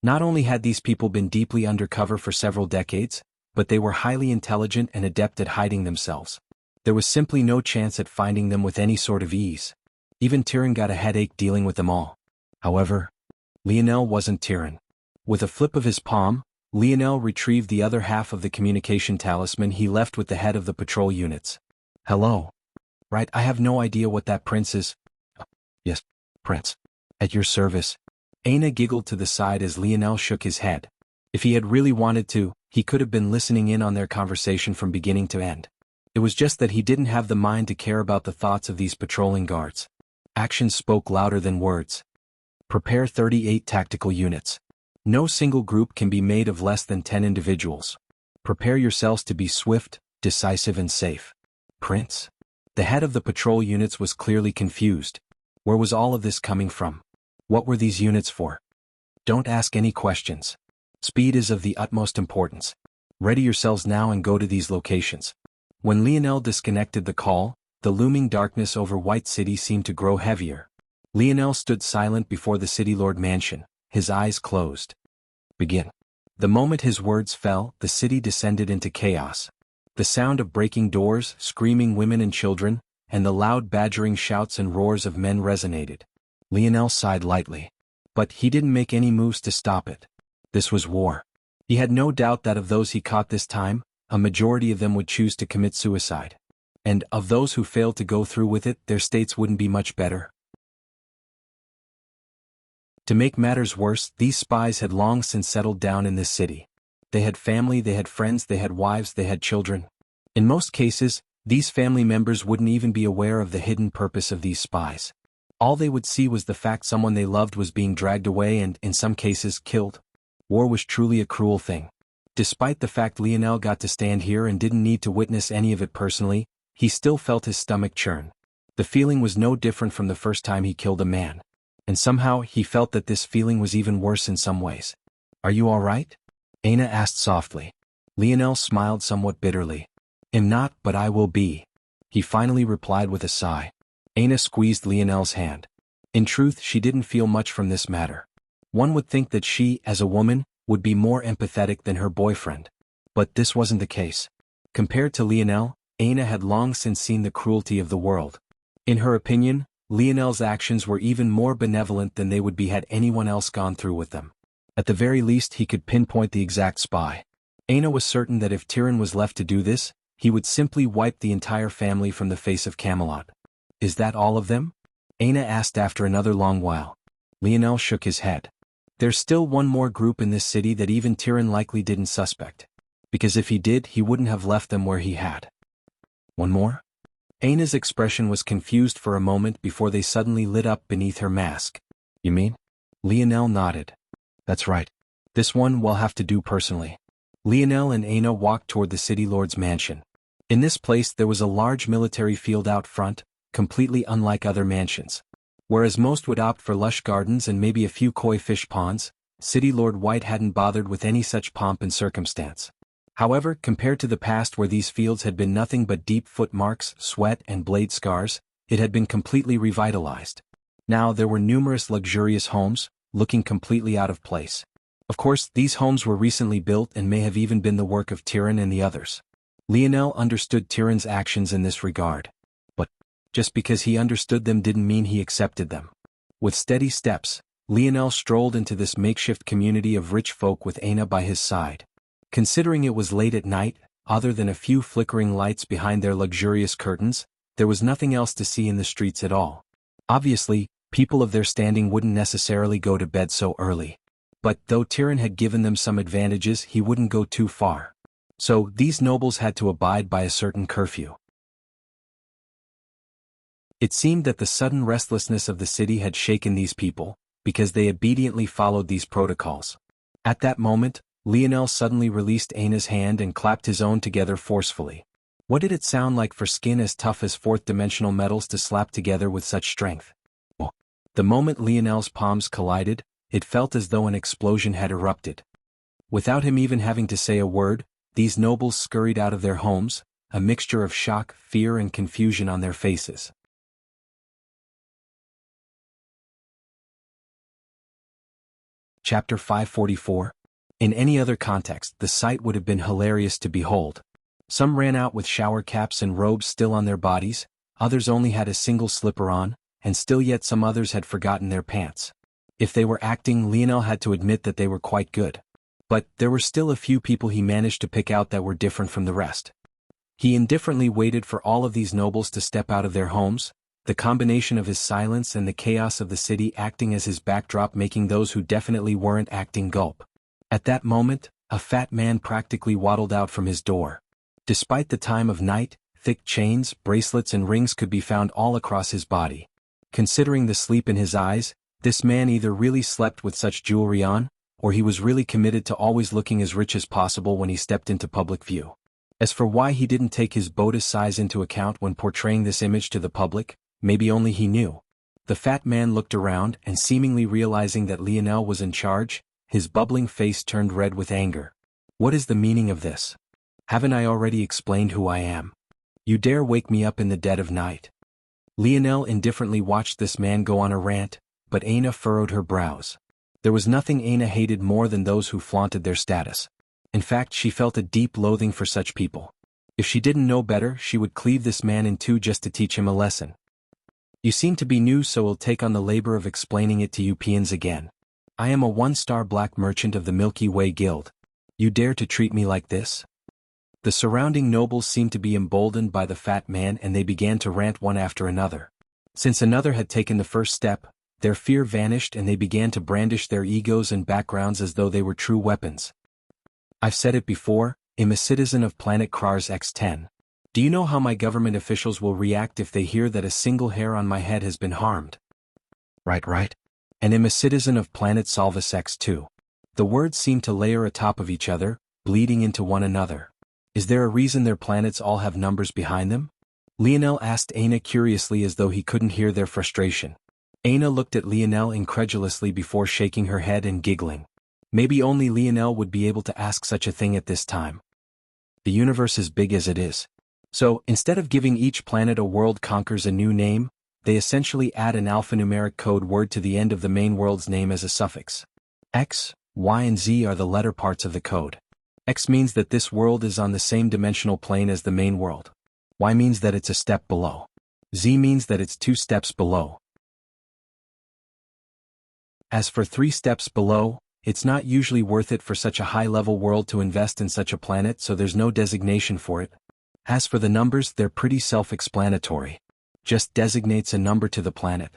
Not only had these people been deeply undercover for several decades, but they were highly intelligent and adept at hiding themselves. There was simply no chance at finding them with any sort of ease. Even Tyrion got a headache dealing with them all. However, Lionel wasn't Tyrion. With a flip of his palm, Lionel retrieved the other half of the communication talisman he left with the head of the patrol units. Hello. Right, I have no idea what that prince is. Yes, Prince. At your service. Aina giggled to the side as Lionel shook his head. If he had really wanted to, he could have been listening in on their conversation from beginning to end. It was just that he didn't have the mind to care about the thoughts of these patrolling guards. Actions spoke louder than words. Prepare 38 tactical units. No single group can be made of less than 10 individuals. Prepare yourselves to be swift, decisive and safe. Prince? The head of the patrol units was clearly confused. Where was all of this coming from? What were these units for? Don't ask any questions. Speed is of the utmost importance. Ready yourselves now and go to these locations. When Lionel disconnected the call, the looming darkness over White City seemed to grow heavier. Lionel stood silent before the City Lord mansion, his eyes closed. Begin. The moment his words fell, the city descended into chaos. The sound of breaking doors, screaming women and children, and the loud badgering shouts and roars of men resonated. Lionel sighed lightly. But he didn't make any moves to stop it. This was war. He had no doubt that of those he caught this time, a majority of them would choose to commit suicide. And of those who failed to go through with it, their states wouldn't be much better. To make matters worse, these spies had long since settled down in this city. They had family, they had friends, they had wives, they had children. In most cases, these family members wouldn't even be aware of the hidden purpose of these spies. All they would see was the fact someone they loved was being dragged away and, in some cases, killed. War was truly a cruel thing. Despite the fact Lionel got to stand here and didn't need to witness any of it personally, he still felt his stomach churn. The feeling was no different from the first time he killed a man. And somehow he felt that this feeling was even worse in some ways. Are you all right? Aina asked softly. Lionel smiled somewhat bitterly. Am not, but I will be. He finally replied with a sigh. Aina squeezed Lionel's hand. In truth, she didn't feel much from this matter. One would think that she, as a woman, would be more empathetic than her boyfriend. But this wasn't the case. Compared to Lionel, Aina had long since seen the cruelty of the world. In her opinion, Lionel's actions were even more benevolent than they would be had anyone else gone through with them. At the very least he could pinpoint the exact spy. Aina was certain that if Tyrion was left to do this, he would simply wipe the entire family from the face of Camelot. Is that all of them? Aina asked after another long while. Lionel shook his head. There's still one more group in this city that even Tyrion likely didn't suspect. Because if he did, he wouldn't have left them where he had. One more? Aina's expression was confused for a moment before they suddenly lit up beneath her mask. You mean? Lionel nodded. That's right. This one we'll have to do personally. Lionel and Aina walked toward the city lord's mansion. In this place there was a large military field out front, completely unlike other mansions. Whereas most would opt for lush gardens and maybe a few koi fish ponds, City Lord White hadn't bothered with any such pomp and circumstance. However, compared to the past where these fields had been nothing but deep footmarks, sweat and blade scars, it had been completely revitalized. Now there were numerous luxurious homes, looking completely out of place. Of course, these homes were recently built and may have even been the work of Tyrion and the others. Lionel understood Tyrion's actions in this regard. But just because he understood them didn't mean he accepted them. With steady steps, Lionel strolled into this makeshift community of rich folk with Aina by his side. Considering it was late at night, other than a few flickering lights behind their luxurious curtains, there was nothing else to see in the streets at all. Obviously, people of their standing wouldn't necessarily go to bed so early. But though Tyrion had given them some advantages, he wouldn't go too far. So these nobles had to abide by a certain curfew. It seemed that the sudden restlessness of the city had shaken these people, because they obediently followed these protocols. At that moment, Lionel suddenly released Aina's hand and clapped his own together forcefully. What did it sound like for skin as tough as fourth-dimensional metals to slap together with such strength? Oh. The moment Lionel's palms collided, it felt as though an explosion had erupted. Without him even having to say a word, these nobles scurried out of their homes, a mixture of shock, fear and confusion on their faces. Chapter 544. In any other context, the sight would have been hilarious to behold. Some ran out with shower caps and robes still on their bodies, others only had a single slipper on, and still yet some others had forgotten their pants. If they were acting, Lionel had to admit that they were quite good. But there were still a few people he managed to pick out that were different from the rest. He indifferently waited for all of these nobles to step out of their homes, the combination of his silence and the chaos of the city acting as his backdrop, making those who definitely weren't acting gulp. At that moment, a fat man practically waddled out from his door. Despite the time of night, thick chains, bracelets and rings could be found all across his body. Considering the sleep in his eyes, this man either really slept with such jewelry on, or he was really committed to always looking as rich as possible when he stepped into public view. As for why he didn't take his bodice size into account when portraying this image to the public, maybe only he knew. The fat man looked around and seemingly realizing that Lionel was in charge, his bubbling face turned red with anger. What is the meaning of this? Haven't I already explained who I am? You dare wake me up in the dead of night? Lionel indifferently watched this man go on a rant, but Aina furrowed her brows. There was nothing Aina hated more than those who flaunted their status. In fact, she felt a deep loathing for such people. If she didn't know better, she would cleave this man in two just to teach him a lesson. You seem to be new, so we'll take on the labor of explaining it to you peons again. I am a one-star black merchant of the Milky Way Guild. You dare to treat me like this? The surrounding nobles seemed to be emboldened by the fat man and they began to rant one after another. Since another had taken the first step, their fear vanished and they began to brandish their egos and backgrounds as though they were true weapons. I've said it before, I'm a citizen of planet Kars X10. Do you know how my government officials will react if they hear that a single hair on my head has been harmed? Right. And I'm a citizen of planet Salvis X2. The words seemed to layer atop of each other, bleeding into one another. Is there a reason their planets all have numbers behind them? Lionel asked Aina curiously as though he couldn't hear their frustration. Aina looked at Lionel incredulously before shaking her head and giggling. Maybe only Lionel would be able to ask such a thing at this time. The universe is big as it is. So, instead of giving each planet a world conquers a new name, they essentially add an alphanumeric code word to the end of the main world's name as a suffix. X, Y and Z are the letter parts of the code. X means that this world is on the same dimensional plane as the main world. Y means that it's a step below. Z means that it's 2 steps below. As for 3 steps below, it's not usually worth it for such a high-level world to invest in such a planet, so there's no designation for it. As for the numbers, they're pretty self-explanatory. Just designates a number to the planet.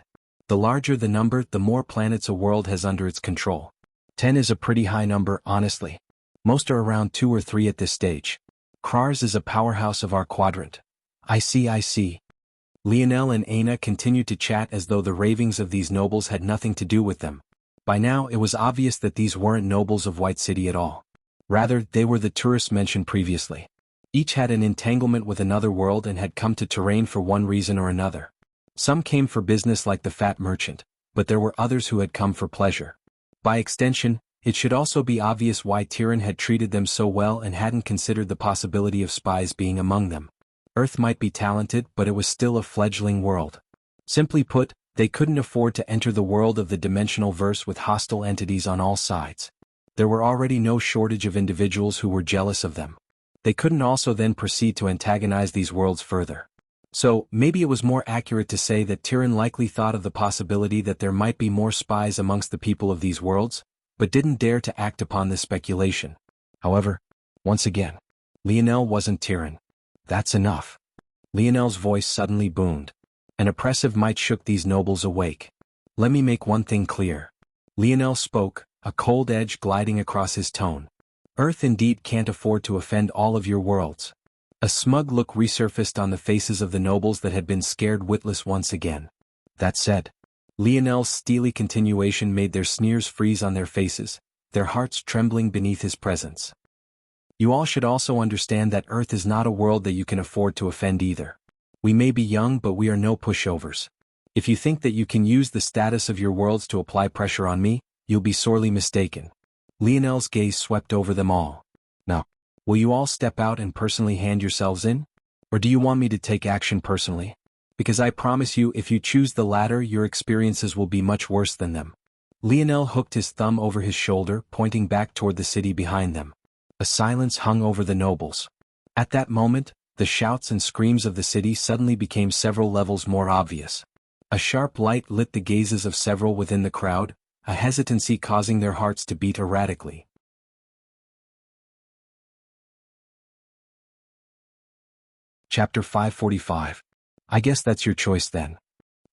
The larger the number, the more planets a world has under its control. 10 is a pretty high number, honestly. Most are around 2 or 3 at this stage. Krars is a powerhouse of our quadrant. I see. Lionel and Aina continued to chat as though the ravings of these nobles had nothing to do with them. By now it was obvious that these weren't nobles of White City at all. Rather, they were the tourists mentioned previously. Each had an entanglement with another world and had come to Terrain for one reason or another. Some came for business like the fat merchant, but there were others who had come for pleasure. By extension, it should also be obvious why Tyrion had treated them so well and hadn't considered the possibility of spies being among them. Earth might be talented, but it was still a fledgling world. Simply put, they couldn't afford to enter the world of the dimensional verse with hostile entities on all sides. There were already no shortage of individuals who were jealous of them. They couldn't also then proceed to antagonize these worlds further. So, maybe it was more accurate to say that Tyrion likely thought of the possibility that there might be more spies amongst the people of these worlds, but didn't dare to act upon this speculation. However, once again, Lionel wasn't Tyrion. That's enough. Lionel's voice suddenly boomed. An oppressive might shook these nobles awake. Let me make one thing clear. Lionel spoke, a cold edge gliding across his tone. Earth indeed can't afford to offend all of your worlds. A smug look resurfaced on the faces of the nobles that had been scared witless once again. That said, Lionel's steely continuation made their sneers freeze on their faces, their hearts trembling beneath his presence. You all should also understand that Earth is not a world that you can afford to offend either. We may be young, but we are no pushovers. If you think that you can use the status of your worlds to apply pressure on me, you'll be sorely mistaken. Lionel's gaze swept over them all. Now, will you all step out and personally hand yourselves in? Or do you want me to take action personally? Because I promise you, if you choose the latter, your experiences will be much worse than them. Lionel hooked his thumb over his shoulder, pointing back toward the city behind them. A silence hung over the nobles. At that moment, the shouts and screams of the city suddenly became several levels more obvious. A sharp light lit the gazes of several within the crowd, a hesitancy causing their hearts to beat erratically. Chapter 545. I guess that's your choice then.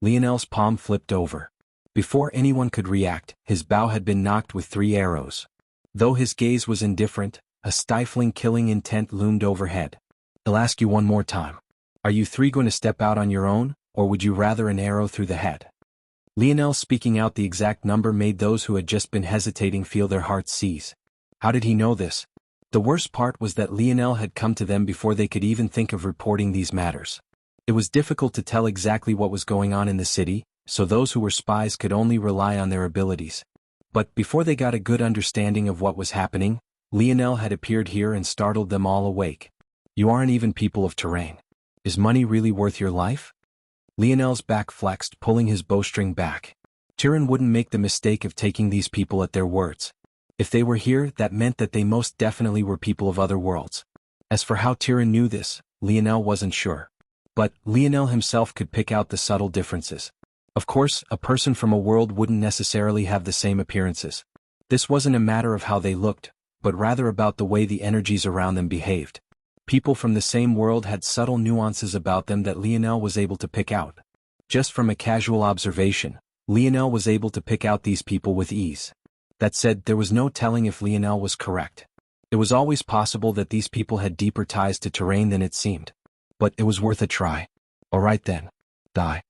Lionel's palm flipped over. Before anyone could react, his bow had been knocked with 3 arrows. Though his gaze was indifferent, a stifling killing intent loomed overhead. I'll ask you one more time. Are you 3 going to step out on your own, or would you rather an arrow through the head? Lionel speaking out the exact number made those who had just been hesitating feel their hearts seize. How did he know this? The worst part was that Lionel had come to them before they could even think of reporting these matters. It was difficult to tell exactly what was going on in the city, so those who were spies could only rely on their abilities. But before they got a good understanding of what was happening, Lionel had appeared here and startled them all awake. You aren't even people of Terrain. Is money really worth your life? Lionel's back flexed, pulling his bowstring back. Tyrion wouldn't make the mistake of taking these people at their words. If they were here, that meant that they most definitely were people of other worlds. As for how Tyrion knew this, Lionel wasn't sure. But Lionel himself could pick out the subtle differences. Of course, a person from a world wouldn't necessarily have the same appearances. This wasn't a matter of how they looked, but rather about the way the energies around them behaved. People from the same world had subtle nuances about them that Lionel was able to pick out. Just from a casual observation, Lionel was able to pick out these people with ease. That said, there was no telling if Lionel was correct. It was always possible that these people had deeper ties to Terrain than it seemed. But it was worth a try. Alright then. Die.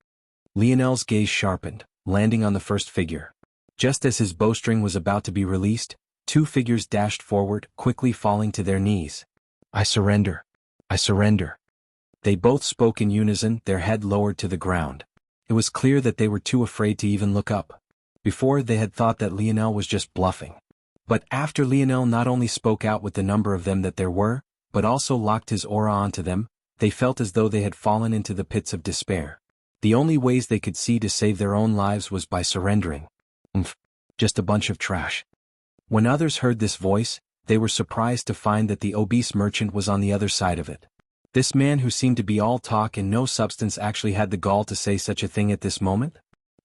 Lionel's gaze sharpened, landing on the first figure. Just as his bowstring was about to be released, 2 figures dashed forward, quickly falling to their knees. I surrender. I surrender. They both spoke in unison, their head lowered to the ground. It was clear that they were too afraid to even look up. Before, they had thought that Lionel was just bluffing. But after Lionel not only spoke out with the number of them that there were, but also locked his aura onto them, they felt as though they had fallen into the pits of despair. The only ways they could see to save their own lives was by surrendering. Just a bunch of trash. When others heard this voice, they were surprised to find that the obese merchant was on the other side of it. This man who seemed to be all talk and no substance actually had the gall to say such a thing at this moment?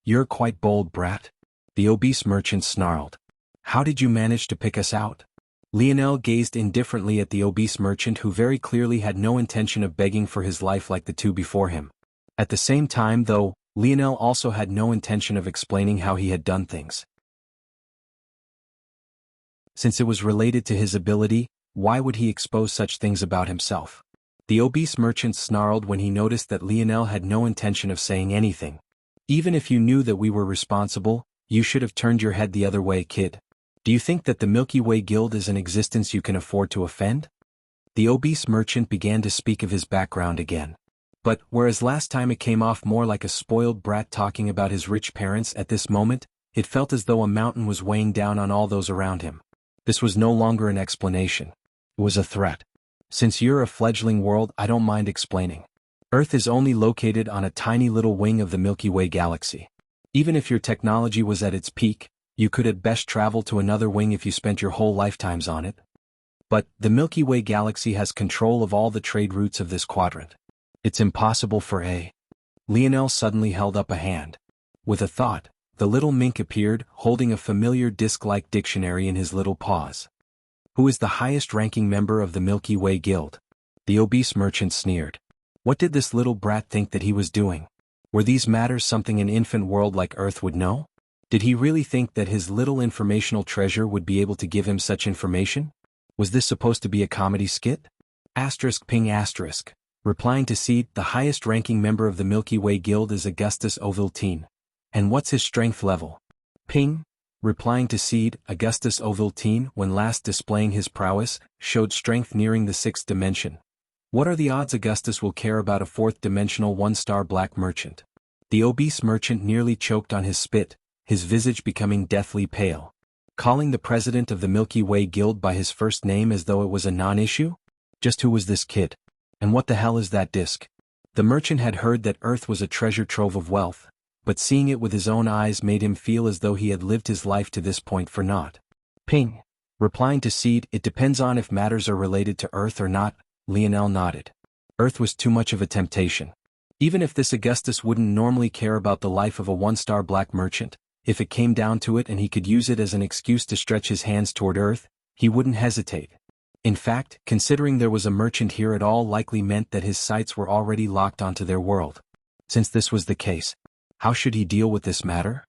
You're quite bold, brat. The obese merchant snarled. How did you manage to pick us out? Lionel gazed indifferently at the obese merchant who very clearly had no intention of begging for his life like the 2 before him. At the same time, though, Lionel also had no intention of explaining how he had done things. Since it was related to his ability, why would he expose such things about himself? The obese merchant snarled when he noticed that Lionel had no intention of saying anything. Even if you knew that we were responsible, you should have turned your head the other way, kid. Do you think that the Milky Way Guild is an existence you can afford to offend? The obese merchant began to speak of his background again. But, whereas last time it came off more like a spoiled brat talking about his rich parents, at this moment, it felt as though a mountain was weighing down on all those around him. This was no longer an explanation. It was a threat. Since you're a fledgling world, I don't mind explaining. Earth is only located on a tiny little wing of the Milky Way galaxy. Even if your technology was at its peak, you could at best travel to another wing if you spent your whole lifetimes on it. But, the Milky Way galaxy has control of all the trade routes of this quadrant. It's impossible for a... Lionel suddenly held up a hand. With a thought, the little mink appeared, holding a familiar disc-like dictionary in his little paws. Who is the highest-ranking member of the Milky Way Guild? The obese merchant sneered. What did this little brat think that he was doing? Were these matters something an infant world like Earth would know? Did he really think that his little informational treasure would be able to give him such information? Was this supposed to be a comedy skit? Asterisk ping asterisk. Replying to Seed, the highest-ranking member of the Milky Way Guild is Augustus Ovaltine. And what's his strength level? Ping. Replying to Seed, Augustus Ovaltine, when last displaying his prowess, showed strength nearing the 6th dimension. What are the odds Augustus will care about a 4th-dimensional one-star black merchant? The obese merchant nearly choked on his spit, his visage becoming deathly pale. Calling the president of the Milky Way Guild by his first name as though it was a non-issue? Just who was this kid? And what the hell is that disc? The merchant had heard that Earth was a treasure trove of wealth, but seeing it with his own eyes made him feel as though he had lived his life to this point for naught. Ping. Replying to Seed, it depends on if matters are related to Earth or not. Lionel nodded. Earth was too much of a temptation. Even if this Augustus wouldn't normally care about the life of a one-star black merchant, if it came down to it and he could use it as an excuse to stretch his hands toward Earth, he wouldn't hesitate. In fact, considering there was a merchant here it all likely meant that his sights were already locked onto their world. Since this was the case, how should he deal with this matter?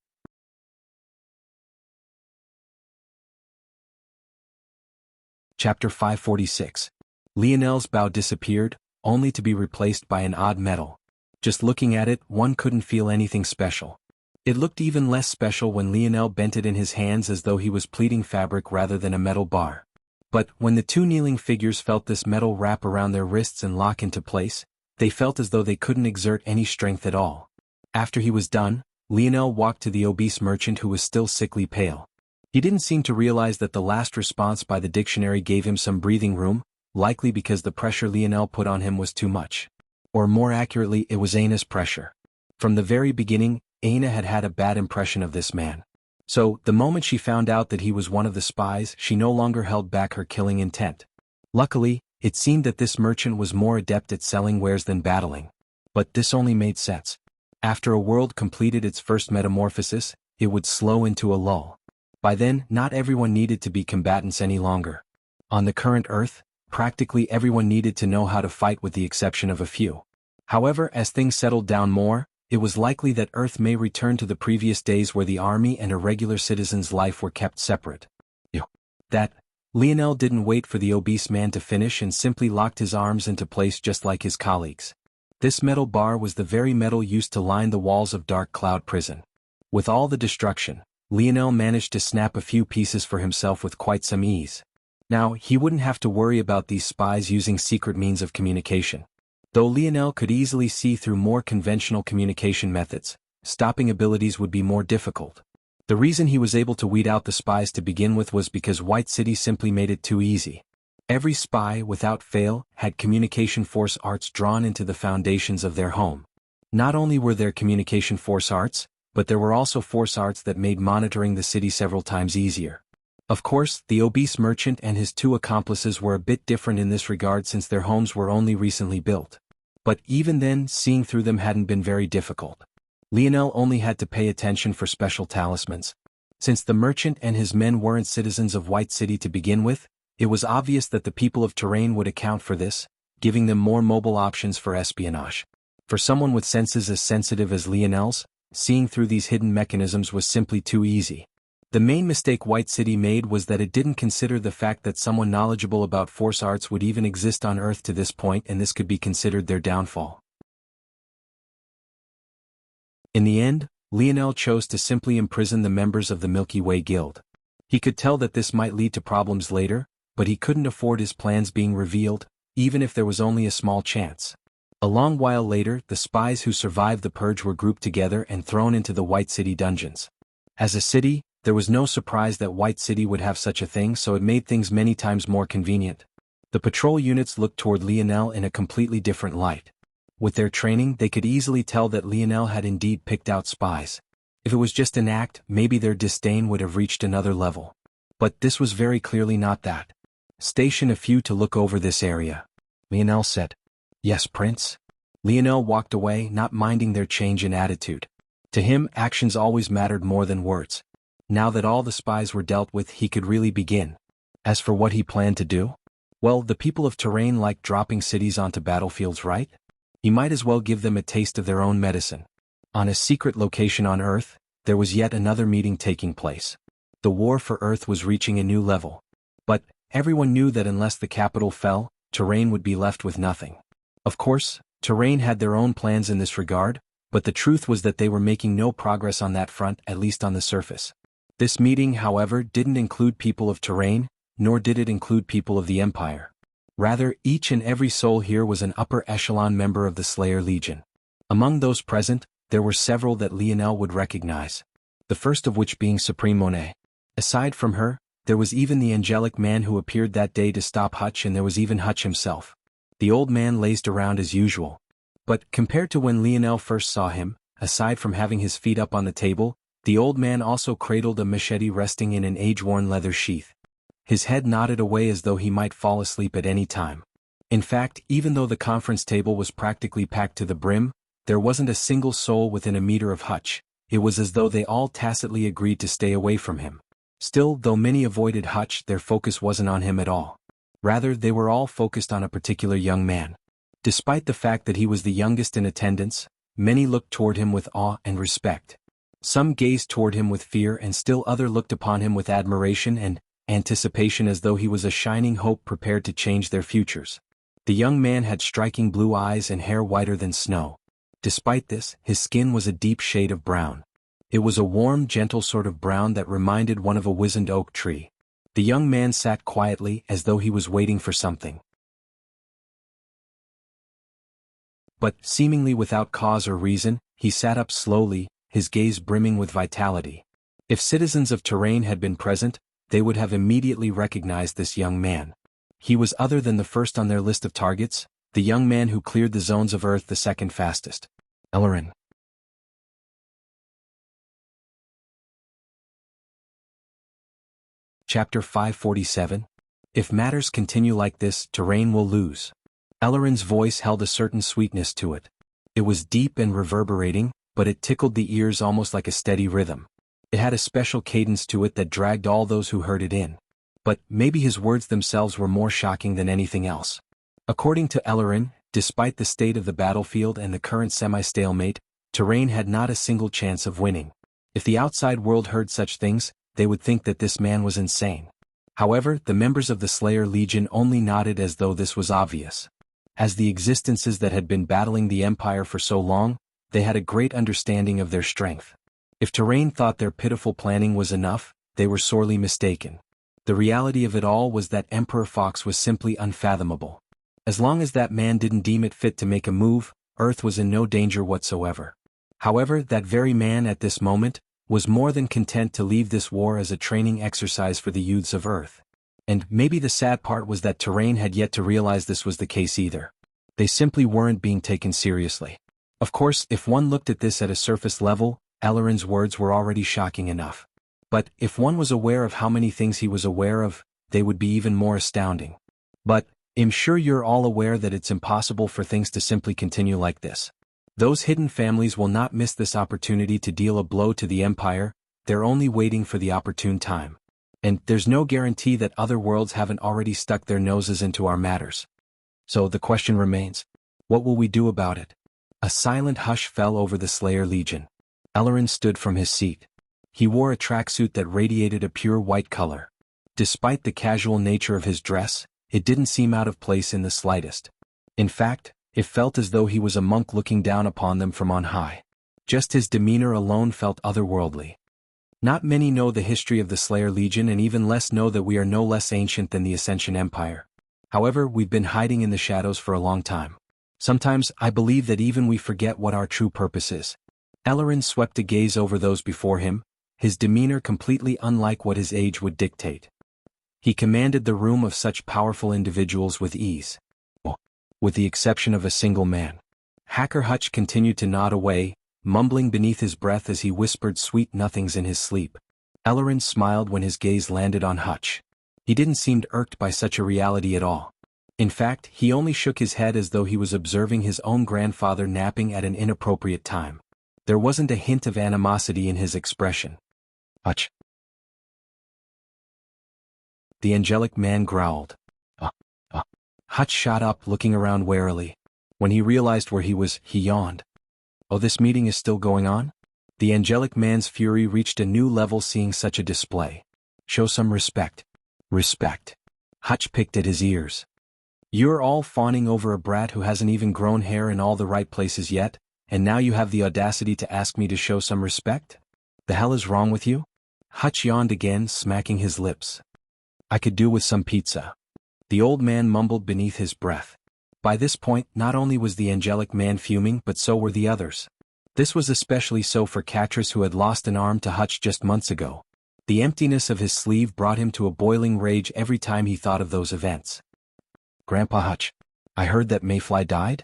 Chapter 546. Lionel's bow disappeared, only to be replaced by an odd metal. Just looking at it, one couldn't feel anything special. It looked even less special when Lionel bent it in his hands as though he was pleating fabric rather than a metal bar. But, when the two kneeling figures felt this metal wrap around their wrists and lock into place, they felt as though they couldn't exert any strength at all. After he was done, Lionel walked to the obese merchant who was still sickly pale. He didn't seem to realize that the last response by the dictionary gave him some breathing room, likely because the pressure Lionel put on him was too much. Or more accurately, it was Aina's pressure. From the very beginning, Aina had had a bad impression of this man. So, the moment she found out that he was one of the spies, she no longer held back her killing intent. Luckily, it seemed that this merchant was more adept at selling wares than battling. But this only made sense. After a world completed its first metamorphosis, it would slow into a lull. By then, not everyone needed to be combatants any longer. On the current Earth, practically everyone needed to know how to fight with the exception of a few. However, as things settled down more, it was likely that Earth may return to the previous days where the army and a regular citizen's life were kept separate. Lionel didn't wait for the obese man to finish and simply locked his arms into place just like his colleagues. This metal bar was the very metal used to line the walls of Dark Cloud Prison. With all the destruction, Lionel managed to snap a few pieces for himself with quite some ease. Now, he wouldn't have to worry about these spies using secret means of communication. Though Lionel could easily see through more conventional communication methods, stopping abilities would be more difficult. The reason he was able to weed out the spies to begin with was because White City simply made it too easy. Every spy, without fail, had communication force arts drawn into the foundations of their home. Not only were there communication force arts, but there were also force arts that made monitoring the city several times easier. Of course, the obese merchant and his two accomplices were a bit different in this regard since their homes were only recently built. But even then, seeing through them hadn't been very difficult. Lionel only had to pay attention for special talismans. Since the merchant and his men weren't citizens of White City to begin with, it was obvious that the people of Terrain would account for this, giving them more mobile options for espionage. For someone with senses as sensitive as Lionel's, seeing through these hidden mechanisms was simply too easy. The main mistake White City made was that it didn't consider the fact that someone knowledgeable about force arts would even exist on Earth to this point, and this could be considered their downfall. In the end, Lionel chose to simply imprison the members of the Milky Way Guild. He could tell that this might lead to problems later, but he couldn't afford his plans being revealed, even if there was only a small chance. A long while later, the spies who survived the purge were grouped together and thrown into the White City dungeons. As a city, there was no surprise that White City would have such a thing, so it made things many times more convenient. The patrol units looked toward Lionel in a completely different light. With their training, they could easily tell that Lionel had indeed picked out spies. If it was just an act, maybe their disdain would have reached another level. But this was very clearly not that. "Station a few to look over this area," Lionel said. "Yes, Prince." Lionel walked away, not minding their change in attitude. To him, actions always mattered more than words. Now that all the spies were dealt with, he could really begin. As for what he planned to do? Well, the people of Terrain like dropping cities onto battlefields, right? He might as well give them a taste of their own medicine. On a secret location on Earth, there was yet another meeting taking place. The war for Earth was reaching a new level. But everyone knew that unless the capital fell, Terrain would be left with nothing. Of course, Terrain had their own plans in this regard, but the truth was that they were making no progress on that front, at least on the surface. This meeting, however, didn't include people of Terrain, nor did it include people of the Empire. Rather, each and every soul here was an upper echelon member of the Slayer Legion. Among those present, there were several that Lionel would recognize. The first of which being Supreme Monet. Aside from her, there was even the angelic man who appeared that day to stop Hutch, and there was even Hutch himself. The old man lazed around as usual. But compared to when Lionel first saw him, aside from having his feet up on the table, the old man also cradled a machete resting in an age-worn leather sheath. His head nodded away as though he might fall asleep at any time. In fact, even though the conference table was practically packed to the brim, there wasn't a single soul within a meter of Hutch. It was as though they all tacitly agreed to stay away from him. Still, though many avoided Hutch, their focus wasn't on him at all. Rather, they were all focused on a particular young man. Despite the fact that he was the youngest in attendance, many looked toward him with awe and respect. Some gazed toward him with fear, and still others looked upon him with admiration and anticipation, as though he was a shining hope prepared to change their futures. The young man had striking blue eyes and hair whiter than snow. Despite this, his skin was a deep shade of brown. It was a warm, gentle sort of brown that reminded one of a wizened oak tree. The young man sat quietly, as though he was waiting for something. But, seemingly without cause or reason, he sat up slowly, his gaze brimming with vitality. If citizens of Terrain had been present, they would have immediately recognized this young man. He was other than the first on their list of targets, the young man who cleared the zones of Earth the second fastest. Ellerin. Chapter 547. If matters continue like this, Terrain will lose. Ellerin's voice held a certain sweetness to it. It was deep and reverberating, but it tickled the ears almost like a steady rhythm. It had a special cadence to it that dragged all those who heard it in. But maybe his words themselves were more shocking than anything else. According to Ellerin, despite the state of the battlefield and the current semi-stalemate, Terrain had not a single chance of winning. If the outside world heard such things, they would think that this man was insane. However, the members of the Slayer Legion only nodded as though this was obvious. As the existences that had been battling the Empire for so long, they had a great understanding of their strength. If Terrain thought their pitiful planning was enough, they were sorely mistaken. The reality of it all was that Emperor Fox was simply unfathomable. As long as that man didn't deem it fit to make a move, Earth was in no danger whatsoever. However, that very man at this moment was more than content to leave this war as a training exercise for the youths of Earth. And maybe the sad part was that Terrain had yet to realize this was the case either. They simply weren't being taken seriously. Of course, if one looked at this at a surface level, Ellerin's words were already shocking enough. But if one was aware of how many things he was aware of, they would be even more astounding. But I'm sure you're all aware that it's impossible for things to simply continue like this. Those hidden families will not miss this opportunity to deal a blow to the Empire. They're only waiting for the opportune time. And there's no guarantee that other worlds haven't already stuck their noses into our matters. So the question remains, what will we do about it? A silent hush fell over the Slayer Legion. Ellerin stood from his seat. He wore a tracksuit that radiated a pure white color. Despite the casual nature of his dress, it didn't seem out of place in the slightest. In fact, it felt as though he was a monk looking down upon them from on high. Just his demeanor alone felt otherworldly. Not many know the history of the Slayer Legion, and even less know that we are no less ancient than the Ascension Empire. However, we've been hiding in the shadows for a long time. Sometimes I believe that even we forget what our true purpose is. Ellerin swept a gaze over those before him, his demeanor completely unlike what his age would dictate. He commanded the room of such powerful individuals with ease. With the exception of a single man. Hacker Hutch continued to nod away, mumbling beneath his breath as he whispered sweet nothings in his sleep. Ellerin smiled when his gaze landed on Hutch. He didn't seem irked by such a reality at all. In fact, he only shook his head as though he was observing his own grandfather napping at an inappropriate time. There wasn't a hint of animosity in his expression. Hutch. The angelic man growled. Hutch shot up, looking around warily. When he realized where he was, he yawned. Oh, this meeting is still going on? The angelic man's fury reached a new level seeing such a display. Show some respect. Respect. Hutch picked at his ears. You're all fawning over a brat who hasn't even grown hair in all the right places yet, and now you have the audacity to ask me to show some respect? The hell is wrong with you? Hutch yawned again, smacking his lips. I could do with some pizza. The old man mumbled beneath his breath. By this point, not only was the angelic man fuming, but so were the others. This was especially so for Catras, who had lost an arm to Hutch just months ago. The emptiness of his sleeve brought him to a boiling rage every time he thought of those events. Grandpa Hutch, I heard that Mayfly died?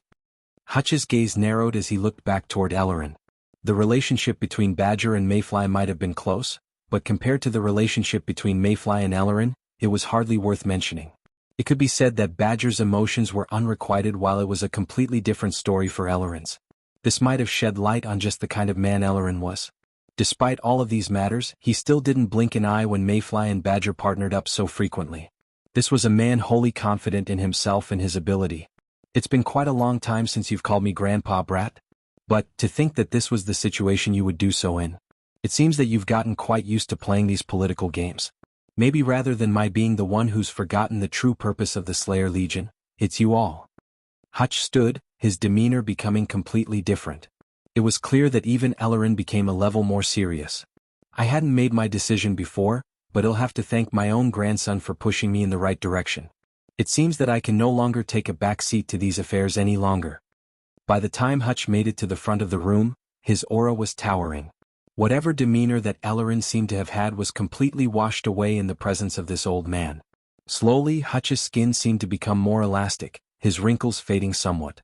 Hutch's gaze narrowed as he looked back toward Ellerin. The relationship between Badger and Mayfly might have been close, but compared to the relationship between Mayfly and Ellerin, it was hardly worth mentioning. It could be said that Badger's emotions were unrequited, while it was a completely different story for Ellerin's. This might have shed light on just the kind of man Ellerin was. Despite all of these matters, he still didn't blink an eye when Mayfly and Badger partnered up so frequently. This was a man wholly confident in himself and his ability. It's been quite a long time since you've called me Grandpa Brat. But, to think that this was the situation you would do so in. It seems that you've gotten quite used to playing these political games. Maybe rather than my being the one who's forgotten the true purpose of the Slayer Legion, it's you all. Hutch stood, his demeanor becoming completely different. It was clear that even Ellerin became a level more serious. I hadn't made my decision before, but I'll have to thank my own grandson for pushing me in the right direction. It seems that I can no longer take a back seat to these affairs any longer. By the time Hutch made it to the front of the room, his aura was towering. Whatever demeanor that Ellerin seemed to have had was completely washed away in the presence of this old man. Slowly, Hutch's skin seemed to become more elastic, his wrinkles fading somewhat.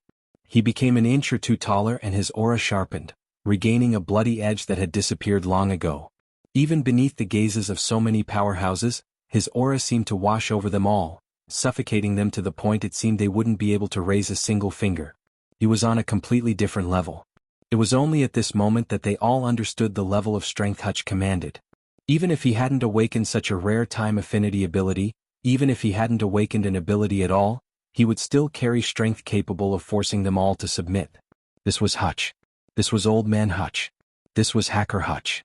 He became an inch or two taller and his aura sharpened, regaining a bloody edge that had disappeared long ago. Even beneath the gazes of so many powerhouses, his aura seemed to wash over them all, suffocating them to the point it seemed they wouldn't be able to raise a single finger. He was on a completely different level. It was only at this moment that they all understood the level of strength Hutch commanded. Even if he hadn't awakened such a rare time affinity ability, even if he hadn't awakened an ability at all, he would still carry strength capable of forcing them all to submit. This was Hutch. This was Old Man Hutch. This was Hacker Hutch.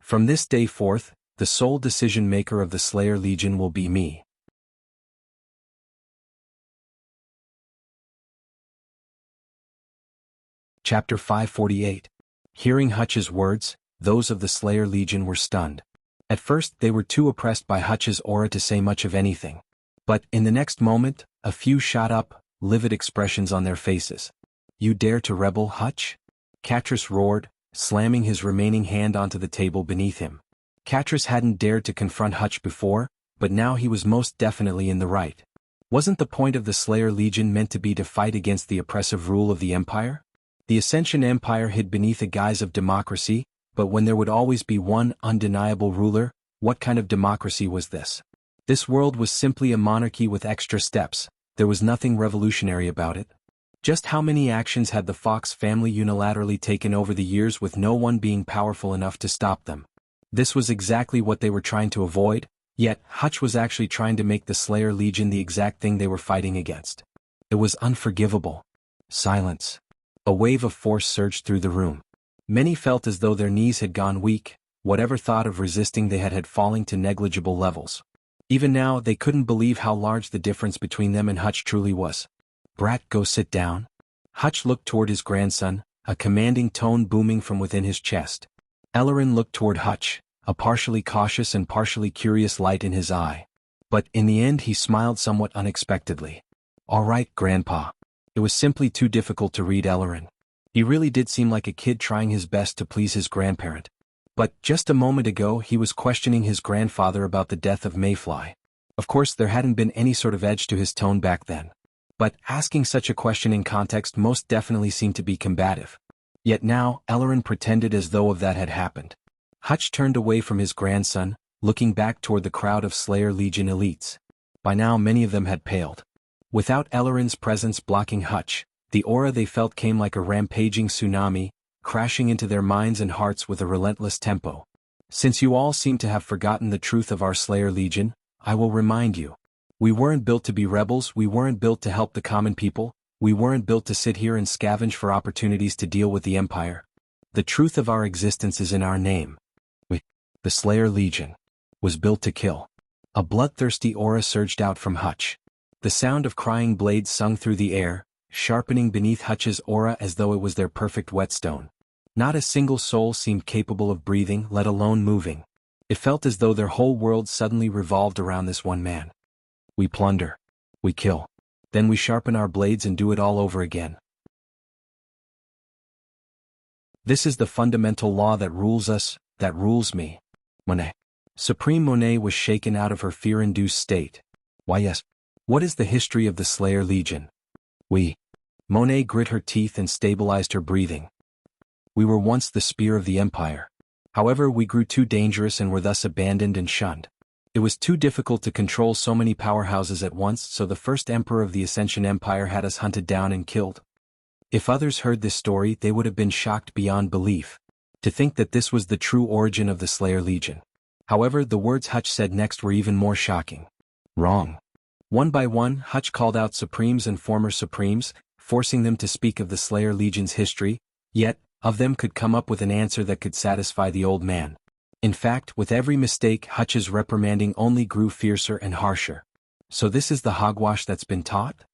From this day forth, the sole decision-maker of the Slayer Legion will be me. Chapter 548. Hearing Hutch's words, those of the Slayer Legion were stunned. At first, they were too oppressed by Hutch's aura to say much of anything. But, in the next moment, a few shot up, livid expressions on their faces. You dare to rebel, Hutch? Catras roared, slamming his remaining hand onto the table beneath him. Catras hadn't dared to confront Hutch before, but now he was most definitely in the right. Wasn't the point of the Slayer Legion meant to be to fight against the oppressive rule of the Empire? The Ascension Empire hid beneath a guise of democracy, but when there would always be one undeniable ruler, what kind of democracy was this? This world was simply a monarchy with extra steps. There was nothing revolutionary about it. Just how many actions had the Fox family unilaterally taken over the years with no one being powerful enough to stop them? This was exactly what they were trying to avoid, yet Hutch was actually trying to make the Slayer Legion the exact thing they were fighting against. It was unforgivable. Silence. A wave of force surged through the room. Many felt as though their knees had gone weak, whatever thought of resisting they had falling to negligible levels. Even now they couldn't believe how large the difference between them and Hutch truly was. "Brat, go sit down." Hutch looked toward his grandson, a commanding tone booming from within his chest. Ellerin looked toward Hutch, a partially cautious and partially curious light in his eye. But in the end he smiled somewhat unexpectedly. "All right, Grandpa." It was simply too difficult to read Ellerin. He really did seem like a kid trying his best to please his grandparent. But just a moment ago he was questioning his grandfather about the death of Mayfly. Of course there hadn't been any sort of edge to his tone back then. But asking such a question in context most definitely seemed to be combative. Yet now, Ellerin pretended as though of that had happened. Hutch turned away from his grandson, looking back toward the crowd of Slayer Legion elites. By now many of them had paled. Without Ellerin's presence blocking Hutch, the aura they felt came like a rampaging tsunami, crashing into their minds and hearts with a relentless tempo. "Since you all seem to have forgotten the truth of our Slayer Legion, I will remind you. We weren't built to be rebels, we weren't built to help the common people, we weren't built to sit here and scavenge for opportunities to deal with the Empire. The truth of our existence is in our name. We, the Slayer Legion, was built to kill." A bloodthirsty aura surged out from Hutch. The sound of crying blades sung through the air, sharpening beneath Hutch's aura as though it was their perfect whetstone. Not a single soul seemed capable of breathing, let alone moving. It felt as though their whole world suddenly revolved around this one man. "We plunder. We kill. Then we sharpen our blades and do it all over again. This is the fundamental law that rules us, that rules me." Monet. Supreme Monet was shaken out of her fear-induced state. "Why yes. What is the history of the Slayer Legion?" "We." Monet grit her teeth and stabilized her breathing. "We were once the spear of the Empire. However, we grew too dangerous and were thus abandoned and shunned. It was too difficult to control so many powerhouses at once, so the first emperor of the Ascension Empire had us hunted down and killed." If others heard this story they would have been shocked beyond belief. To think that this was the true origin of the Slayer Legion. However, the words Hutch said next were even more shocking. "Wrong." One by one, Hutch called out Supremes and former Supremes, forcing them to speak of the Slayer Legion's history, yet, of them could come up with an answer that could satisfy the old man. In fact, with every mistake Hutch's reprimanding only grew fiercer and harsher. "So this is the hogwash that's been taught?"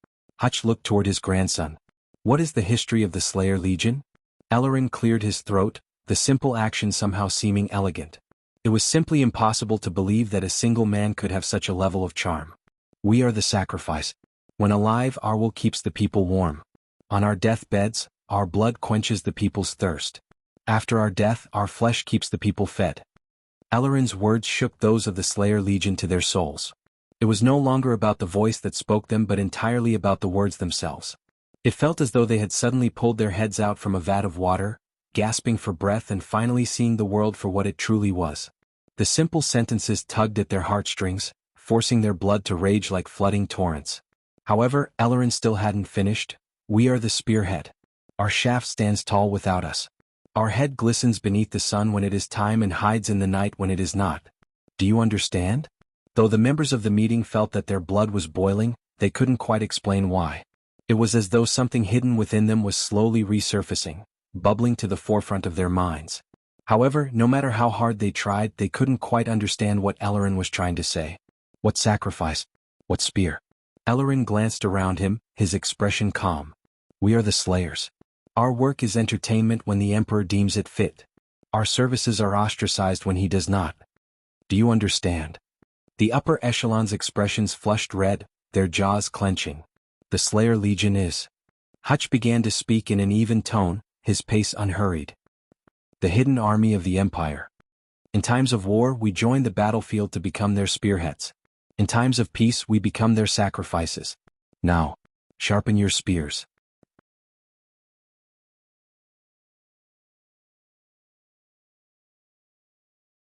Hutch looked toward his grandson. "What is the history of the Slayer Legion?" Ellerin cleared his throat, the simple action somehow seeming elegant. It was simply impossible to believe that a single man could have such a level of charm. "We are the sacrifice. When alive, our will keeps the people warm. On our deathbeds, our blood quenches the people's thirst. After our death, our flesh keeps the people fed." Ellerin's words shook those of the Slayer Legion to their souls. It was no longer about the voice that spoke them but entirely about the words themselves. It felt as though they had suddenly pulled their heads out from a vat of water, gasping for breath and finally seeing the world for what it truly was. The simple sentences tugged at their heartstrings, forcing their blood to rage like flooding torrents. However, Ellerin still hadn't finished. "We are the spearhead. Our shaft stands tall without us. Our head glistens beneath the sun when it is time and hides in the night when it is not. Do you understand?" Though the members of the meeting felt that their blood was boiling, they couldn't quite explain why. It was as though something hidden within them was slowly resurfacing, bubbling to the forefront of their minds. However, no matter how hard they tried, they couldn't quite understand what Ellerin was trying to say. "What sacrifice? What spear?" Ellerin glanced around him, his expression calm. "We are the Slayers. Our work is entertainment when the Emperor deems it fit. Our services are ostracized when he does not. Do you understand?" The upper echelon's expressions flushed red, their jaws clenching. "The Slayer Legion is." Hutch began to speak in an even tone, his pace unhurried. "The hidden army of the Empire. In times of war we join the battlefield to become their spearheads. In times of peace we become their sacrifices. Now, sharpen your spears."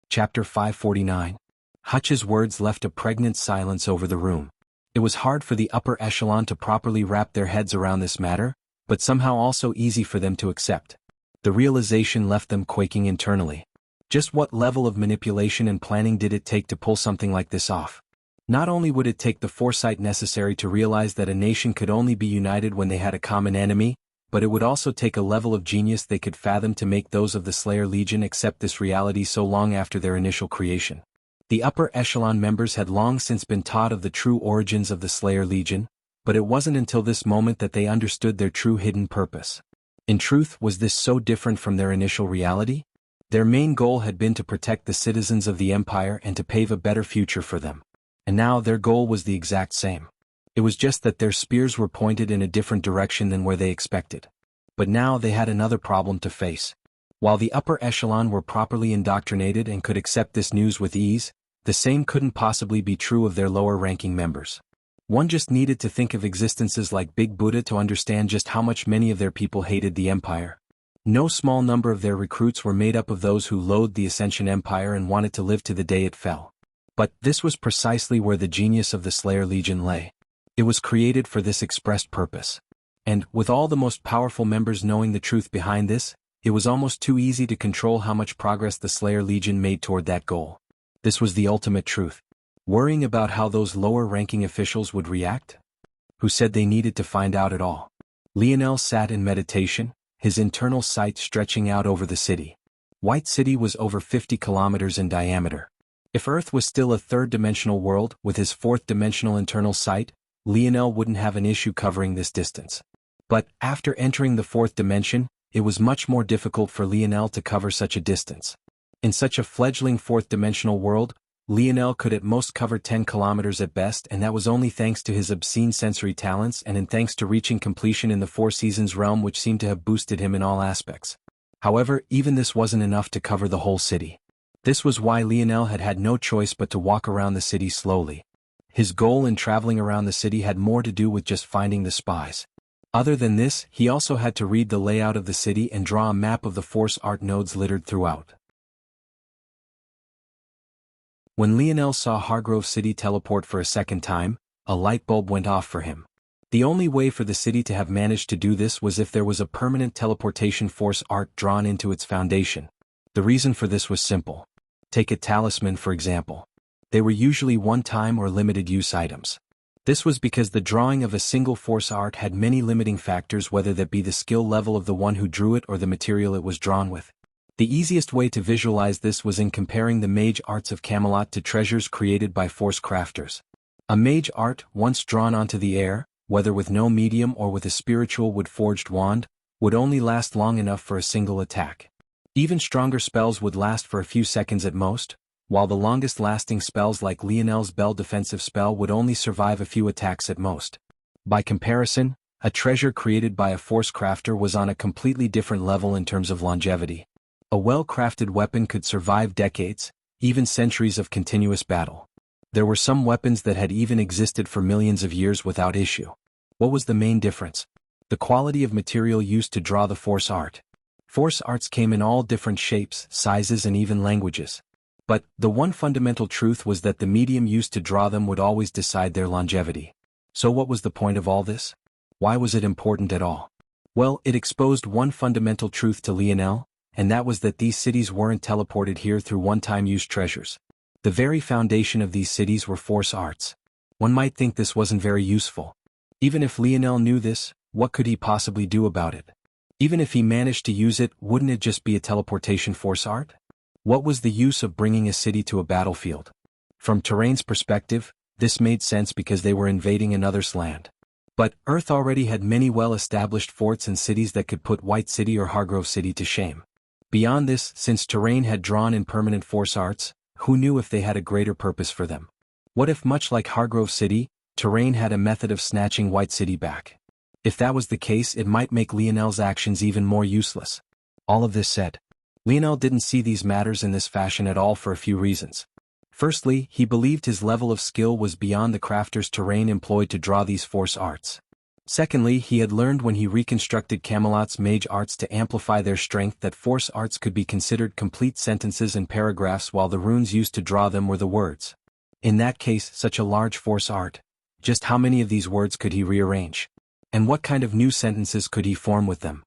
Chapter 549. Hutch's words left a pregnant silence over the room. It was hard for the upper echelon to properly wrap their heads around this matter, but somehow also easy for them to accept. The realization left them quaking internally. Just what level of manipulation and planning did it take to pull something like this off? Not only would it take the foresight necessary to realize that a nation could only be united when they had a common enemy, but it would also take a level of genius they could fathom to make those of the Slayer Legion accept this reality so long after their initial creation. The upper echelon members had long since been taught of the true origins of the Slayer Legion, but it wasn't until this moment that they understood their true hidden purpose. In truth, was this so different from their initial reality? Their main goal had been to protect the citizens of the Empire and to pave a better future for them. And now their goal was the exact same. It was just that their spears were pointed in a different direction than where they expected. But now they had another problem to face. While the upper echelon were properly indoctrinated and could accept this news with ease, the same couldn't possibly be true of their lower-ranking members. One just needed to think of existences like Big Buddha to understand just how much many of their people hated the Empire. No small number of their recruits were made up of those who loathed the Ascension Empire and wanted to live to the day it fell. But this was precisely where the genius of the Slayer Legion lay. It was created for this expressed purpose. And, with all the most powerful members knowing the truth behind this, it was almost too easy to control how much progress the Slayer Legion made toward that goal. This was the ultimate truth. Worrying about how those lower-ranking officials would react? Who said they needed to find out at all? Lionel sat in meditation, his internal sight stretching out over the city. White City was over 50 kilometers in diameter. If Earth was still a third-dimensional world, with his fourth-dimensional internal sight, Lionel wouldn't have an issue covering this distance. But, after entering the fourth dimension, it was much more difficult for Lionel to cover such a distance. In such a fledgling fourth-dimensional world, Lionel could at most cover 10 kilometers at best, and that was only thanks to his obscene sensory talents and in thanks to reaching completion in the Four Seasons realm, which seemed to have boosted him in all aspects. However, even this wasn't enough to cover the whole city. This was why Lionel had had no choice but to walk around the city slowly. His goal in traveling around the city had more to do with just finding the spies. Other than this, he also had to read the layout of the city and draw a map of the Force Art nodes littered throughout. When Lionel saw Hargrove City teleport for a second time, a light bulb went off for him. The only way for the city to have managed to do this was if there was a permanent teleportation force art drawn into its foundation. The reason for this was simple. Take a talisman for example. They were usually one-time or limited-use items. This was because the drawing of a single force art had many limiting factors, whether that be the skill level of the one who drew it or the material it was drawn with. The easiest way to visualize this was in comparing the mage arts of Camelot to treasures created by force crafters. A mage art, once drawn onto the air, whether with no medium or with a spiritual wood-forged wand, would only last long enough for a single attack. Even stronger spells would last for a few seconds at most, while the longest-lasting spells like Lionel's Bell defensive spell would only survive a few attacks at most. By comparison, a treasure created by a force crafter was on a completely different level in terms of longevity. A well-crafted weapon could survive decades, even centuries of continuous battle. There were some weapons that had even existed for millions of years without issue. What was the main difference? The quality of material used to draw the force art. Force arts came in all different shapes, sizes, and even languages. But the one fundamental truth was that the medium used to draw them would always decide their longevity. So what was the point of all this? Why was it important at all? Well, it exposed one fundamental truth to Lionel, and that was that these cities weren't teleported here through one-time use treasures. The very foundation of these cities were force arts. One might think this wasn't very useful. Even if Lionel knew this, what could he possibly do about it? Even if he managed to use it, wouldn't it just be a teleportation force art? What was the use of bringing a city to a battlefield? From Terrain's perspective, this made sense because they were invading another's land. But Earth already had many well-established forts and cities that could put White City or Hargrove City to shame. Beyond this, since Terrain had drawn in permanent force arts, who knew if they had a greater purpose for them? What if, much like Hargrove City, Terrain had a method of snatching White City back? If that was the case, it might make Lionel's actions even more useless. All of this said, Lionel didn't see these matters in this fashion at all for a few reasons. Firstly, he believed his level of skill was beyond the crafter's Terrain employed to draw these force arts. Secondly, he had learned when he reconstructed Camelot's mage arts to amplify their strength that force arts could be considered complete sentences and paragraphs while the runes used to draw them were the words. In that case, such a large force art, just how many of these words could he rearrange? And what kind of new sentences could he form with them?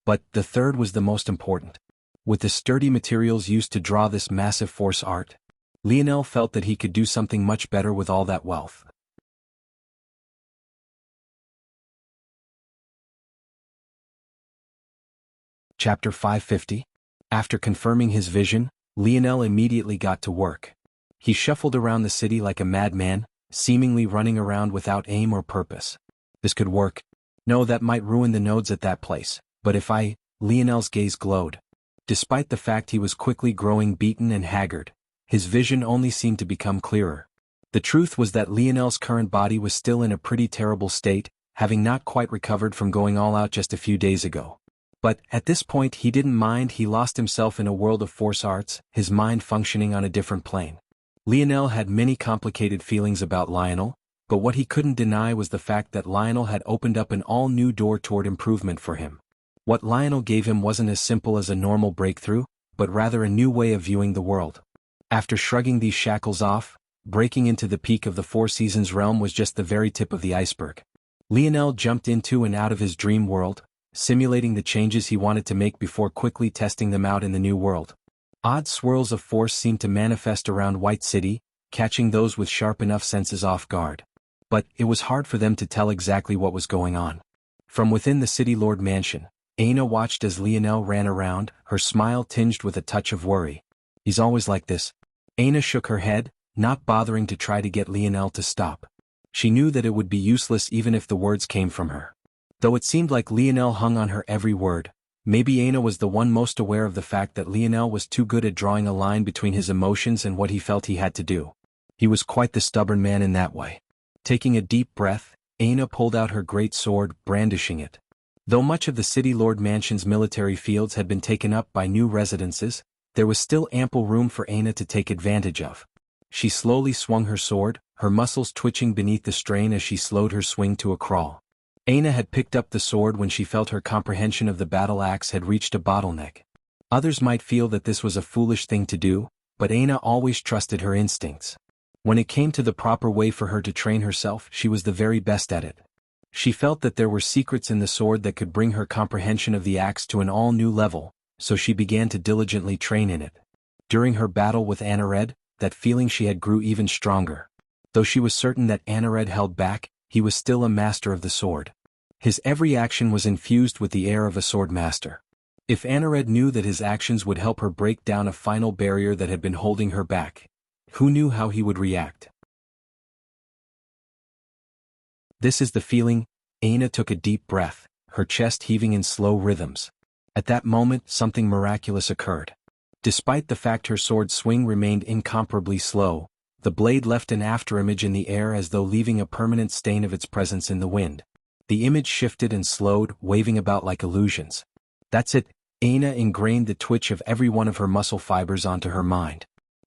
But the third was the most important. With the sturdy materials used to draw this massive force art, Lionel felt that he could do something much better with all that wealth. Chapter 550. After confirming his vision, Lionel immediately got to work. He shuffled around the city like a madman, seemingly running around without aim or purpose. This could work. No, that might ruin the nodes at that place, but if Lionel's gaze glowed. Despite the fact he was quickly growing beaten and haggard, his vision only seemed to become clearer. The truth was that Lionel's current body was still in a pretty terrible state, having not quite recovered from going all out just a few days ago. But, at this point he didn't mind. He lost himself in a world of force arts, his mind functioning on a different plane. Lionel had many complicated feelings about Lionel, but what he couldn't deny was the fact that Lionel had opened up an all-new door toward improvement for him. What Lionel gave him wasn't as simple as a normal breakthrough, but rather a new way of viewing the world. After shrugging these shackles off, breaking into the peak of the Four Seasons realm was just the very tip of the iceberg. Lionel jumped into and out of his dream world, simulating the changes he wanted to make before quickly testing them out in the new world. Odd swirls of force seemed to manifest around White City, catching those with sharp enough senses off guard. But it was hard for them to tell exactly what was going on. From within the City Lord mansion, Aina watched as Lionel ran around, her smile tinged with a touch of worry. He's always like this. Aina shook her head, not bothering to try to get Lionel to stop. She knew that it would be useless even if the words came from her. Though it seemed like Lionel hung on her every word, maybe Aina was the one most aware of the fact that Lionel was too good at drawing a line between his emotions and what he felt he had to do. He was quite the stubborn man in that way. Taking a deep breath, Aina pulled out her great sword, brandishing it. Though much of the City Lord Mansion's military fields had been taken up by new residences, there was still ample room for Aina to take advantage of. She slowly swung her sword, her muscles twitching beneath the strain as she slowed her swing to a crawl. Aina had picked up the sword when she felt her comprehension of the battle axe had reached a bottleneck. Others might feel that this was a foolish thing to do, but Aina always trusted her instincts. When it came to the proper way for her to train herself, she was the very best at it. She felt that there were secrets in the sword that could bring her comprehension of the axe to an all-new level, so she began to diligently train in it. During her battle with Anared, that feeling she had grew even stronger. Though she was certain that Anared held back, he was still a master of the sword. His every action was infused with the air of a sword master. If Anared knew that his actions would help her break down a final barrier that had been holding her back, who knew how he would react? This is the feeling. Aina took a deep breath, her chest heaving in slow rhythms. At that moment, something miraculous occurred. Despite the fact her sword swing remained incomparably slow, the blade left an afterimage in the air as though leaving a permanent stain of its presence in the wind. The image shifted and slowed, waving about like illusions. That's it. Aina ingrained the twitch of every one of her muscle fibers onto her mind.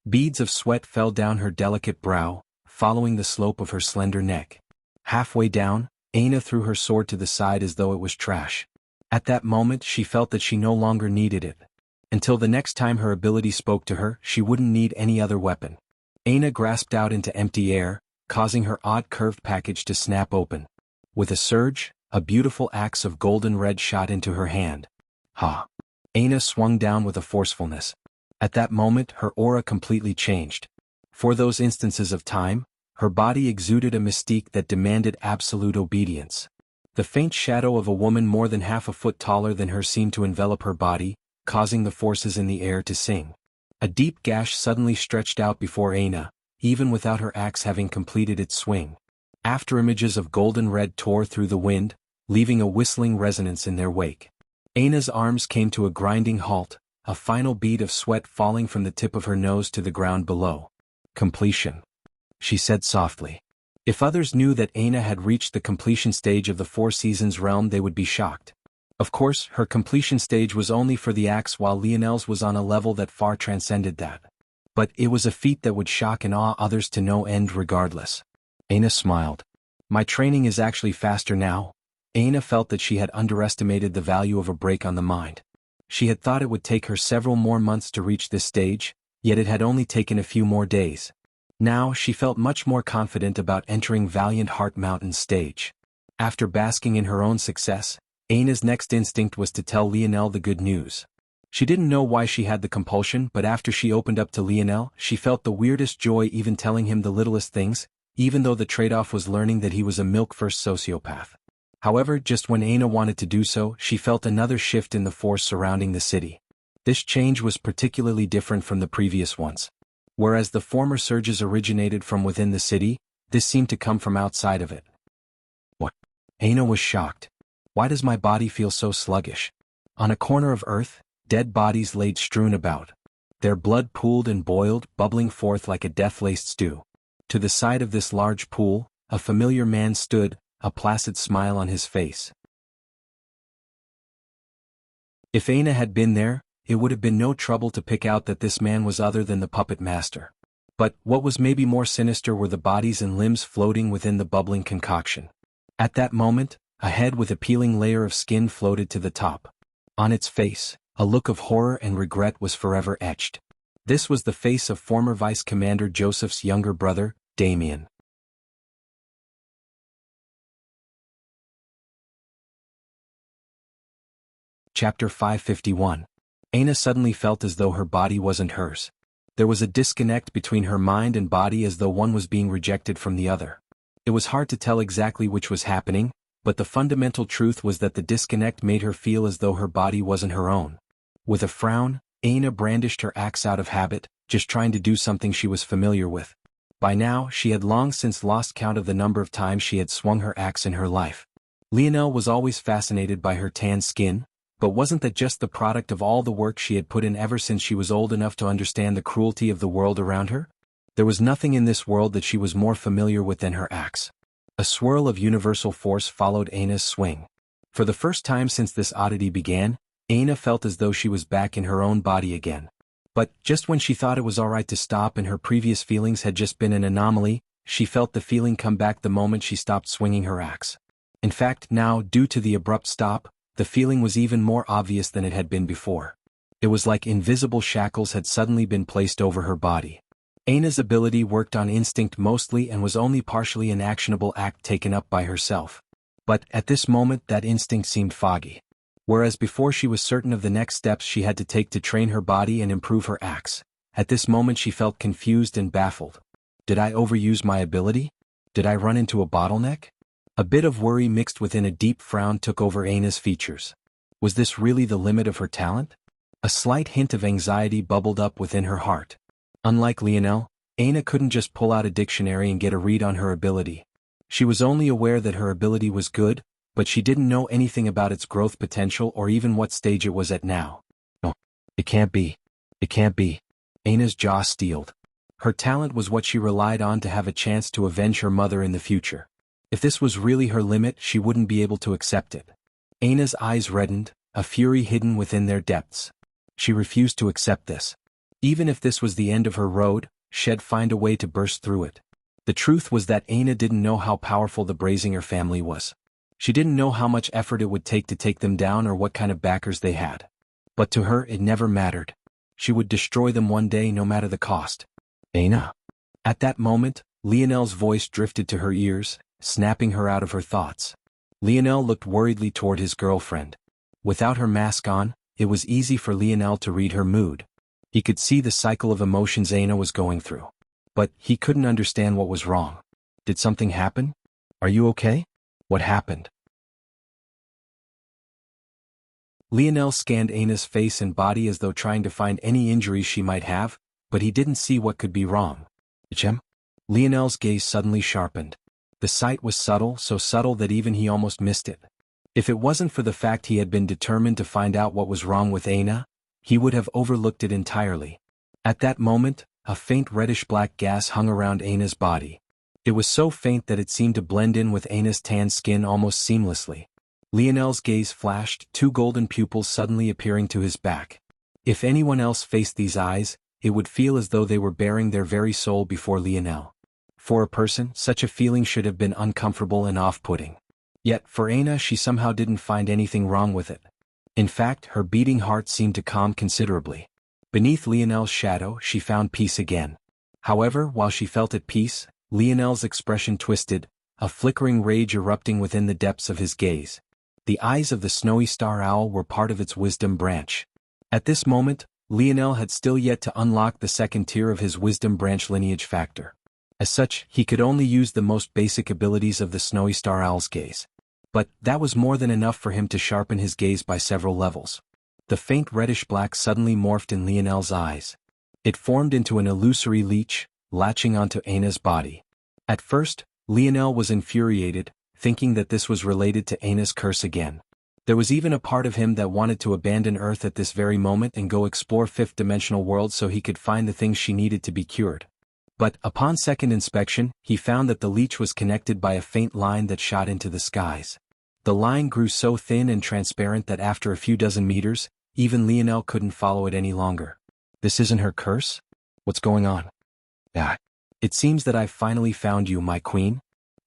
Beads of sweat fell down her delicate brow, following the slope of her slender neck. Halfway down, Aina threw her sword to the side as though it was trash. At that moment she felt that she no longer needed it. Until the next time her ability spoke to her, she wouldn't need any other weapon. Aina grasped out into empty air, causing her odd curved package to snap open. With a surge, a beautiful axe of golden red shot into her hand. Ha! Aina swung down with a forcefulness. At that moment her aura completely changed. For those instances of time, her body exuded a mystique that demanded absolute obedience. The faint shadow of a woman more than half a foot taller than her seemed to envelop her body, causing the forces in the air to sing. A deep gash suddenly stretched out before Aina, even without her axe having completed its swing. Afterimages of golden red tore through the wind, leaving a whistling resonance in their wake. Aina's arms came to a grinding halt, a final bead of sweat falling from the tip of her nose to the ground below. Completion, she said softly. If others knew that Aina had reached the completion stage of the Four Seasons realm, they would be shocked. Of course, her completion stage was only for the axe, while Lionel's was on a level that far transcended that. But it was a feat that would shock and awe others to no end regardless. Aina smiled. My training is actually faster now. Aina felt that she had underestimated the value of a break on the mind. She had thought it would take her several more months to reach this stage, yet it had only taken a few more days. Now she felt much more confident about entering Valiant Heart Mountain's stage. After basking in her own success, Aina's next instinct was to tell Lionel the good news. She didn't know why she had the compulsion, but after she opened up to Lionel, she felt the weirdest joy even telling him the littlest things, even though the trade-off was learning that he was a milk-first sociopath. However, just when Aina wanted to do so, she felt another shift in the force surrounding the city. This change was particularly different from the previous ones. Whereas the former surges originated from within the city, this seemed to come from outside of it. What? Aina was shocked. Why does my body feel so sluggish? On a corner of earth, dead bodies laid strewn about. Their blood pooled and boiled, bubbling forth like a death-laced stew. To the side of this large pool, a familiar man stood, a placid smile on his face. If Aina had been there, it would have been no trouble to pick out that this man was other than the puppet master. But what was maybe more sinister were the bodies and limbs floating within the bubbling concoction. At that moment, a head with a peeling layer of skin floated to the top. On its face, a look of horror and regret was forever etched. This was the face of former Vice Commander Joseph's younger brother, Damien. Chapter 551. Aina suddenly felt as though her body wasn't hers. There was a disconnect between her mind and body, as though one was being rejected from the other. It was hard to tell exactly which was happening, but the fundamental truth was that the disconnect made her feel as though her body wasn't her own. With a frown, Aina brandished her axe out of habit, just trying to do something she was familiar with. By now, she had long since lost count of the number of times she had swung her axe in her life. Lionel was always fascinated by her tan skin, but wasn't that just the product of all the work she had put in ever since she was old enough to understand the cruelty of the world around her? There was nothing in this world that she was more familiar with than her axe. A swirl of universal force followed Aina's swing. For the first time since this oddity began, Aina felt as though she was back in her own body again. But just when she thought it was alright to stop and her previous feelings had just been an anomaly, she felt the feeling come back the moment she stopped swinging her axe. In fact, now, due to the abrupt stop, the feeling was even more obvious than it had been before. It was like invisible shackles had suddenly been placed over her body. Aina's ability worked on instinct mostly and was only partially an actionable act taken up by herself. But at this moment that instinct seemed foggy. Whereas before she was certain of the next steps she had to take to train her body and improve her axe, at this moment she felt confused and baffled. Did I overuse my ability? Did I run into a bottleneck? A bit of worry mixed within a deep frown took over Aina's features. Was this really the limit of her talent? A slight hint of anxiety bubbled up within her heart. Unlike Lionel, Aina couldn't just pull out a dictionary and get a read on her ability. She was only aware that her ability was good, but she didn't know anything about its growth potential or even what stage it was at now. No, it can't be. It can't be. Aina's jaw steeled. Her talent was what she relied on to have a chance to avenge her mother in the future. If this was really her limit, she wouldn't be able to accept it. Aina's eyes reddened, a fury hidden within their depths. She refused to accept this. Even if this was the end of her road, she'd find a way to burst through it. The truth was that Aina didn't know how powerful the Brazinger family was. She didn't know how much effort it would take to take them down or what kind of backers they had. But to her it never mattered. She would destroy them one day no matter the cost. Aina. At that moment, Lionel's voice drifted to her ears, snapping her out of her thoughts. Lionel looked worriedly toward his girlfriend. Without her mask on, it was easy for Lionel to read her mood. He could see the cycle of emotions Aina was going through. But he couldn't understand what was wrong. Did something happen? Are you okay? What happened? Lionel scanned Aina's face and body as though trying to find any injuries she might have, but he didn't see what could be wrong. Jem? Lionel's gaze suddenly sharpened. The sight was subtle, so subtle that even he almost missed it. If it wasn't for the fact he had been determined to find out what was wrong with Aina, he would have overlooked it entirely. At that moment, a faint reddish-black gas hung around Aina's body. It was so faint that it seemed to blend in with Aina's tan skin almost seamlessly. Lionel's gaze flashed, two golden pupils suddenly appearing to his back. If anyone else faced these eyes, it would feel as though they were bearing their very soul before Lionel. For a person, such a feeling should have been uncomfortable and off-putting. Yet, for Aina, she somehow didn't find anything wrong with it. In fact, her beating heart seemed to calm considerably. Beneath Lionel's shadow, she found peace again. However, while she felt at peace, Lionel's expression twisted, a flickering rage erupting within the depths of his gaze. The eyes of the snowy star owl were part of its wisdom branch. At this moment, Lionel had still yet to unlock the second tier of his wisdom branch lineage factor. As such, he could only use the most basic abilities of the snowy star owl's gaze. But that was more than enough for him to sharpen his gaze by several levels. The faint reddish-black suddenly morphed in Lionel's eyes. It formed into an illusory leech, latching onto Aina's body. At first, Lionel was infuriated, thinking that this was related to Aina's curse again. There was even a part of him that wanted to abandon Earth at this very moment and go explore fifth-dimensional worlds so he could find the things she needed to be cured. But, upon second inspection, he found that the leech was connected by a faint line that shot into the skies. The line grew so thin and transparent that after a few dozen meters, even Lionel couldn't follow it any longer. This isn't her curse? What's going on? Ah. It seems that I've finally found you, my queen.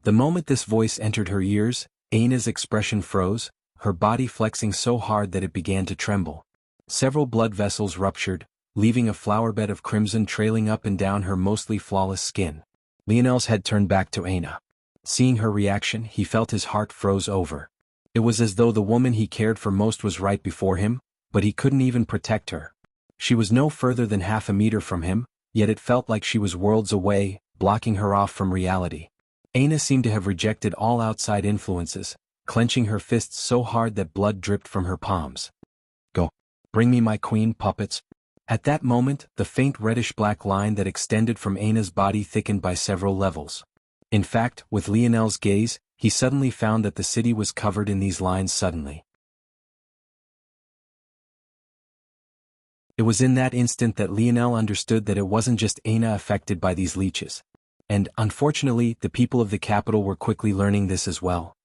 The moment this voice entered her ears, Aina's expression froze, her body flexing so hard that it began to tremble. Several blood vessels ruptured, leaving a flowerbed of crimson trailing up and down her mostly flawless skin. Lionel's head turned back to Aina. Seeing her reaction, he felt his heart froze over. It was as though the woman he cared for most was right before him, but he couldn't even protect her. She was no further than half a meter from him, yet it felt like she was worlds away, blocking her off from reality. Aina seemed to have rejected all outside influences, clenching her fists so hard that blood dripped from her palms. Go. Bring me my queen, puppets. At that moment, the faint reddish-black line that extended from Aina's body thickened by several levels. In fact, with Lionel's gaze, he suddenly found that the city was covered in these lines suddenly. It was in that instant that Lionel understood that it wasn't just Aina affected by these leeches. And, unfortunately, the people of the capital were quickly learning this as well.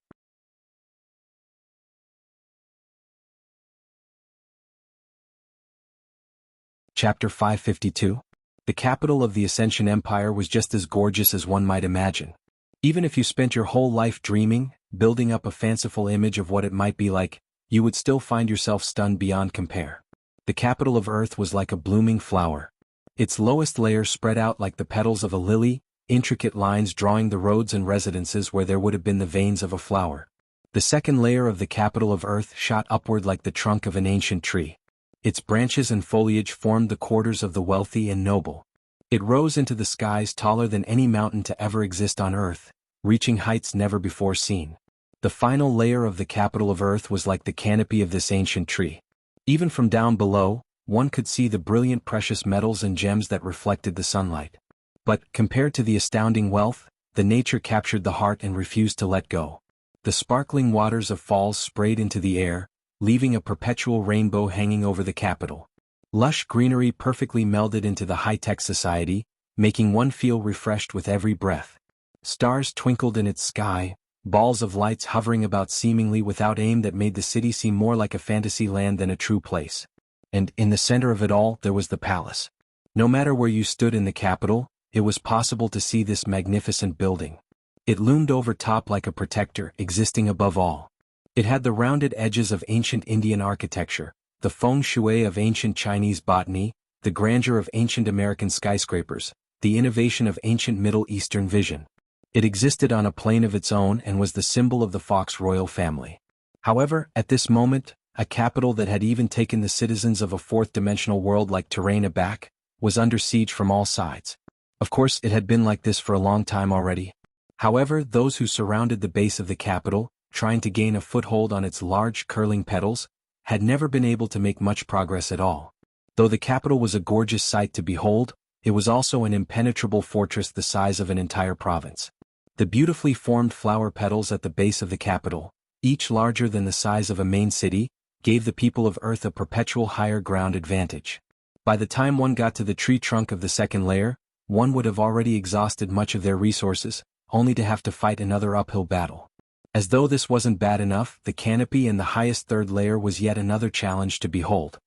Chapter 552. The capital of the Ascension Empire was just as gorgeous as one might imagine. Even if you spent your whole life dreaming, building up a fanciful image of what it might be like, you would still find yourself stunned beyond compare. The capital of Earth was like a blooming flower. Its lowest layer spread out like the petals of a lily, intricate lines drawing the roads and residences where there would have been the veins of a flower. The second layer of the capital of Earth shot upward like the trunk of an ancient tree. Its branches and foliage formed the quarters of the wealthy and noble. It rose into the skies taller than any mountain to ever exist on Earth, reaching heights never before seen. The final layer of the capital of Earth was like the canopy of this ancient tree. Even from down below, one could see the brilliant precious metals and gems that reflected the sunlight. But, compared to the astounding wealth, the nature captured the heart and refused to let go. The sparkling waters of falls sprayed into the air, leaving a perpetual rainbow hanging over the capital. Lush greenery perfectly melded into the high-tech society, making one feel refreshed with every breath. Stars twinkled in its sky, balls of lights hovering about seemingly without aim that made the city seem more like a fantasy land than a true place. And, in the center of it all, there was the palace. No matter where you stood in the capital, it was possible to see this magnificent building. It loomed over top like a protector, existing above all. It had the rounded edges of ancient Indian architecture, the feng shui of ancient Chinese botany, the grandeur of ancient American skyscrapers, the innovation of ancient Middle Eastern vision. It existed on a plane of its own and was the symbol of the Fox royal family. However, at this moment, a capital that had even taken the citizens of a fourth-dimensional world like Terrain aback, was under siege from all sides. Of course, it had been like this for a long time already. However, those who surrounded the base of the capital, trying to gain a foothold on its large curling petals, had never been able to make much progress at all. Though the capital was a gorgeous sight to behold, it was also an impenetrable fortress the size of an entire province. The beautifully formed flower petals at the base of the capital, each larger than the size of a main city, gave the people of Earth a perpetual higher ground advantage. By the time one got to the tree trunk of the second layer, one would have already exhausted much of their resources, only to have to fight another uphill battle. As though this wasn't bad enough, the canopy in the highest third layer was yet another challenge to behold.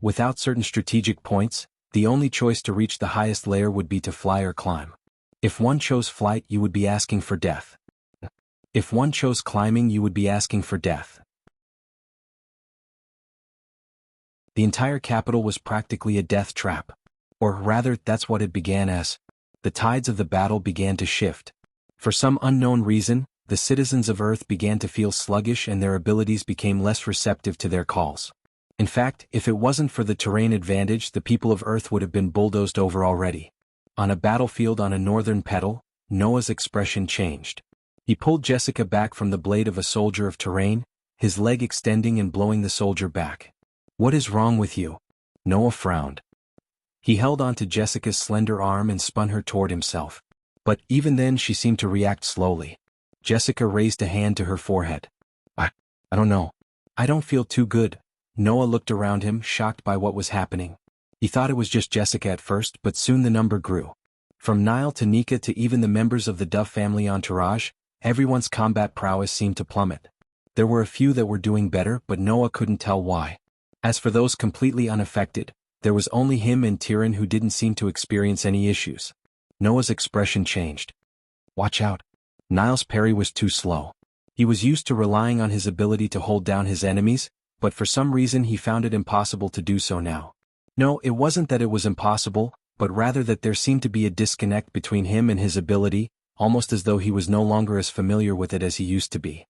Without certain strategic points, the only choice to reach the highest layer would be to fly or climb. If one chose flight, you would be asking for death. If one chose climbing, you would be asking for death. The entire capital was practically a death trap. Or rather, that's what it began as. The tides of the battle began to shift. For some unknown reason, the citizens of Earth began to feel sluggish and their abilities became less receptive to their calls. In fact, if it wasn't for the terrain advantage, the people of Earth would have been bulldozed over already. On a battlefield on a northern petal, Noah's expression changed. He pulled Jessica back from the blade of a soldier of terrain, his leg extending and blowing the soldier back. "What is wrong with you?" Noah frowned. He held onto Jessica's slender arm and spun her toward himself. But even then she seemed to react slowly. Jessica raised a hand to her forehead. I don't know. I don't feel too good." Noah looked around him, shocked by what was happening. He thought it was just Jessica at first, but soon the number grew. From Niall to Nika to even the members of the Duff family entourage, everyone's combat prowess seemed to plummet. There were a few that were doing better, but Noah couldn't tell why. As for those completely unaffected, there was only him and Tyrion who didn't seem to experience any issues. Noah's expression changed. "Watch out." Niall's parry was too slow. He was used to relying on his ability to hold down his enemies, but for some reason he found it impossible to do so now. No, it wasn't that it was impossible, but rather that there seemed to be a disconnect between him and his ability, almost as though he was no longer as familiar with it as he used to be.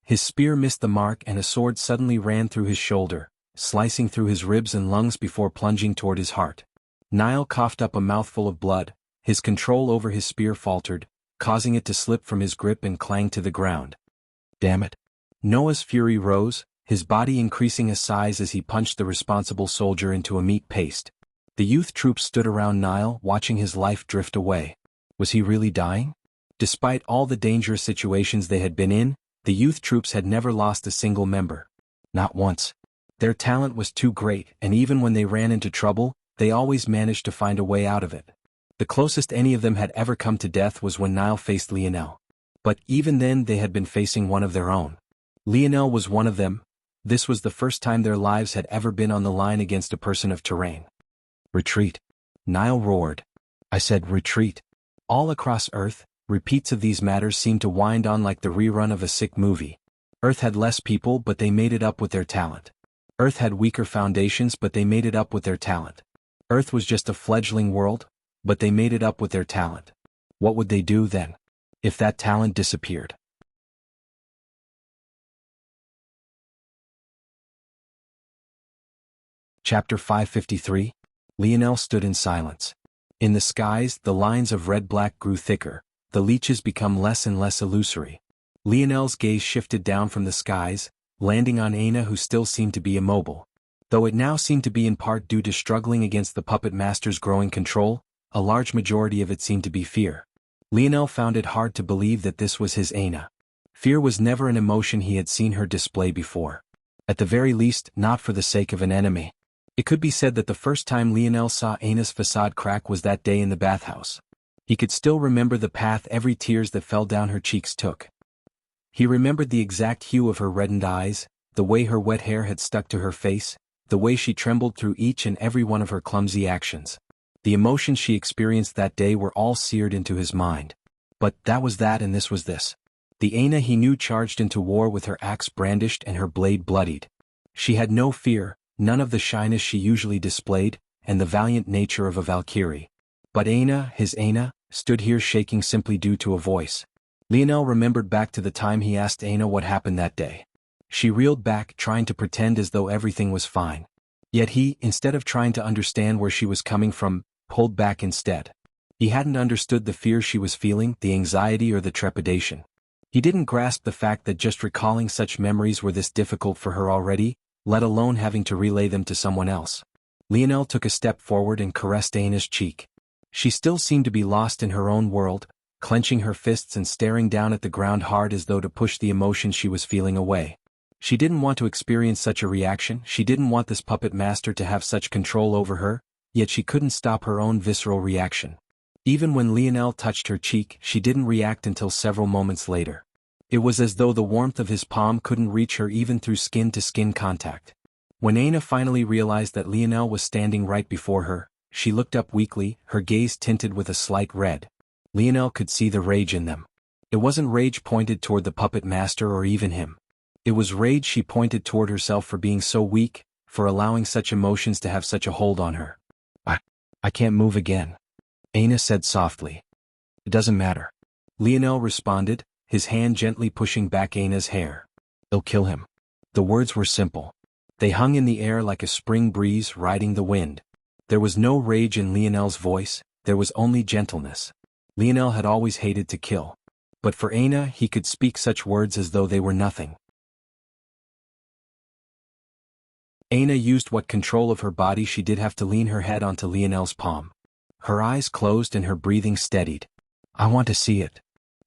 His spear missed the mark and a sword suddenly ran through his shoulder, slicing through his ribs and lungs before plunging toward his heart. Niall coughed up a mouthful of blood, his control over his spear faltered, causing it to slip from his grip and clang to the ground. "Damn it." Noah's fury rose, his body increasing in size as he punched the responsible soldier into a meat paste. The youth troops stood around Niall, watching his life drift away. Was he really dying? Despite all the dangerous situations they had been in, the youth troops had never lost a single member. Not once. Their talent was too great, and even when they ran into trouble, they always managed to find a way out of it. The closest any of them had ever come to death was when Niall faced Lionel. But even then they had been facing one of their own. Lionel was one of them. This was the first time their lives had ever been on the line against a person of terrain. "Retreat." Niall roared. "I said retreat." All across Earth, repeats of these matters seemed to wind on like the rerun of a sick movie. Earth had less people, but they made it up with their talent. Earth had weaker foundations, but they made it up with their talent. Earth was just a fledgling world, but they made it up with their talent. What would they do then, if that talent disappeared? Chapter 553. Lionel stood in silence. In the skies, the lines of red-black grew thicker, the leeches become less and less illusory. Lionel's gaze shifted down from the skies, landing on Aina, who still seemed to be immobile. Though it now seemed to be in part due to struggling against the puppet master's growing control, a large majority of it seemed to be fear. Lionel found it hard to believe that this was his Aina. Fear was never an emotion he had seen her display before. At the very least, not for the sake of an enemy. It could be said that the first time Lionel saw Aina's facade crack was that day in the bathhouse. He could still remember the path every tears that fell down her cheeks took. He remembered the exact hue of her reddened eyes, the way her wet hair had stuck to her face, the way she trembled through each and every one of her clumsy actions. The emotions she experienced that day were all seared into his mind. But that was that, and this was this. The Aina he knew charged into war with her axe brandished and her blade bloodied. She had no fear, none of the shyness she usually displayed, and the valiant nature of a Valkyrie. But Aina, his Aina, stood here shaking simply due to a voice. Lionel remembered back to the time he asked Aina what happened that day. She reeled back, trying to pretend as though everything was fine. Yet he, instead of trying to understand where she was coming from, pulled back instead. He hadn't understood the fear she was feeling, the anxiety or the trepidation. He didn't grasp the fact that just recalling such memories were this difficult for her already, let alone having to relay them to someone else. Lionel took a step forward and caressed Aina's cheek. She still seemed to be lost in her own world, clenching her fists and staring down at the ground hard as though to push the emotion she was feeling away. She didn't want to experience such a reaction, she didn't want this puppet master to have such control over her, yet she couldn't stop her own visceral reaction. Even when Lionel touched her cheek, she didn't react until several moments later. It was as though the warmth of his palm couldn't reach her even through skin-to-skin contact. When Aina finally realized that Lionel was standing right before her, she looked up weakly, her gaze tinted with a slight red. Lionel could see the rage in them. It wasn't rage pointed toward the puppet master or even him. It was rage she pointed toward herself for being so weak, for allowing such emotions to have such a hold on her. I can't move again," Aina said softly. "It doesn't matter," Lionel responded, his hand gently pushing back Aina's hair. "It'll kill him." The words were simple. They hung in the air like a spring breeze riding the wind. There was no rage in Lionel's voice, there was only gentleness. Lionel had always hated to kill. But for Aina, he could speak such words as though they were nothing. Aina used what control of her body she did have to lean her head onto Lionel's palm. Her eyes closed and her breathing steadied. "I want to see it,"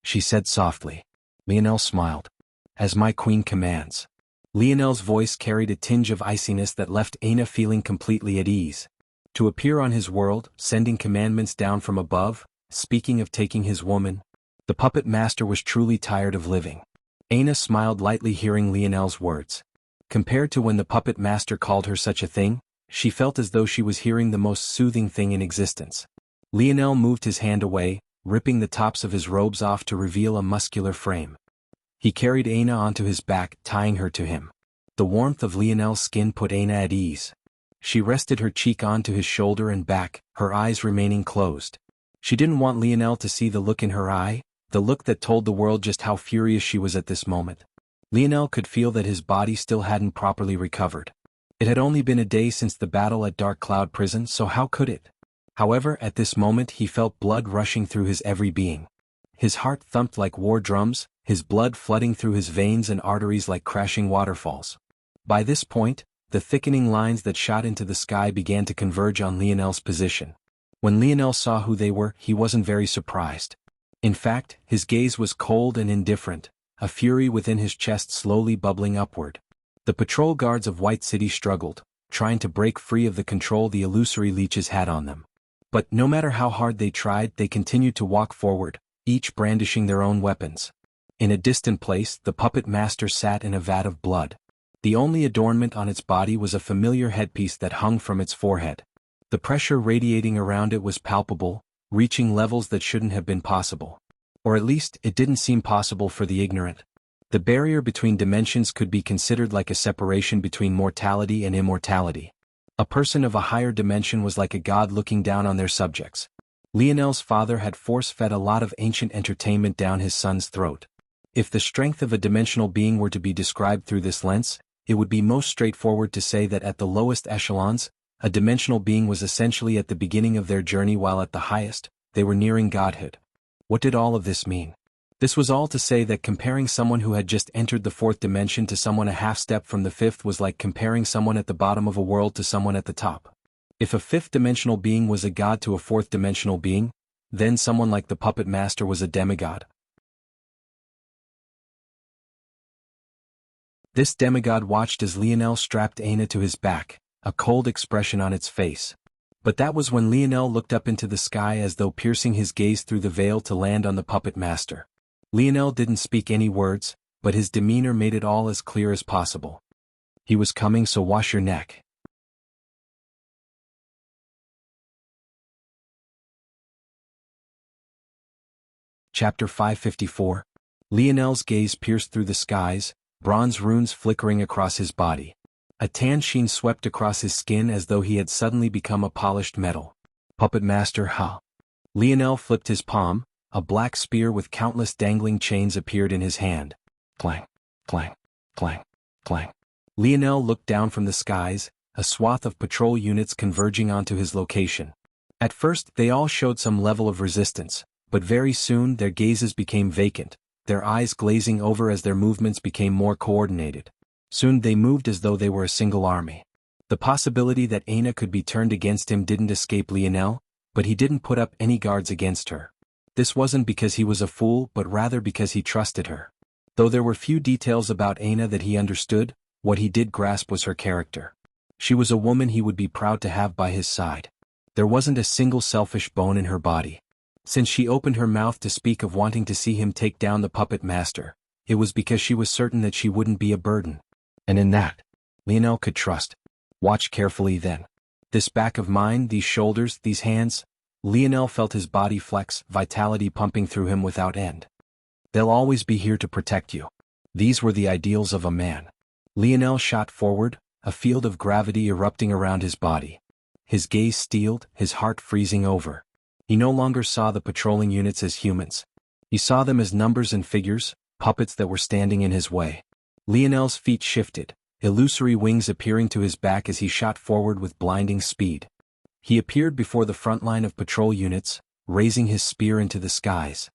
she said softly. Lionel smiled. "As my queen commands." Lionel's voice carried a tinge of iciness that left Aina feeling completely at ease. To appear on his world, sending commandments down from above, speaking of taking his woman. The puppet master was truly tired of living. Aina smiled lightly hearing Lionel's words. Compared to when the puppet master called her such a thing, she felt as though she was hearing the most soothing thing in existence. Lionel moved his hand away, ripping the tops of his robes off to reveal a muscular frame. He carried Aina onto his back, tying her to him. The warmth of Lionel's skin put Aina at ease. She rested her cheek onto his shoulder and back, her eyes remaining closed. She didn't want Lionel to see the look in her eye, the look that told the world just how furious she was at this moment. Lionel could feel that his body still hadn't properly recovered. It had only been a day since the battle at Dark Cloud Prison, so how could it? However, at this moment he felt blood rushing through his every being. His heart thumped like war drums, his blood flooding through his veins and arteries like crashing waterfalls. By this point, the thickening lines that shot into the sky began to converge on Lionel's position. When Lionel saw who they were, he wasn't very surprised. In fact, his gaze was cold and indifferent, a fury within his chest slowly bubbling upward. The patrol guards of White City struggled, trying to break free of the control the illusory leeches had on them. But no matter how hard they tried, they continued to walk forward, each brandishing their own weapons. In a distant place, the puppet master sat in a vat of blood. The only adornment on its body was a familiar headpiece that hung from its forehead. The pressure radiating around it was palpable, reaching levels that shouldn't have been possible. Or at least, it didn't seem possible for the ignorant. The barrier between dimensions could be considered like a separation between mortality and immortality. A person of a higher dimension was like a god looking down on their subjects. Lionel's father had force-fed a lot of ancient entertainment down his son's throat. If the strength of a dimensional being were to be described through this lens, it would be most straightforward to say that at the lowest echelons, a dimensional being was essentially at the beginning of their journey, while at the highest, they were nearing godhood. What did all of this mean? This was all to say that comparing someone who had just entered the fourth dimension to someone a half step from the fifth was like comparing someone at the bottom of a world to someone at the top. If a fifth-dimensional being was a god to a fourth-dimensional being, then someone like the puppet master was a demigod. This demigod watched as Lionel strapped Aina to his back, a cold expression on its face. But that was when Lionel looked up into the sky as though piercing his gaze through the veil to land on the puppet master. Lionel didn't speak any words, but his demeanor made it all as clear as possible. He was coming, so wash your neck. Chapter 554. Lionel's gaze pierced through the skies, bronze runes flickering across his body. A tan sheen swept across his skin as though he had suddenly become a polished metal. Puppet Master, huh? Lionel flipped his palm, a black spear with countless dangling chains appeared in his hand. Clang, clang, clang, clang. Lionel looked down from the skies, a swath of patrol units converging onto his location. At first, they all showed some level of resistance, but very soon their gazes became vacant, their eyes glazing over as their movements became more coordinated. Soon they moved as though they were a single army. The possibility that Aina could be turned against him didn't escape Lionel, but he didn't put up any guards against her. This wasn't because he was a fool, but rather because he trusted her. Though there were few details about Aina that he understood, what he did grasp was her character. She was a woman he would be proud to have by his side. There wasn't a single selfish bone in her body. Since she opened her mouth to speak of wanting to see him take down the puppet master, it was because she was certain that she wouldn't be a burden. And in that, Lionel could trust. Watch carefully then. This back of mine, these shoulders, these hands. Lionel felt his body flex, vitality pumping through him without end. They'll always be here to protect you. These were the ideals of a man. Lionel shot forward, a field of gravity erupting around his body. His gaze steeled, his heart freezing over. He no longer saw the patrolling units as humans. He saw them as numbers and figures, puppets that were standing in his way. Lionel's feet shifted, illusory wings appearing to his back as he shot forward with blinding speed. He appeared before the front line of patrol units, raising his spear into the skies.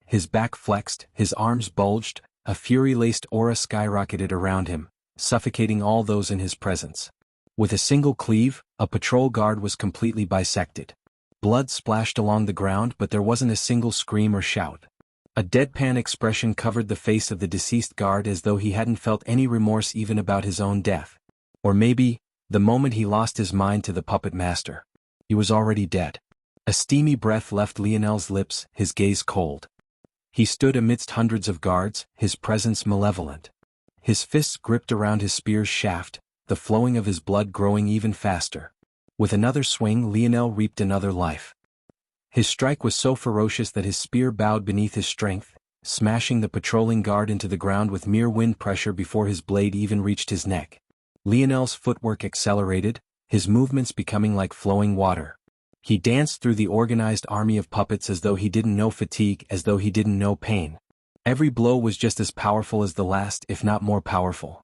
his back flexed, his arms bulged, a fury-laced aura skyrocketed around him, suffocating all those in his presence. With a single cleave, a patrol guard was completely bisected. Blood splashed along the ground, but there wasn't a single scream or shout. A deadpan expression covered the face of the deceased guard as though he hadn't felt any remorse even about his own death. Or maybe, the moment he lost his mind to the puppet master. He was already dead. A steamy breath left Lionel's lips, his gaze cold. He stood amidst hundreds of guards, his presence malevolent. His fists gripped around his spear's shaft, the flowing of his blood growing even faster. With another swing, Lionel reaped another life. His strike was so ferocious that his spear bowed beneath his strength, smashing the patrolling guard into the ground with mere wind pressure before his blade even reached his neck. Lionel's footwork accelerated, his movements becoming like flowing water. He danced through the organized army of puppets as though he didn't know fatigue, as though he didn't know pain. Every blow was just as powerful as the last, if not more powerful.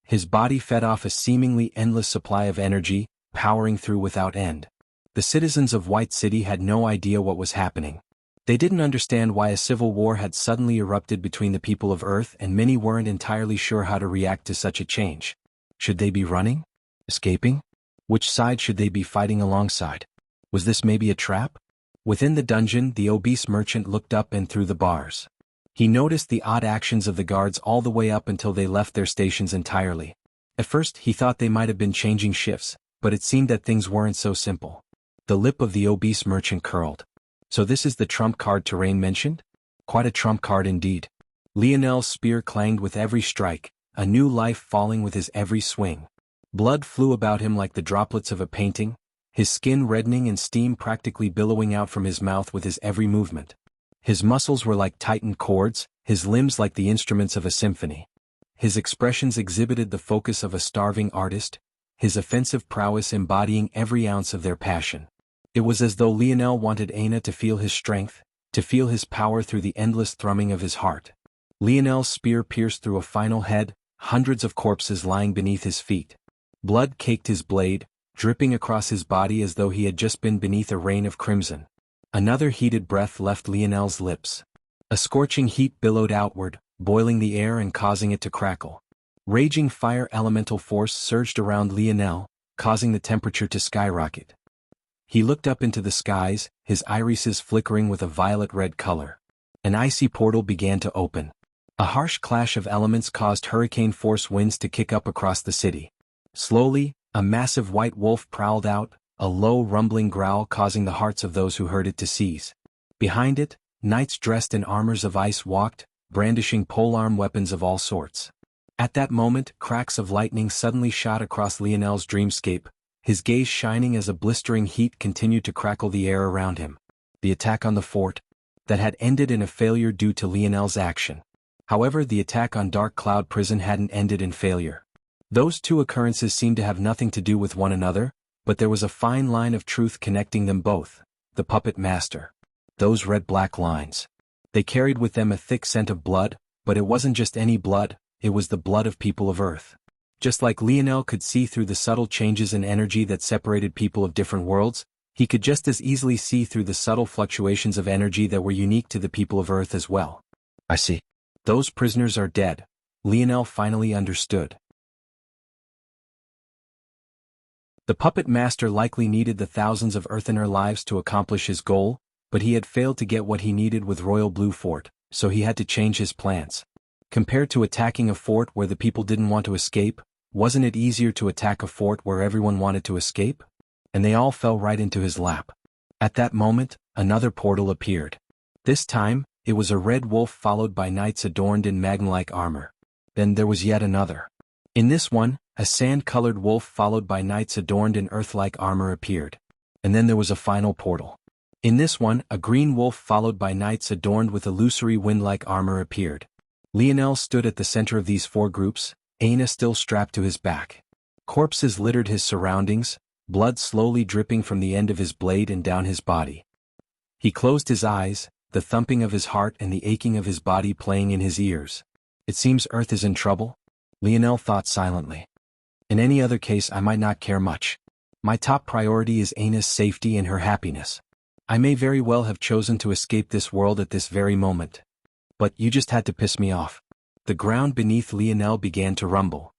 His body fed off a seemingly endless supply of energy, powering through without end. The citizens of White City had no idea what was happening. They didn't understand why a civil war had suddenly erupted between the people of Earth, and many weren't entirely sure how to react to such a change. Should they be running? Escaping? Which side should they be fighting alongside? Was this maybe a trap? Within the dungeon, the obese merchant looked up and through the bars. He noticed the odd actions of the guards all the way up until they left their stations entirely. At first, he thought they might have been changing shifts, but it seemed that things weren't so simple. The lip of the obese merchant curled. So this is the trump card terrain mentioned? Quite a trump card indeed. Lionel's spear clanged with every strike, a new life falling with his every swing. Blood flew about him like the droplets of a painting, his skin reddening and steam practically billowing out from his mouth with his every movement. His muscles were like tightened cords, his limbs like the instruments of a symphony. His expressions exhibited the focus of a starving artist, his offensive prowess embodying every ounce of their passion. It was as though Lionel wanted Aina to feel his strength, to feel his power through the endless thrumming of his heart. Lionel's spear pierced through a final head, hundreds of corpses lying beneath his feet. Blood caked his blade, dripping across his body as though he had just been beneath a rain of crimson. Another heated breath left Lionel's lips. A scorching heat billowed outward, boiling the air and causing it to crackle. Raging fire elemental force surged around Lionel, causing the temperature to skyrocket. He looked up into the skies, his irises flickering with a violet-red color. An icy portal began to open. A harsh clash of elements caused hurricane-force winds to kick up across the city. Slowly, a massive white wolf prowled out, a low rumbling growl causing the hearts of those who heard it to seize. Behind it, knights dressed in armors of ice walked, brandishing polearm weapons of all sorts. At that moment, cracks of lightning suddenly shot across Lionel's dreamscape, his gaze shining as a blistering heat continued to crackle the air around him. The attack on the fort, that had ended in a failure due to Lionel's action. However, the attack on Dark Cloud Prison hadn't ended in failure. Those two occurrences seemed to have nothing to do with one another, but there was a fine line of truth connecting them both. The puppet master. Those red-black lines. They carried with them a thick scent of blood, but it wasn't just any blood, it was the blood of people of Earth. Just like Lionel could see through the subtle changes in energy that separated people of different worlds, he could just as easily see through the subtle fluctuations of energy that were unique to the people of Earth as well. I see. Those prisoners are dead. Lionel finally understood. The puppet master likely needed the thousands of Earthener lives to accomplish his goal, but he had failed to get what he needed with Royal Blue Fort, so he had to change his plans. Compared to attacking a fort where the people didn't want to escape, wasn't it easier to attack a fort where everyone wanted to escape? And they all fell right into his lap. At that moment, another portal appeared. This time, it was a red wolf followed by knights adorned in magma-like armor. Then there was yet another. In this one, a sand-colored wolf followed by knights adorned in earth-like armor appeared. And then there was a final portal. In this one, a green wolf followed by knights adorned with illusory wind-like armor appeared. Lionel stood at the center of these four groups, Aina still strapped to his back. Corpses littered his surroundings, blood slowly dripping from the end of his blade and down his body. He closed his eyes, the thumping of his heart and the aching of his body playing in his ears. It seems Earth is in trouble, Lionel thought silently. In any other case I might not care much. My top priority is Aina's safety and her happiness. I may very well have chosen to escape this world at this very moment. But you just had to piss me off. The ground beneath Lionel began to rumble.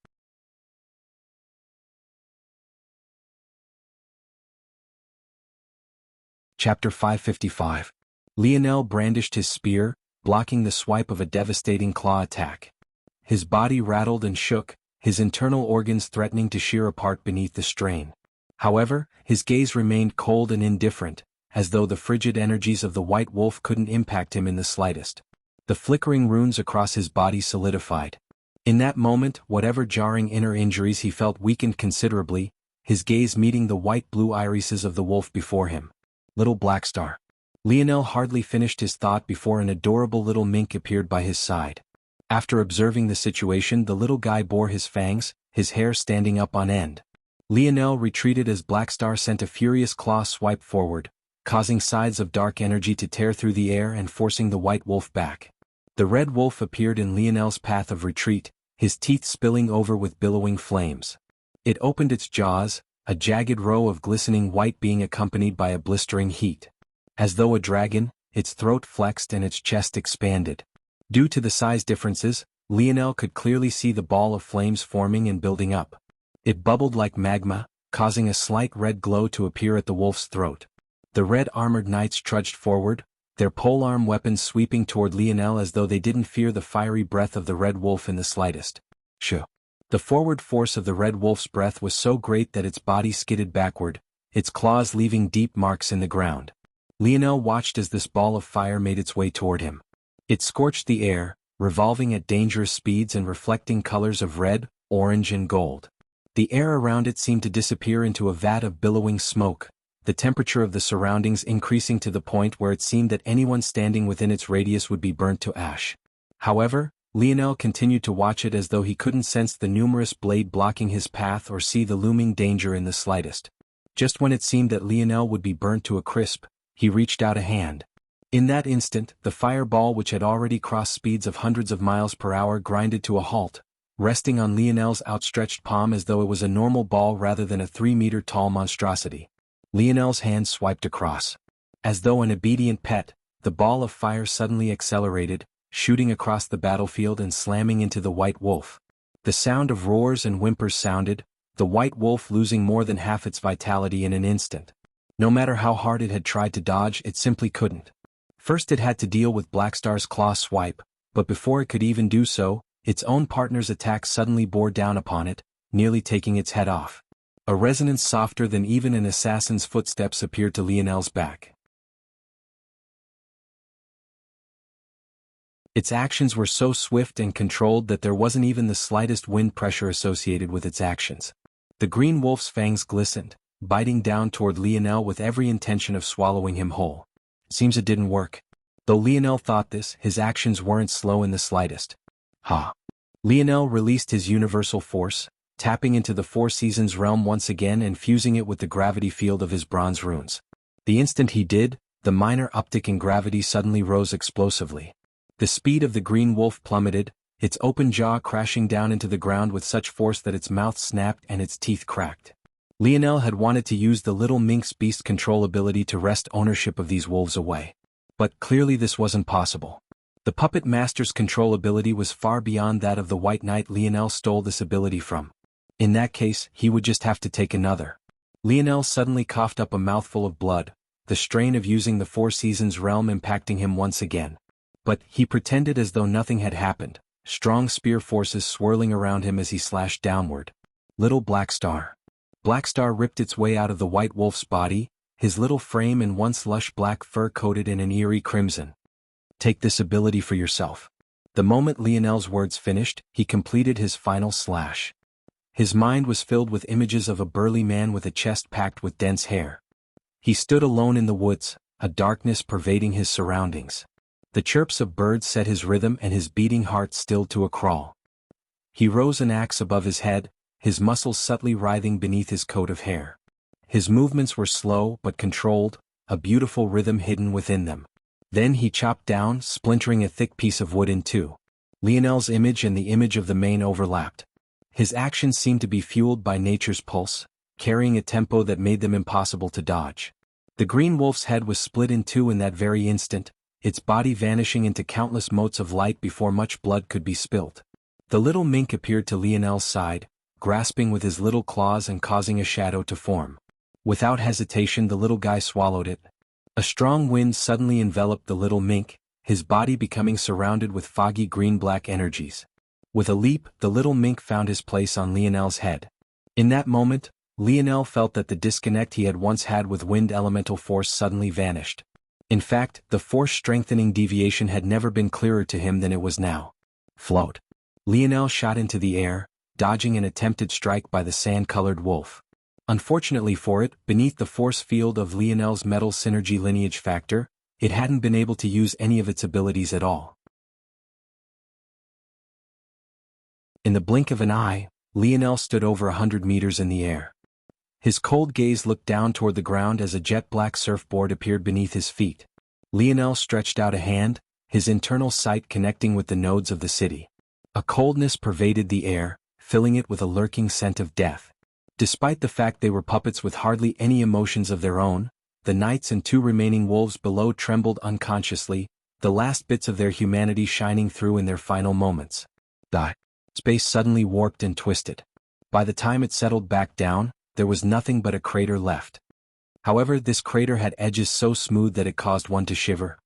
Chapter 555. Lionel brandished his spear, blocking the swipe of a devastating claw attack. His body rattled and shook, his internal organs threatening to shear apart beneath the strain. However, his gaze remained cold and indifferent, as though the frigid energies of the white wolf couldn't impact him in the slightest. The flickering runes across his body solidified. In that moment, whatever jarring inner injuries he felt weakened considerably, his gaze meeting the white-blue irises of the wolf before him. Little Black Star. Lionel hardly finished his thought before an adorable little mink appeared by his side. After observing the situation, the little guy bore his fangs, his hair standing up on end. Lionel retreated as Black Star sent a furious claw swipe forward, causing sides of dark energy to tear through the air and forcing the white wolf back. The red wolf appeared in Lionel's path of retreat, his teeth spilling over with billowing flames. It opened its jaws, a jagged row of glistening white being accompanied by a blistering heat. As though a dragon, its throat flexed and its chest expanded. Due to the size differences, Lionel could clearly see the ball of flames forming and building up. It bubbled like magma, causing a slight red glow to appear at the wolf's throat. The red armored knights trudged forward, their polearm weapons sweeping toward Lionel as though they didn't fear the fiery breath of the red wolf in the slightest. Shoo! The forward force of the red wolf's breath was so great that its body skidded backward, its claws leaving deep marks in the ground. Lionel watched as this ball of fire made its way toward him. It scorched the air, revolving at dangerous speeds and reflecting colors of red, orange and gold. The air around it seemed to disappear into a vat of billowing smoke, the temperature of the surroundings increasing to the point where it seemed that anyone standing within its radius would be burnt to ash. However, Lionel continued to watch it as though he couldn't sense the numerous blade blocking his path or see the looming danger in the slightest. Just when it seemed that Lionel would be burnt to a crisp, he reached out a hand. In that instant, the fireball which had already crossed speeds of hundreds of miles per hour grinded to a halt, resting on Lionel's outstretched palm as though it was a normal ball rather than a 3-meter-tall monstrosity. Lionel's hand swiped across. As though an obedient pet, the ball of fire suddenly accelerated, shooting across the battlefield and slamming into the white wolf. The sound of roars and whimpers sounded, the white wolf losing more than half its vitality in an instant. No matter how hard it had tried to dodge, it simply couldn't. First it had to deal with Black Star's claw swipe, but before it could even do so, its own partner's attack suddenly bore down upon it, nearly taking its head off. A resonance softer than even an assassin's footsteps appeared to Lionel's back. Its actions were so swift and controlled that there wasn't even the slightest wind pressure associated with its actions. The green wolf's fangs glistened, biting down toward Lionel with every intention of swallowing him whole. Seems it didn't work. Though Lionel thought this, his actions weren't slow in the slightest. Ha! Lionel released his universal force, tapping into the Four Seasons realm once again and fusing it with the gravity field of his bronze runes. The instant he did, the minor uptick in gravity suddenly rose explosively. The speed of the green wolf plummeted, its open jaw crashing down into the ground with such force that its mouth snapped and its teeth cracked. Lionel had wanted to use the little minx beast control ability to wrest ownership of these wolves away. But clearly this wasn't possible. The puppet master's control ability was far beyond that of the white knight Lionel stole this ability from. In that case, he would just have to take another. Lionel suddenly coughed up a mouthful of blood, the strain of using the Four Seasons realm impacting him once again. But he pretended as though nothing had happened, strong spear forces swirling around him as he slashed downward. Little Black Star. Black Star ripped its way out of the white wolf's body, his little frame and once lush black fur coated in an eerie crimson. Take this ability for yourself. The moment Lionel's words finished, he completed his final slash. His mind was filled with images of a burly man with a chest packed with dense hair. He stood alone in the woods, a darkness pervading his surroundings. The chirps of birds set his rhythm and his beating heart stilled to a crawl. He rose an axe above his head, his muscles subtly writhing beneath his coat of hair. His movements were slow but controlled, a beautiful rhythm hidden within them. Then he chopped down, splintering a thick piece of wood in two. Lionel's image and the image of the mane overlapped. His actions seemed to be fueled by nature's pulse, carrying a tempo that made them impossible to dodge. The green wolf's head was split in two in that very instant, its body vanishing into countless motes of light before much blood could be spilt. The little mink appeared to Lionel's side, grasping with his little claws and causing a shadow to form. Without hesitation, the little guy swallowed it. A strong wind suddenly enveloped the little mink, his body becoming surrounded with foggy green-black energies. With a leap, the little mink found his place on Lionel's head. In that moment, Lionel felt that the disconnect he had once had with wind elemental force suddenly vanished. In fact, the force-strengthening deviation had never been clearer to him than it was now. Float. Lionel shot into the air, dodging an attempted strike by the sand-colored wolf. Unfortunately for it, beneath the force field of Lionel's metal synergy lineage factor, it hadn't been able to use any of its abilities at all. In the blink of an eye, Lionel stood over 100 meters in the air. His cold gaze looked down toward the ground as a jet-black surfboard appeared beneath his feet. Lionel stretched out a hand, his internal sight connecting with the nodes of the city. A coldness pervaded the air, filling it with a lurking scent of death. Despite the fact they were puppets with hardly any emotions of their own, the knights and two remaining wolves below trembled unconsciously, the last bits of their humanity shining through in their final moments. The space suddenly warped and twisted. By the time it settled back down, there was nothing but a crater left. However, this crater had edges so smooth that it caused one to shiver.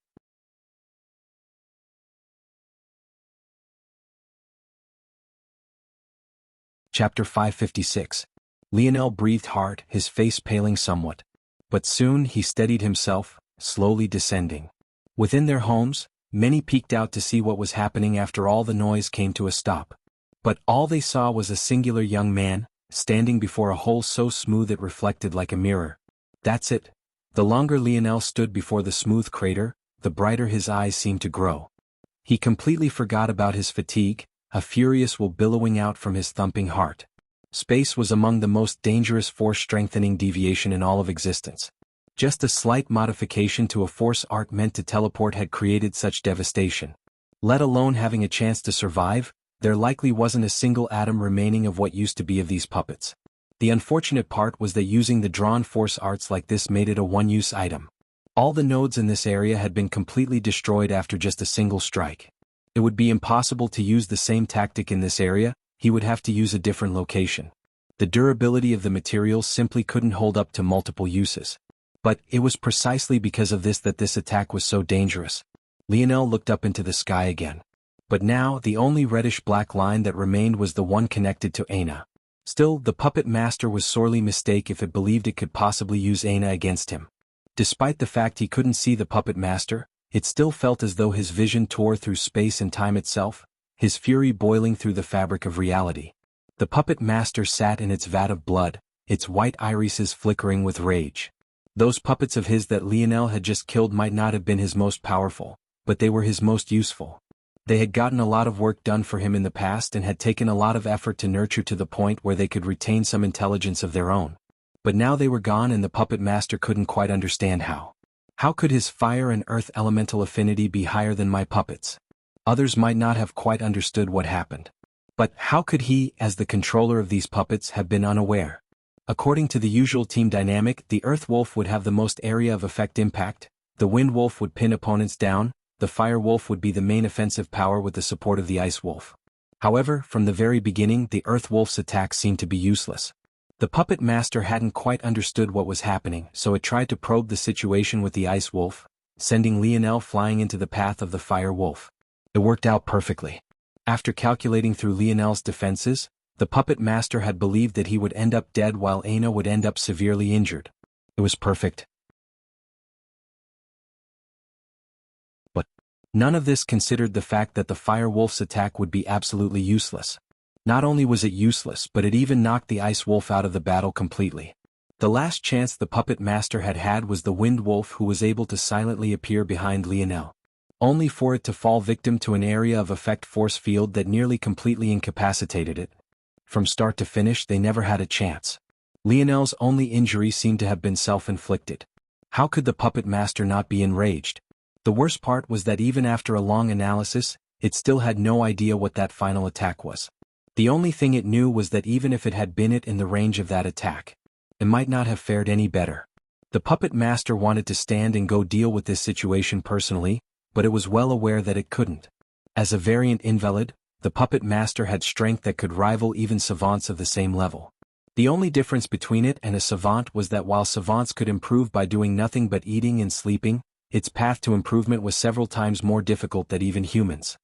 Chapter 556. Lionel breathed hard, his face paling somewhat. But soon he steadied himself, slowly descending. Within their homes, many peeked out to see what was happening after all the noise came to a stop. But all they saw was a singular young man, standing before a hole so smooth it reflected like a mirror. That's it. The longer Lionel stood before the smooth crater, the brighter his eyes seemed to grow. He completely forgot about his fatigue, a furious will billowing out from his thumping heart. Space was among the most dangerous force-strengthening deviation in all of existence. Just a slight modification to a force arc meant to teleport had created such devastation. Let alone having a chance to survive, there likely wasn't a single atom remaining of what used to be of these puppets. The unfortunate part was that using the drawn force arts like this made it a one-use item. All the nodes in this area had been completely destroyed after just a single strike. It would be impossible to use the same tactic in this area. He would have to use a different location. The durability of the materials simply couldn't hold up to multiple uses. But it was precisely because of this that this attack was so dangerous. Lionel looked up into the sky again. But now the only reddish-black line that remained was the one connected to Aina. Still, the puppet master was sorely mistaken if it believed it could possibly use Aina against him. Despite the fact he couldn't see the puppet master, it still felt as though his vision tore through space and time itself, his fury boiling through the fabric of reality. The puppet master sat in its vat of blood, its white irises flickering with rage. Those puppets of his that Lionel had just killed might not have been his most powerful, but they were his most useful. They had gotten a lot of work done for him in the past and had taken a lot of effort to nurture to the point where they could retain some intelligence of their own. But now they were gone and the puppet master couldn't quite understand how. How could his fire and earth elemental affinity be higher than my puppets? Others might not have quite understood what happened. But how could he, as the controller of these puppets, have been unaware? According to the usual team dynamic, the Earth Wolf would have the most area of effect impact, the Wind Wolf would pin opponents down, the Fire Wolf would be the main offensive power with the support of the Ice Wolf. However, from the very beginning, the Earth Wolf's attacks seemed to be useless. The puppet master hadn't quite understood what was happening, so it tried to probe the situation with the Ice Wolf, sending Lionel flying into the path of the Fire Wolf. It worked out perfectly. After calculating through Lionel's defenses, the puppet master had believed that he would end up dead while Aina would end up severely injured. It was perfect. But none of this considered the fact that the Fire Wolf's attack would be absolutely useless. Not only was it useless, but it even knocked the Ice Wolf out of the battle completely. The last chance the puppet master had had was the Wind Wolf, who was able to silently appear behind Lionel, only for it to fall victim to an area of effect force field that nearly completely incapacitated it. From start to finish, they never had a chance. Lionel's only injury seemed to have been self-inflicted. How could the puppet master not be enraged? The worst part was that even after a long analysis, it still had no idea what that final attack was. The only thing it knew was that even if it had been in the range of that attack, it might not have fared any better. The puppet master wanted to stand and go deal with this situation personally, but it was well aware that it couldn't. As a variant invalid, the puppet master had strength that could rival even savants of the same level. The only difference between it and a savant was that while savants could improve by doing nothing but eating and sleeping, its path to improvement was several times more difficult than even humans.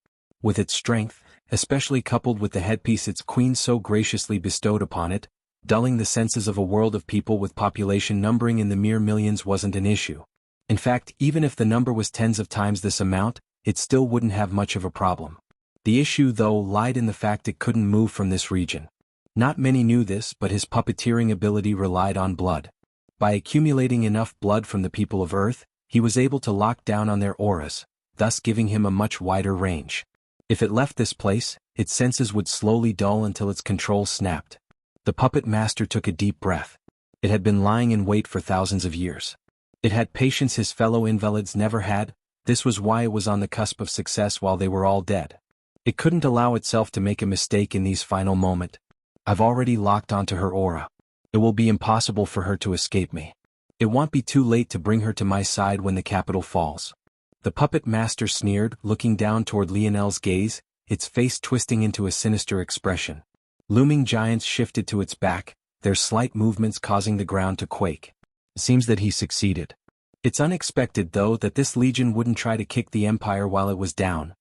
With its strength, especially coupled with the headpiece its queen so graciously bestowed upon it, dulling the senses of a world of people with population numbering in the mere millions wasn't an issue. In fact, even if the number was tens of times this amount, it still wouldn't have much of a problem. The issue, though, lied in the fact it couldn't move from this region. Not many knew this, but his puppeteering ability relied on blood. By accumulating enough blood from the people of Earth, he was able to lock down on their auras, thus giving him a much wider range. If it left this place, its senses would slowly dull until its control snapped. The puppet master took a deep breath. It had been lying in wait for thousands of years. It had patience his fellow invalids never had. This was why it was on the cusp of success while they were all dead. It couldn't allow itself to make a mistake in these final moments. I've already locked onto her aura. It will be impossible for her to escape me. It won't be too late to bring her to my side when the capital falls. The puppet master sneered, looking down toward Lionel's gaze, its face twisting into a sinister expression. Looming giants shifted to its back, their slight movements causing the ground to quake. It seems that he succeeded. It's unexpected, though, that this legion wouldn't try to kick the empire while it was down.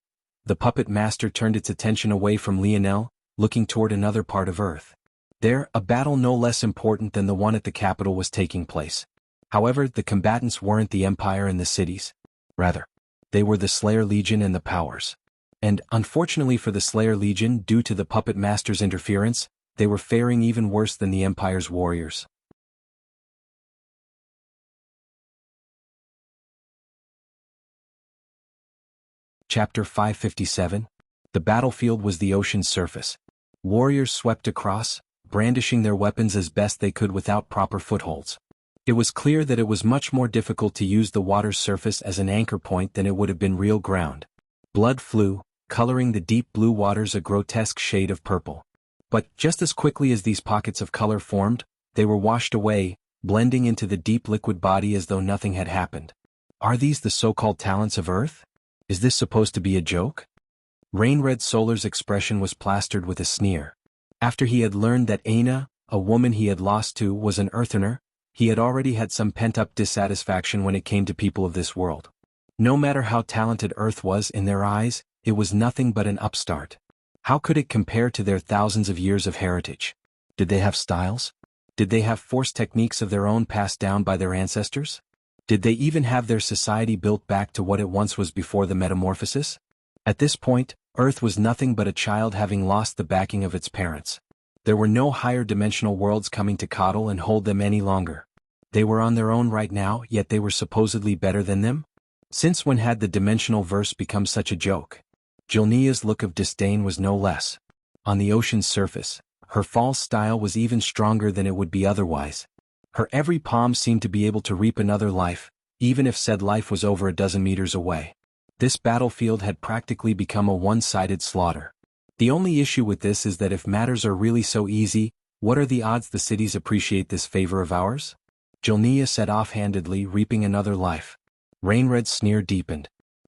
The puppet master turned its attention away from Lionel, looking toward another part of Earth. There, a battle no less important than the one at the capital was taking place. However, the combatants weren't the empire and the cities. Rather, they were the Slayer Legion and the Powers. And, unfortunately for the Slayer Legion, due to the puppet master's interference, they were faring even worse than the Empire's warriors. Chapter 557. The battlefield was the ocean's surface. Warriors swept across, brandishing their weapons as best they could without proper footholds. It was clear that it was much more difficult to use the water's surface as an anchor point than it would have been real ground. Blood flew, coloring the deep blue waters a grotesque shade of purple. But just as quickly as these pockets of color formed, they were washed away, blending into the deep liquid body as though nothing had happened. Are these the so-called talents of Earth? Is this supposed to be a joke? Rainred Solar's expression was plastered with a sneer. After he had learned that Aina, a woman he had lost to, was an Earthener, he had already had some pent-up dissatisfaction when it came to people of this world. No matter how talented Earth was in their eyes, it was nothing but an upstart. How could it compare to their thousands of years of heritage? Did they have styles? Did they have force techniques of their own passed down by their ancestors? Did they even have their society built back to what it once was before the metamorphosis? At this point, Earth was nothing but a child having lost the backing of its parents. There were no higher dimensional worlds coming to coddle and hold them any longer. They were on their own right now, yet they were supposedly better than them? Since when had the dimensional verse become such a joke? Jilnea's look of disdain was no less. On the ocean's surface, her false style was even stronger than it would be otherwise. Her every palm seemed to be able to reap another life, even if said life was over a dozen meters away. This battlefield had practically become a one-sided slaughter. The only issue with this is that if matters are really so easy, what are the odds the cities appreciate this favor of ours? Jilnea said offhandedly, reaping another life. Rainred's sneer deepened.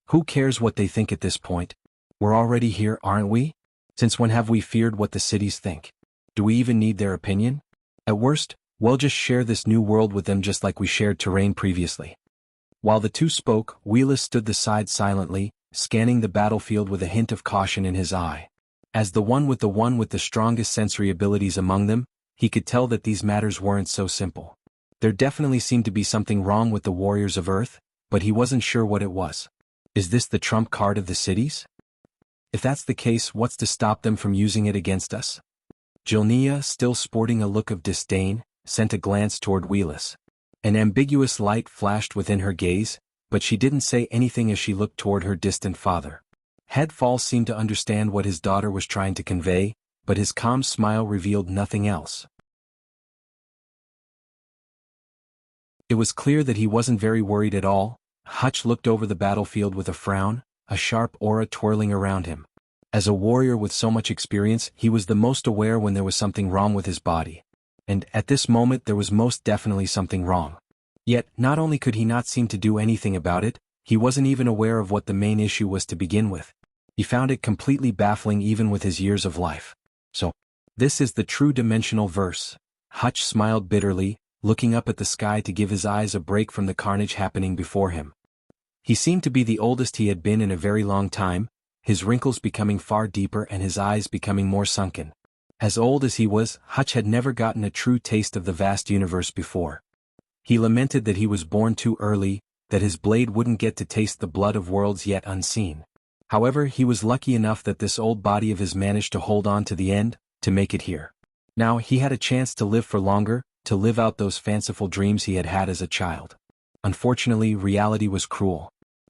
Who cares what they think at this point? We're already here, aren't we? Since when have we feared what the cities think? Do we even need their opinion? At worst, we'll just share this new world with them just like we shared terrain previously. While the two spoke, Wheelis stood aside silently, scanning the battlefield with a hint of caution in his eye. As the one with the strongest sensory abilities among them, he could tell that these matters weren't so simple. There definitely seemed to be something wrong with the warriors of Earth, but he wasn't sure what it was. Is this the trump card of the cities? If that's the case, what's to stop them from using it against us? Jilnea, still sporting a look of disdain, sent a glance toward Wheelis. An ambiguous light flashed within her gaze, but she didn't say anything as she looked toward her distant father. Headfall seemed to understand what his daughter was trying to convey, but his calm smile revealed nothing else. It was clear that he wasn't very worried at all. Hutch looked over the battlefield with a frown, a sharp aura twirling around him. As a warrior with so much experience, he was the most aware when there was something wrong with his body. And at this moment there was most definitely something wrong. Yet, not only could he not seem to do anything about it, he wasn't even aware of what the main issue was to begin with. He found it completely baffling even with his years of life. So, this is the true dimensional verse. Hutch smiled bitterly, looking up at the sky to give his eyes a break from the carnage happening before him. He seemed to be the oldest he had been in a very long time, his wrinkles becoming far deeper and his eyes becoming more sunken. As old as he was, Hutch had never gotten a true taste of the vast universe before. He lamented that he was born too early, that his blade wouldn't get to taste the blood of worlds yet unseen. However, he was lucky enough that this old body of his managed to hold on to the end, to make it here. Now he had a chance to live for longer, to live out those fanciful dreams he had had as a child. Unfortunately, reality was cruel.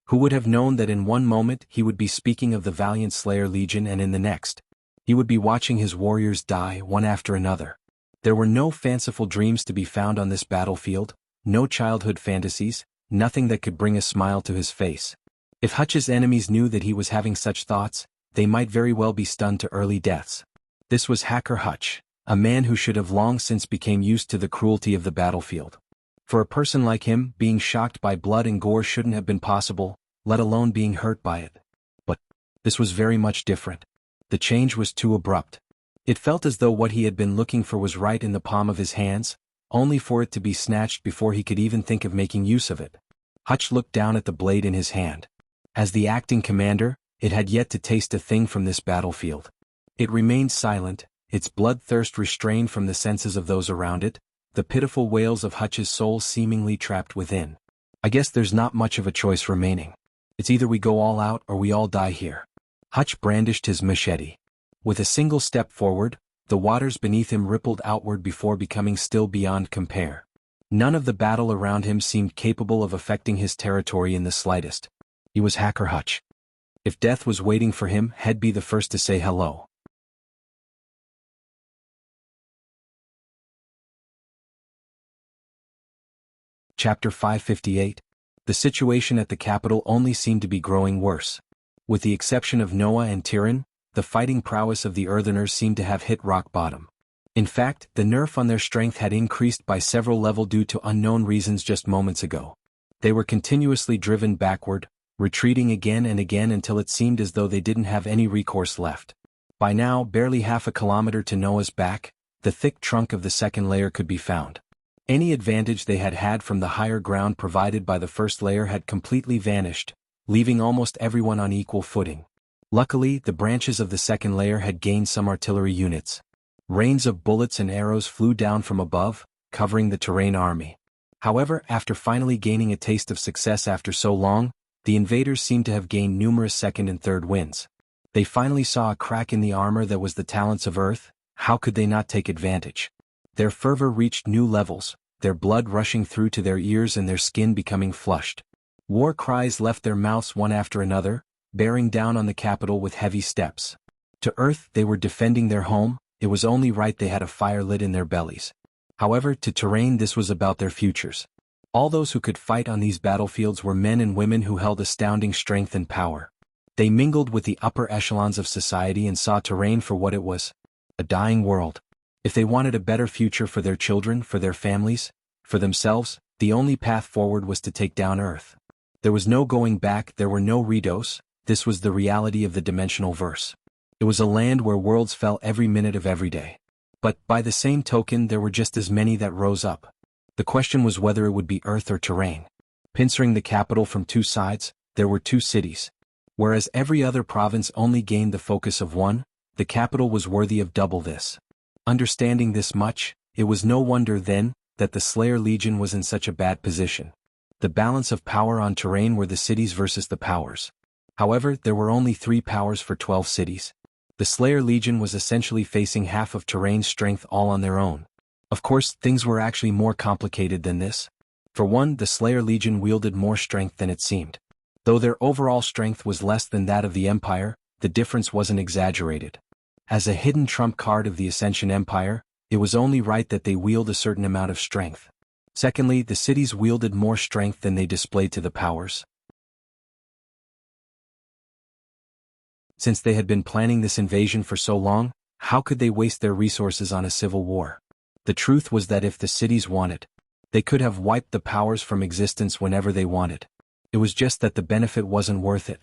Who would have known that in one moment he would be speaking of the valiant Slayer Legion and in the next, he would be watching his warriors die one after another. There were no fanciful dreams to be found on this battlefield, no childhood fantasies, nothing that could bring a smile to his face. If Hutch's enemies knew that he was having such thoughts, they might very well be stunned to early deaths. This was Hacker Hutch, a man who should have long since become used to the cruelty of the battlefield. For a person like him, being shocked by blood and gore shouldn't have been possible, let alone being hurt by it. But this was very much different. The change was too abrupt. It felt as though what he had been looking for was right in the palm of his hands, only for it to be snatched before he could even think of making use of it. Hutch looked down at the blade in his hand. As the acting commander, it had yet to taste a thing from this battlefield. It remained silent, its bloodthirst restrained from the senses of those around it, the pitiful wails of Hutch's soul seemingly trapped within. I guess there's not much of a choice remaining. It's either we go all out or we all die here. Hutch brandished his machete. With a single step forward, the waters beneath him rippled outward before becoming still beyond compare. None of the battle around him seemed capable of affecting his territory in the slightest. He was Hacker Hutch. If death was waiting for him, he'd be the first to say hello. Chapter 558. The situation at the capital only seemed to be growing worse. With the exception of Noah and Tyrion, the fighting prowess of the Eartheners seemed to have hit rock bottom. In fact, the nerf on their strength had increased by several levels due to unknown reasons just moments ago. They were continuously driven backward, retreating again and again until it seemed as though they didn't have any recourse left. By now, barely half a kilometer to Noah's back, the thick trunk of the second layer could be found. Any advantage they had had from the higher ground provided by the first layer had completely vanished, leaving almost everyone on equal footing. Luckily, the branches of the second layer had gained some artillery units. Rains of bullets and arrows flew down from above, covering the terrain army. However, after finally gaining a taste of success after so long, the invaders seemed to have gained numerous second and third winds. They finally saw a crack in the armor that was the talents of Earth. How could they not take advantage? Their fervor reached new levels, their blood rushing through to their ears and their skin becoming flushed. War cries left their mouths one after another, bearing down on the capital with heavy steps. To Earth, they were defending their home, it was only right they had a fire lit in their bellies. However, to Terrain this was about their futures. All those who could fight on these battlefields were men and women who held astounding strength and power. They mingled with the upper echelons of society and saw Terrain for what it was, a dying world. If they wanted a better future for their children, for their families, for themselves, the only path forward was to take down Earth. There was no going back, there were no redos, this was the reality of the dimensional verse. It was a land where worlds fell every minute of every day. But, by the same token, there were just as many that rose up. The question was whether it would be Earth or Terrain. Pincering the capital from two sides, there were two cities. Whereas every other province only gained the focus of one, the capital was worthy of double this. Understanding this much, it was no wonder then, that the Slayer Legion was in such a bad position. The balance of power on Terrain were the cities versus the powers. However, there were only 3 powers for 12 cities. The Slayer Legion was essentially facing half of Terrain's strength all on their own. Of course, things were actually more complicated than this. For one, the Slayer Legion wielded more strength than it seemed. Though their overall strength was less than that of the Empire, the difference wasn't exaggerated. As a hidden trump card of the Ascension Empire, it was only right that they wield a certain amount of strength. Secondly, the cities wielded more strength than they displayed to the powers. Since they had been planning this invasion for so long, how could they waste their resources on a civil war? The truth was that if the cities wanted They could have wiped the powers from existence whenever they wanted. It was just that the benefit wasn't worth it.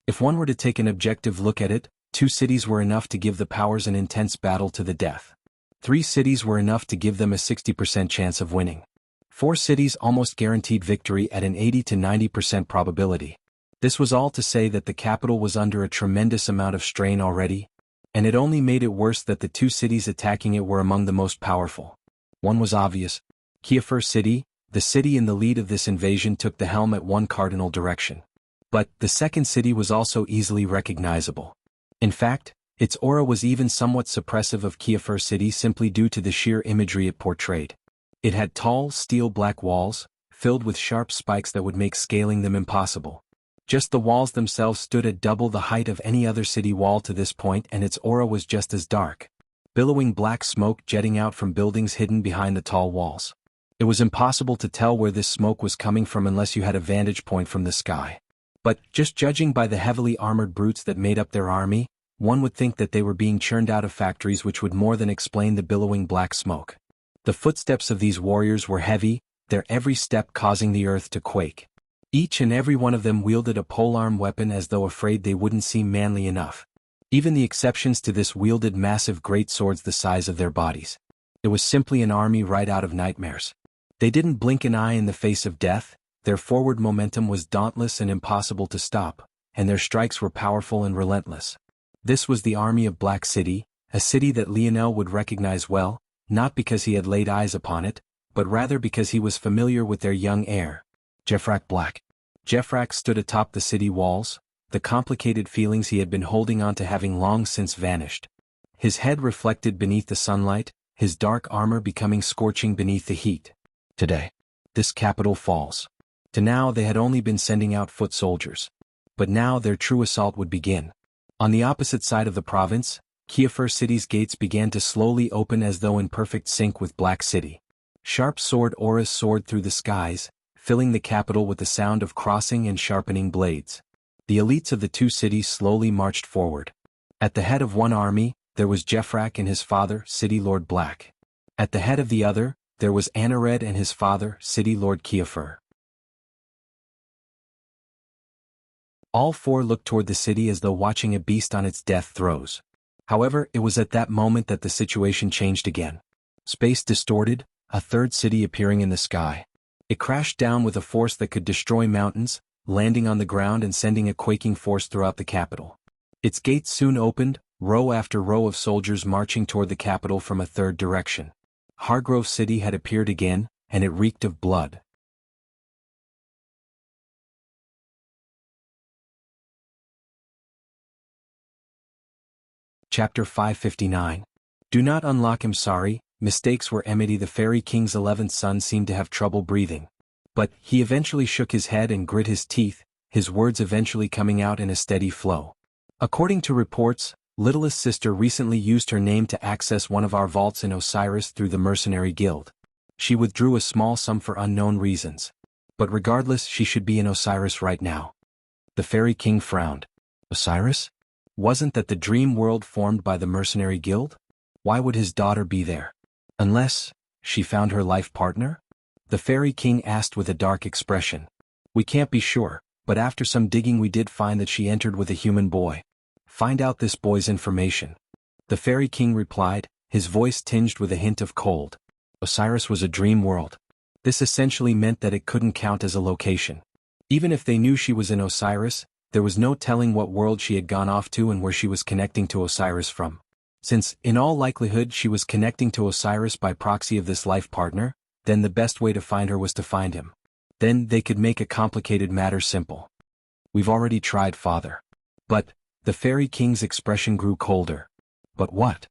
If one were to take an objective look at it, 2 cities were enough to give the powers an intense battle to the death. 3 cities were enough to give them a 60% chance of winning. 4 cities almost guaranteed victory at an 80 to 90% probability. This was all to say that the capital was under a tremendous amount of strain already, and it only made it worse that the 2 cities attacking it were among the most powerful. One was obvious. Kiefer City, the city in the lead of this invasion, took the helm at one cardinal direction. But the second city was also easily recognizable. In fact, its aura was even somewhat suppressive of Kiefer City simply due to the sheer imagery it portrayed. It had tall, steel-black walls, filled with sharp spikes that would make scaling them impossible. Just the walls themselves stood at double the height of any other city wall to this point, and its aura was just as dark. Billowing black smoke jetting out from buildings hidden behind the tall walls. It was impossible to tell where this smoke was coming from unless you had a vantage point from the sky. But, just judging by the heavily armored brutes that made up their army, one would think that they were being churned out of factories, which would more than explain the billowing black smoke. The footsteps of these warriors were heavy, their every step causing the earth to quake. Each and every one of them wielded a polearm weapon as though afraid they wouldn't seem manly enough. Even the exceptions to this wielded massive great swords the size of their bodies. It was simply an army right out of nightmares. They didn't blink an eye in the face of death, their forward momentum was dauntless and impossible to stop, and their strikes were powerful and relentless. This was the army of Black City, a city that Lionel would recognize well, not because he had laid eyes upon it, but rather because he was familiar with their young heir, Jeffrak Black. Jeffrak stood atop the city walls, the complicated feelings he had been holding on to having long since vanished. His head reflected beneath the sunlight, his dark armor becoming scorching beneath the heat. Today, this capital falls. To now they had only been sending out foot soldiers. But now their true assault would begin. On the opposite side of the province, Kiefer City's gates began to slowly open as though in perfect sync with Black City. Sharp sword auras soared through the skies, filling the capital with the sound of crossing and sharpening blades. The elites of the 2 cities slowly marched forward. At the head of one army, there was Jeffrak and his father, City Lord Black. At the head of the other, there was Anared and his father, City Lord Kiefer. All 4 looked toward the city as though watching a beast on its death throes. However, it was at that moment that the situation changed again. Space distorted, a third city appearing in the sky. It crashed down with a force that could destroy mountains, landing on the ground and sending a quaking force throughout the capital. Its gates soon opened, row after row of soldiers marching toward the capital from a third direction. Hargrove City had appeared again, and it reeked of blood. Chapter 559. Do not unlock him. Sorry, mistakes were Emity. The Fairy King's 11th son seemed to have trouble breathing. But he eventually shook his head and grit his teeth, his words eventually coming out in a steady flow. According to reports, littlest sister recently used her name to access one of our vaults in Osiris through the Mercenary Guild. She withdrew a small sum for unknown reasons. But regardless, she should be in Osiris right now. The Fairy King frowned. Osiris? Wasn't that the dream world formed by the Mercenary Guild? Why would his daughter be there? Unless she found her life partner? The Fairy King asked with a dark expression. We can't be sure, but after some digging we did find that she entered with a human boy. Find out this boy's information. The Fairy King replied, his voice tinged with a hint of cold. Osiris was a dream world. This essentially meant that it couldn't count as a location. Even if they knew she was in Osiris, there was no telling what world she had gone off to and where she was connecting to Osiris from. Since, in all likelihood, she was connecting to Osiris by proxy of this life partner, then the best way to find her was to find him. Then they could make a complicated matter simple. We've already tried, Father. But, the Fairy King's expression grew colder. But what?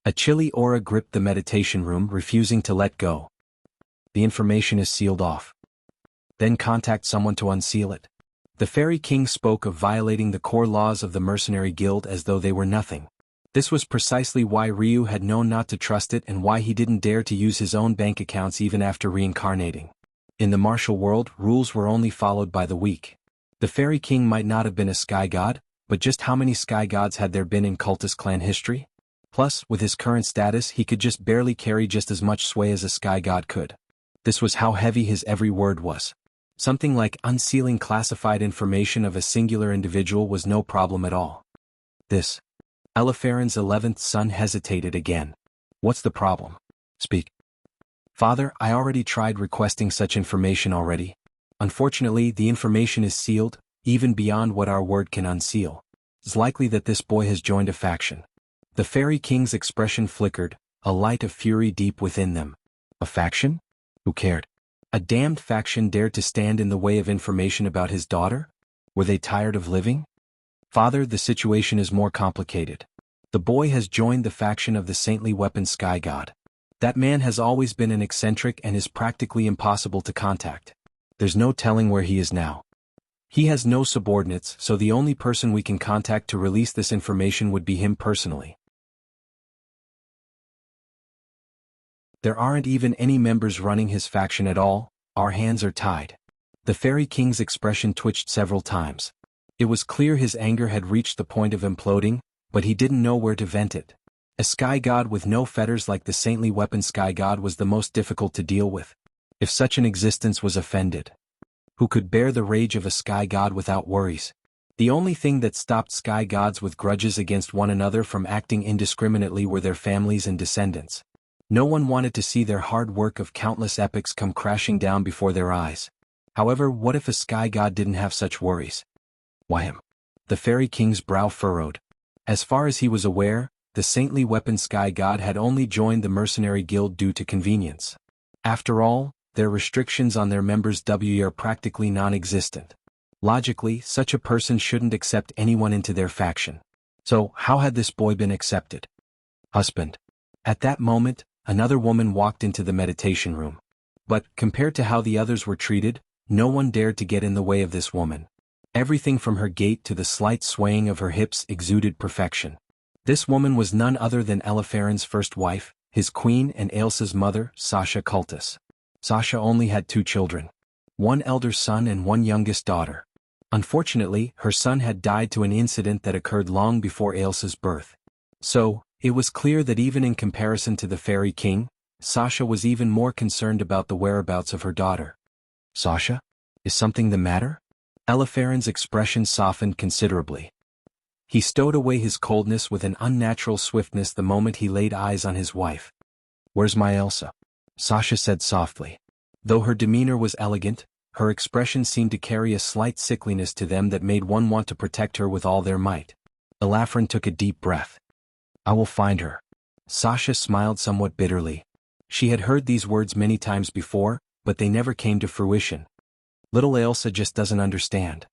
A chilly aura gripped the meditation room, refusing to let go. The information is sealed off. Then contact someone to unseal it. The Fairy King spoke of violating the core laws of the Mercenary Guild as though they were nothing. This was precisely why Ryu had known not to trust it and why he didn't dare to use his own bank accounts even after reincarnating. In the martial world, rules were only followed by the weak. The Fairy King might not have been a sky god, but just how many sky gods had there been in cultist clan history? Plus, with his current status, he could just barely carry just as much sway as a sky god could. This was how heavy his every word was. Something like unsealing classified information of a singular individual was no problem at all. This. Elipharan's 11th son hesitated again. What's the problem? Speak. Father, I already tried requesting such information already. Unfortunately, the information is sealed, even beyond what our word can unseal. It's likely that this boy has joined a faction. The Fairy King's expression flickered, a light of fury deep within them. A faction? Who cared? A damned faction dared to stand in the way of information about his daughter? Were they tired of living? Father, the situation is more complicated. The boy has joined the faction of the saintly weapon Sky God. That man has always been an eccentric and is practically impossible to contact. There's no telling where he is now. He has no subordinates, so the only person we can contact to release this information would be him personally. There aren't even any members running his faction at all. Our hands are tied. The Fairy King's expression twitched several times. It was clear his anger had reached the point of imploding, but he didn't know where to vent it. A sky god with no fetters like the saintly weapon Sky God was the most difficult to deal with. If such an existence was offended, who could bear the rage of a sky god without worries? The only thing that stopped sky gods with grudges against one another from acting indiscriminately were their families and descendants. No one wanted to see their hard work of countless epochs come crashing down before their eyes. However, what if a sky god didn't have such worries? Why him? The Fairy King's brow furrowed. As far as he was aware, the saintly weapon Sky God had only joined the mercenary guild due to convenience. After all, their restrictions on their members' are practically non-existent. Logically, such a person shouldn't accept anyone into their faction. So, how had this boy been accepted? Husband. At that moment, another woman walked into the meditation room. But, compared to how the others were treated, no one dared to get in the way of this woman. Everything from her gait to the slight swaying of her hips exuded perfection. This woman was none other than Elipharan's first wife, his queen and Ailsa's mother, Sasha Cultus. Sasha only had 2 children. One elder son and one youngest daughter. Unfortunately, her son had died to an incident that occurred long before Ailsa's birth. So, it was clear that even in comparison to the Fairy King, Sasha was even more concerned about the whereabouts of her daughter. Sasha? Is something the matter? Elipharan's expression softened considerably. He stowed away his coldness with an unnatural swiftness the moment he laid eyes on his wife. Where's my Ailsa? Sasha said softly. Though her demeanor was elegant, her expression seemed to carry a slight sickliness to them that made one want to protect her with all their might. Elipharan took a deep breath. I will find her. Sasha smiled somewhat bitterly. She had heard these words many times before, but they never came to fruition. Little Ailsa just doesn't understand.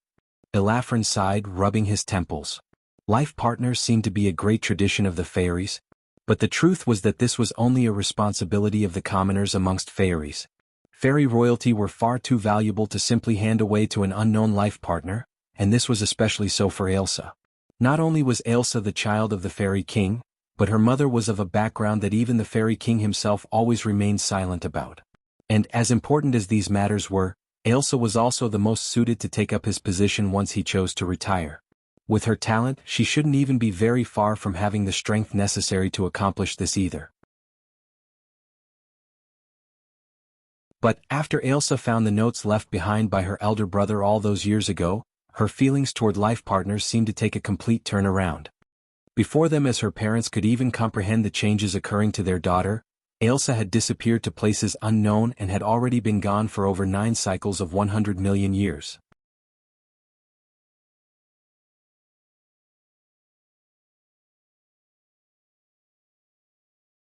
Elipharan sighed, rubbing his temples. Life partners seemed to be a great tradition of the fairies, but the truth was that this was only a responsibility of the commoners amongst fairies. Fairy royalty were far too valuable to simply hand away to an unknown life partner, and this was especially so for Ailsa. Not only was Ailsa the child of the Fairy King, but her mother was of a background that even the Fairy King himself always remained silent about. And as important as these matters were, Ailsa was also the most suited to take up his position once he chose to retire. With her talent, she shouldn't even be very far from having the strength necessary to accomplish this either. But after Ailsa found the notes left behind by her elder brother all those years ago, her feelings toward life partners seemed to take a complete turn around. Before them, as her parents could even comprehend the changes occurring to their daughter, Ailsa had disappeared to places unknown and had already been gone for over 9 cycles of 100 million years.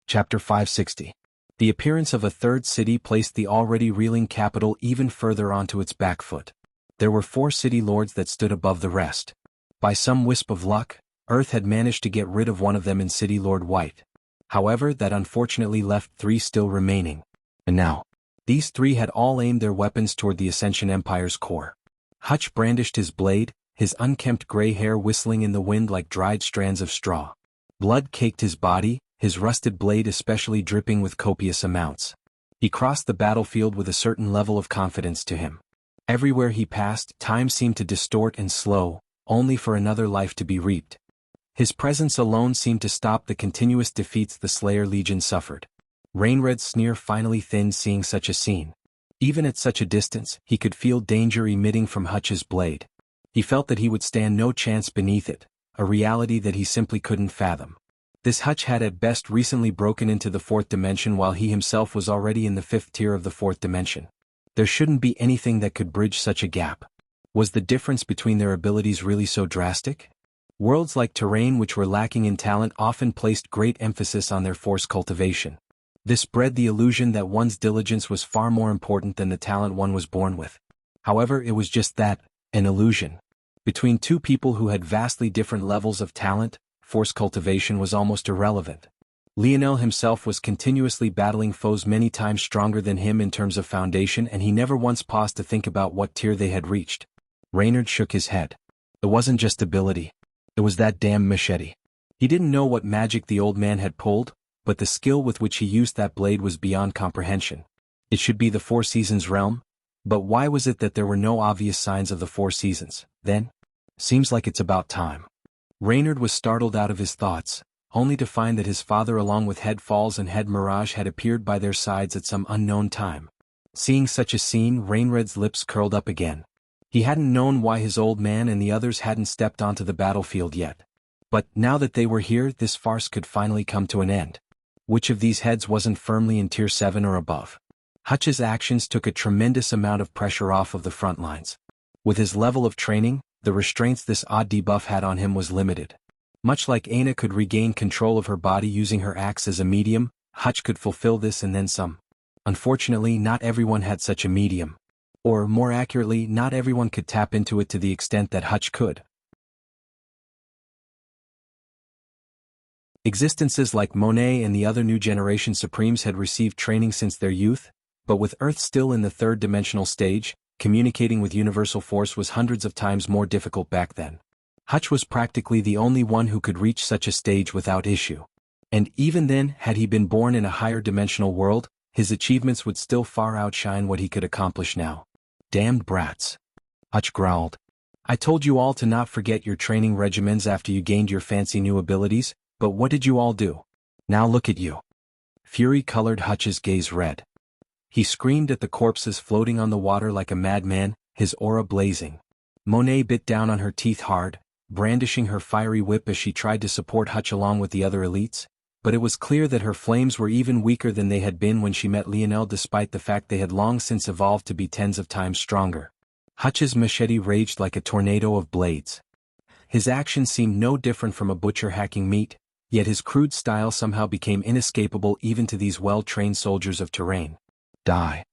Chapter 560. The appearance of a third city placed the already reeling capital even further onto its back foot. There were 4 city lords that stood above the rest. By some wisp of luck, Earth had managed to get rid of one of them in City Lord White. However, that unfortunately left 3 still remaining. And now, these 3 had all aimed their weapons toward the Ascension Empire's core. Hutch brandished his blade, his unkempt gray hair whistling in the wind like dried strands of straw. Blood caked his body, his rusted blade especially dripping with copious amounts. He crossed the battlefield with a certain level of confidence to him. Everywhere he passed, time seemed to distort and slow, only for another life to be reaped. His presence alone seemed to stop the continuous defeats the Slayer Legion suffered. Rainred's sneer finally thinned seeing such a scene. Even at such a distance, he could feel danger emitting from Hutch's blade. He felt that he would stand no chance beneath it, a reality that he simply couldn't fathom. This Hutch had at best recently broken into the fourth dimension while he himself was already in the fifth tier of the fourth dimension. There shouldn't be anything that could bridge such a gap. Was the difference between their abilities really so drastic? Worlds like Terrain, which were lacking in talent, often placed great emphasis on their force cultivation. This bred the illusion that one's diligence was far more important than the talent one was born with. However, it was just that, an illusion. Between two people who had vastly different levels of talent, force cultivation was almost irrelevant. Lionel himself was continuously battling foes many times stronger than him in terms of foundation, and he never once paused to think about what tier they had reached. Reynard shook his head. It wasn't just ability. It was that damn machete. He didn't know what magic the old man had pulled, but the skill with which he used that blade was beyond comprehension. It should be the Four Seasons realm? But why was it that there were no obvious signs of the Four Seasons, then? Seems like it's about time. Reynard was startled out of his thoughts, only to find that his father along with Head Falls and Head Mirage had appeared by their sides at some unknown time. Seeing such a scene, Rainred's lips curled up again. He hadn't known why his old man and the others hadn't stepped onto the battlefield yet. But, now that they were here, this farce could finally come to an end. Which of these heads wasn't firmly in Tier 7 or above? Hutch's actions took a tremendous amount of pressure off of the front lines. With his level of training, the restraints this odd debuff had on him was limited. Much like Aina could regain control of her body using her axe as a medium, Hutch could fulfill this and then some. Unfortunately, not everyone had such a medium. Or, more accurately, not everyone could tap into it to the extent that Hutch could. Existences like Monet and the other new generation Supremes had received training since their youth, but with Earth still in the third-dimensional stage, communicating with Universal Force was hundreds of times more difficult back then. Hutch was practically the only one who could reach such a stage without issue. And even then, had he been born in a higher dimensional world, his achievements would still far outshine what he could accomplish now. Damned brats. Hutch growled. I told you all to not forget your training regimens after you gained your fancy new abilities, but what did you all do? Now look at you. Fury colored Hutch's gaze red. He screamed at the corpses floating on the water like a madman, his aura blazing. Monet bit down on her teeth hard, brandishing her fiery whip as she tried to support Hutch along with the other elites, but it was clear that her flames were even weaker than they had been when she met Lionel, despite the fact they had long since evolved to be tens of times stronger. Hutch's machete raged like a tornado of blades. His actions seemed no different from a butcher hacking meat, yet his crude style somehow became inescapable even to these well-trained soldiers of Terrain. Die.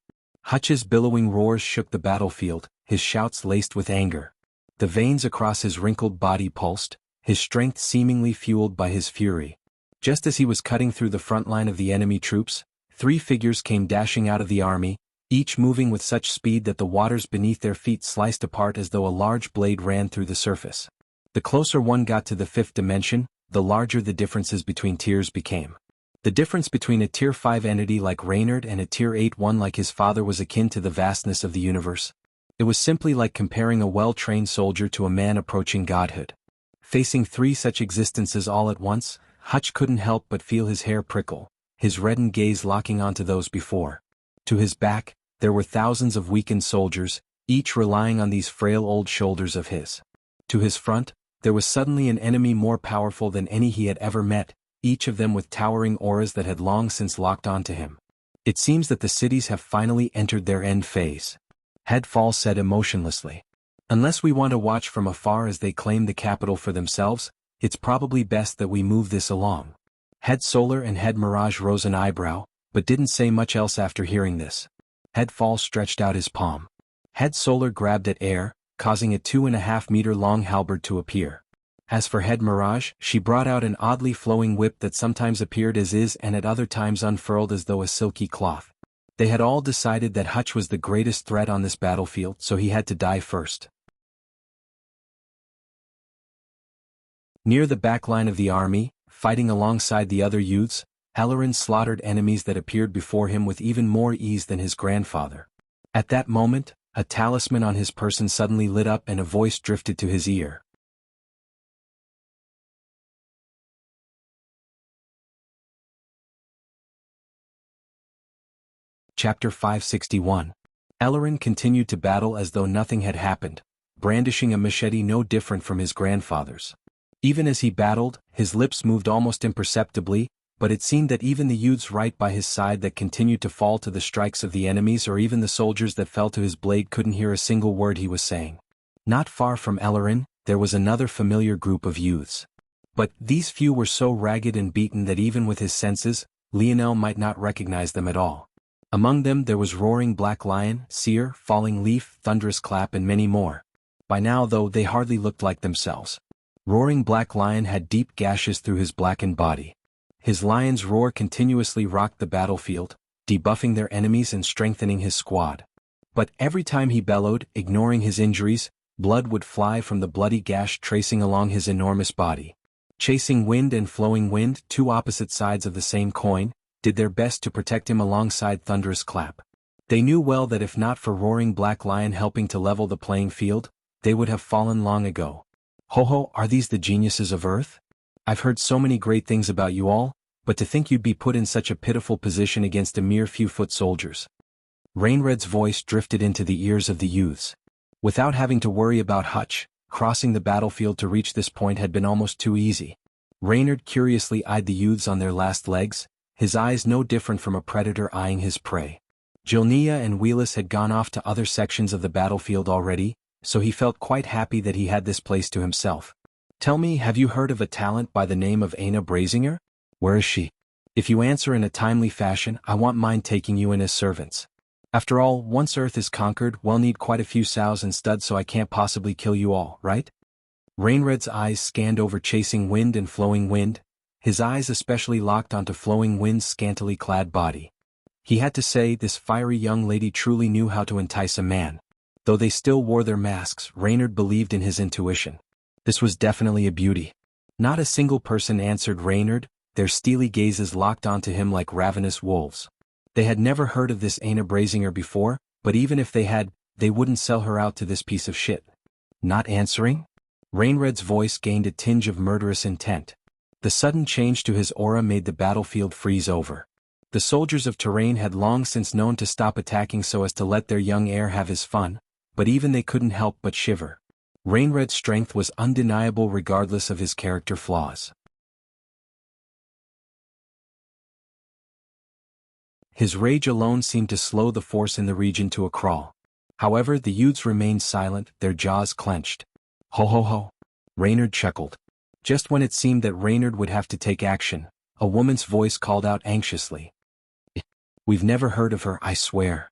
Hutch's billowing roars shook the battlefield, his shouts laced with anger. The veins across his wrinkled body pulsed, his strength seemingly fueled by his fury. Just as he was cutting through the front line of the enemy troops, three figures came dashing out of the army, each moving with such speed that the waters beneath their feet sliced apart as though a large blade ran through the surface. The closer one got to the fifth dimension, the larger the differences between tiers became. The difference between a Tier 5 entity like Reynard and a Tier 8 one like his father was akin to the vastness of the universe. It was simply like comparing a well-trained soldier to a man approaching godhood. Facing three such existences all at once, Hutch couldn't help but feel his hair prickle, his reddened gaze locking onto those before. To his back, there were thousands of weakened soldiers, each relying on these frail old shoulders of his. To his front, there was suddenly an enemy more powerful than any he had ever met, each of them with towering auras that had long since locked onto him. It seems that the cities have finally entered their end phase. Headfall said emotionlessly. Unless we want to watch from afar as they claim the capital for themselves, it's probably best that we move this along. Head Solar and Head Mirage rose an eyebrow, but didn't say much else after hearing this. Headfall stretched out his palm. Head Solar grabbed at air, causing a 2.5-meter-long halberd to appear. As for Head Mirage, she brought out an oddly flowing whip that sometimes appeared as is and at other times unfurled as though a silky cloth. They had all decided that Hutch was the greatest threat on this battlefield, so he had to die first. Near the back line of the army, fighting alongside the other youths, Ellerin slaughtered enemies that appeared before him with even more ease than his grandfather. At that moment, a talisman on his person suddenly lit up and a voice drifted to his ear. Chapter 561. Ellerin continued to battle as though nothing had happened, brandishing a machete no different from his grandfather's. Even as he battled, his lips moved almost imperceptibly, but it seemed that even the youths right by his side that continued to fall to the strikes of the enemies or even the soldiers that fell to his blade couldn't hear a single word he was saying. Not far from Ellerin, there was another familiar group of youths. But these few were so ragged and beaten that even with his senses, Lionel might not recognize them at all. Among them there was Roaring Black Lion, Seer, Falling Leaf, Thunderous Clap and many more. By now though they hardly looked like themselves. Roaring Black Lion had deep gashes through his blackened body. His lion's roar continuously rocked the battlefield, debuffing their enemies and strengthening his squad. But every time he bellowed, ignoring his injuries, blood would fly from the bloody gash tracing along his enormous body. Chasing Wind and Flowing Wind, two opposite sides of the same coin, did their best to protect him alongside Thunderous Clap. They knew well that if not for Roaring Black Lion helping to level the playing field, they would have fallen long ago. Ho, are these the geniuses of Earth? I've heard so many great things about you all, but to think you'd be put in such a pitiful position against a mere few foot soldiers. Rainred's voice drifted into the ears of the youths. Without having to worry about Hutch, crossing the battlefield to reach this point had been almost too easy. Reynard curiously eyed the youths on their last legs, his eyes no different from a predator eyeing his prey. Jilnia and Wheelis had gone off to other sections of the battlefield already, so he felt quite happy that he had this place to himself. Tell me, have you heard of a talent by the name of Aina Brazinger? Where is she? If you answer in a timely fashion, I want mine taking you in as servants. After all, once Earth is conquered, we'll need quite a few sows and studs, so I can't possibly kill you all, right? Rainred's eyes scanned over Chasing Wind and Flowing Wind, his eyes especially locked onto Flowing Wind's scantily clad body. He had to say this fiery young lady truly knew how to entice a man. Though they still wore their masks, Reynard believed in his intuition. This was definitely a beauty. Not a single person answered Reynard, their steely gazes locked onto him like ravenous wolves. They had never heard of this Aina Brazinger before, but even if they had, they wouldn't sell her out to this piece of shit. Not answering? Rainred's voice gained a tinge of murderous intent. The sudden change to his aura made the battlefield freeze over. The soldiers of Terrain had long since known to stop attacking so as to let their young heir have his fun, but even they couldn't help but shiver. Rainred's strength was undeniable regardless of his character flaws. His rage alone seemed to slow the force in the region to a crawl. However, the youths remained silent, their jaws clenched. Ho. Reynard chuckled. Just when it seemed that Reynard would have to take action, a woman's voice called out anxiously. We've never heard of her, I swear.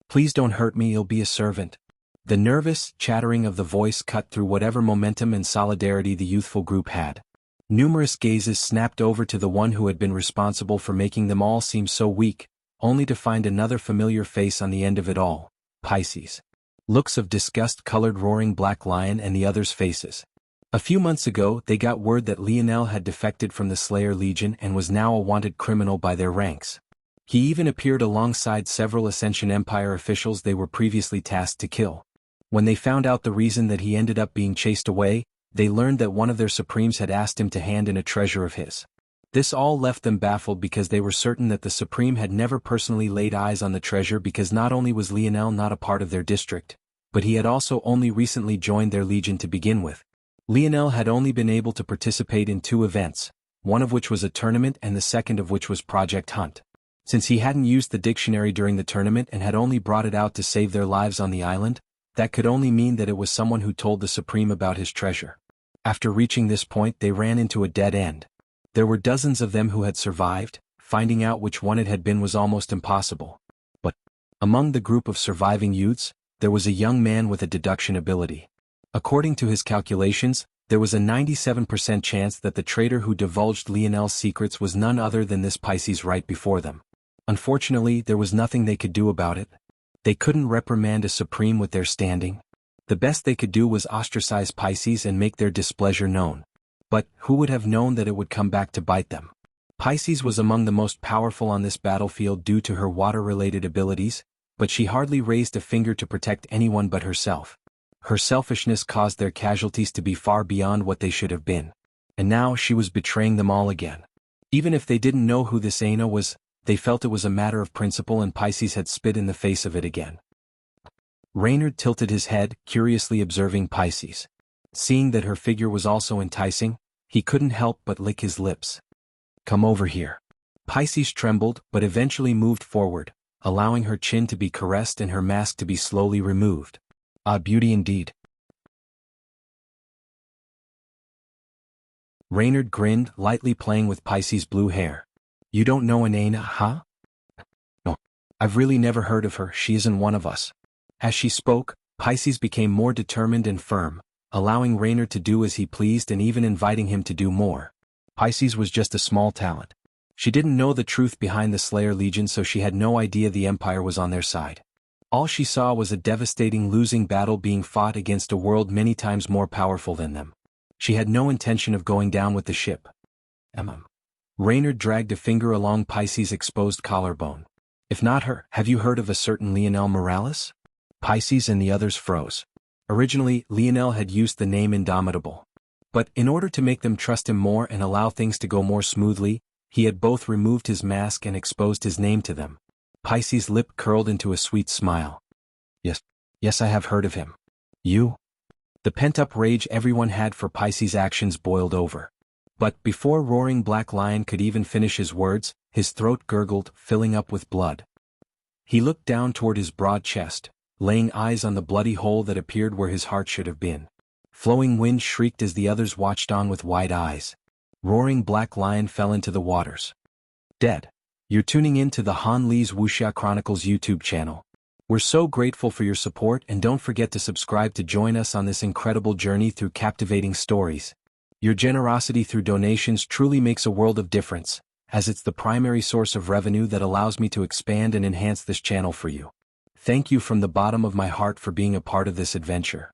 Please don't hurt me, I'll be a servant. The nervous chattering of the voice cut through whatever momentum and solidarity the youthful group had. Numerous gazes snapped over to the one who had been responsible for making them all seem so weak, only to find another familiar face on the end of it all, Pisces. Looks of disgust colored Roaring Black Lion and the others' faces. A few months ago, they got word that Lionel had defected from the Slayer Legion and was now a wanted criminal by their ranks. He even appeared alongside several Ascension Empire officials they were previously tasked to kill. When they found out the reason that he ended up being chased away, they learned that one of their Supremes had asked him to hand in a treasure of his. This all left them baffled because they were certain that the Supreme had never personally laid eyes on the treasure because not only was Lionel not a part of their district, but he had also only recently joined their legion to begin with. Lionel had only been able to participate in 2 events, one of which was a tournament and the second of which was Project Hunt. Since he hadn't used the dictionary during the tournament and had only brought it out to save their lives on the island, that could only mean that it was someone who told the Supreme about his treasure. After reaching this point, they ran into a dead end. There were dozens of them who had survived, finding out which one it had been was almost impossible. But among the group of surviving youths, there was a young man with a deduction ability. According to his calculations, there was a 97% chance that the traitor who divulged Lionel's secrets was none other than this Pisces right before them. Unfortunately, there was nothing they could do about it. They couldn't reprimand a Supreme with their standing. The best they could do was ostracize Pisces and make their displeasure known. But who would have known that it would come back to bite them? Pisces was among the most powerful on this battlefield due to her water-related abilities, but she hardly raised a finger to protect anyone but herself. Her selfishness caused their casualties to be far beyond what they should have been. And now she was betraying them all again. Even if they didn't know who this Aina was, They felt it was a matter of principle and Pisces had spit in the face of it again. Reynard tilted his head, curiously observing Pisces. Seeing that her figure was also enticing, he couldn't help but lick his lips. "Come over here." Pisces trembled but eventually moved forward, allowing her chin to be caressed and her mask to be slowly removed. "Ah, beauty indeed." Reynard grinned, lightly playing with Pisces' blue hair. "You don't know Anana, huh?" "No. I've really never heard of her, she isn't one of us." As she spoke, Pisces became more determined and firm, allowing Reynard to do as he pleased and even inviting him to do more. Pisces was just a small talent. She didn't know the truth behind the Slayer Legion, so she had no idea the Empire was on their side. All she saw was a devastating losing battle being fought against a world many times more powerful than them. She had no intention of going down with the ship. Reynard dragged a finger along Pisces' exposed collarbone. "If not her, have you heard of a certain Lionel Morales?" Pisces and the others froze. Originally, Lionel had used the name Indomitable. But in order to make them trust him more and allow things to go more smoothly, he had both removed his mask and exposed his name to them. Pisces' lip curled into a sweet smile. Yes, I have heard of him." "You?" The pent-up rage everyone had for Pisces' actions boiled over. But before Roaring Black Lion could even finish his words, his throat gurgled, filling up with blood. He looked down toward his broad chest, laying eyes on the bloody hole that appeared where his heart should have been. Flowing Wind shrieked as the others watched on with wide eyes. Roaring Black Lion fell into the waters. Dead. You're tuning in to the Han Lee's Wuxia Chronicles YouTube channel. We're so grateful for your support, and don't forget to subscribe to join us on this incredible journey through captivating stories. Your generosity through donations truly makes a world of difference, as it's the primary source of revenue that allows me to expand and enhance this channel for you. Thank you from the bottom of my heart for being a part of this adventure.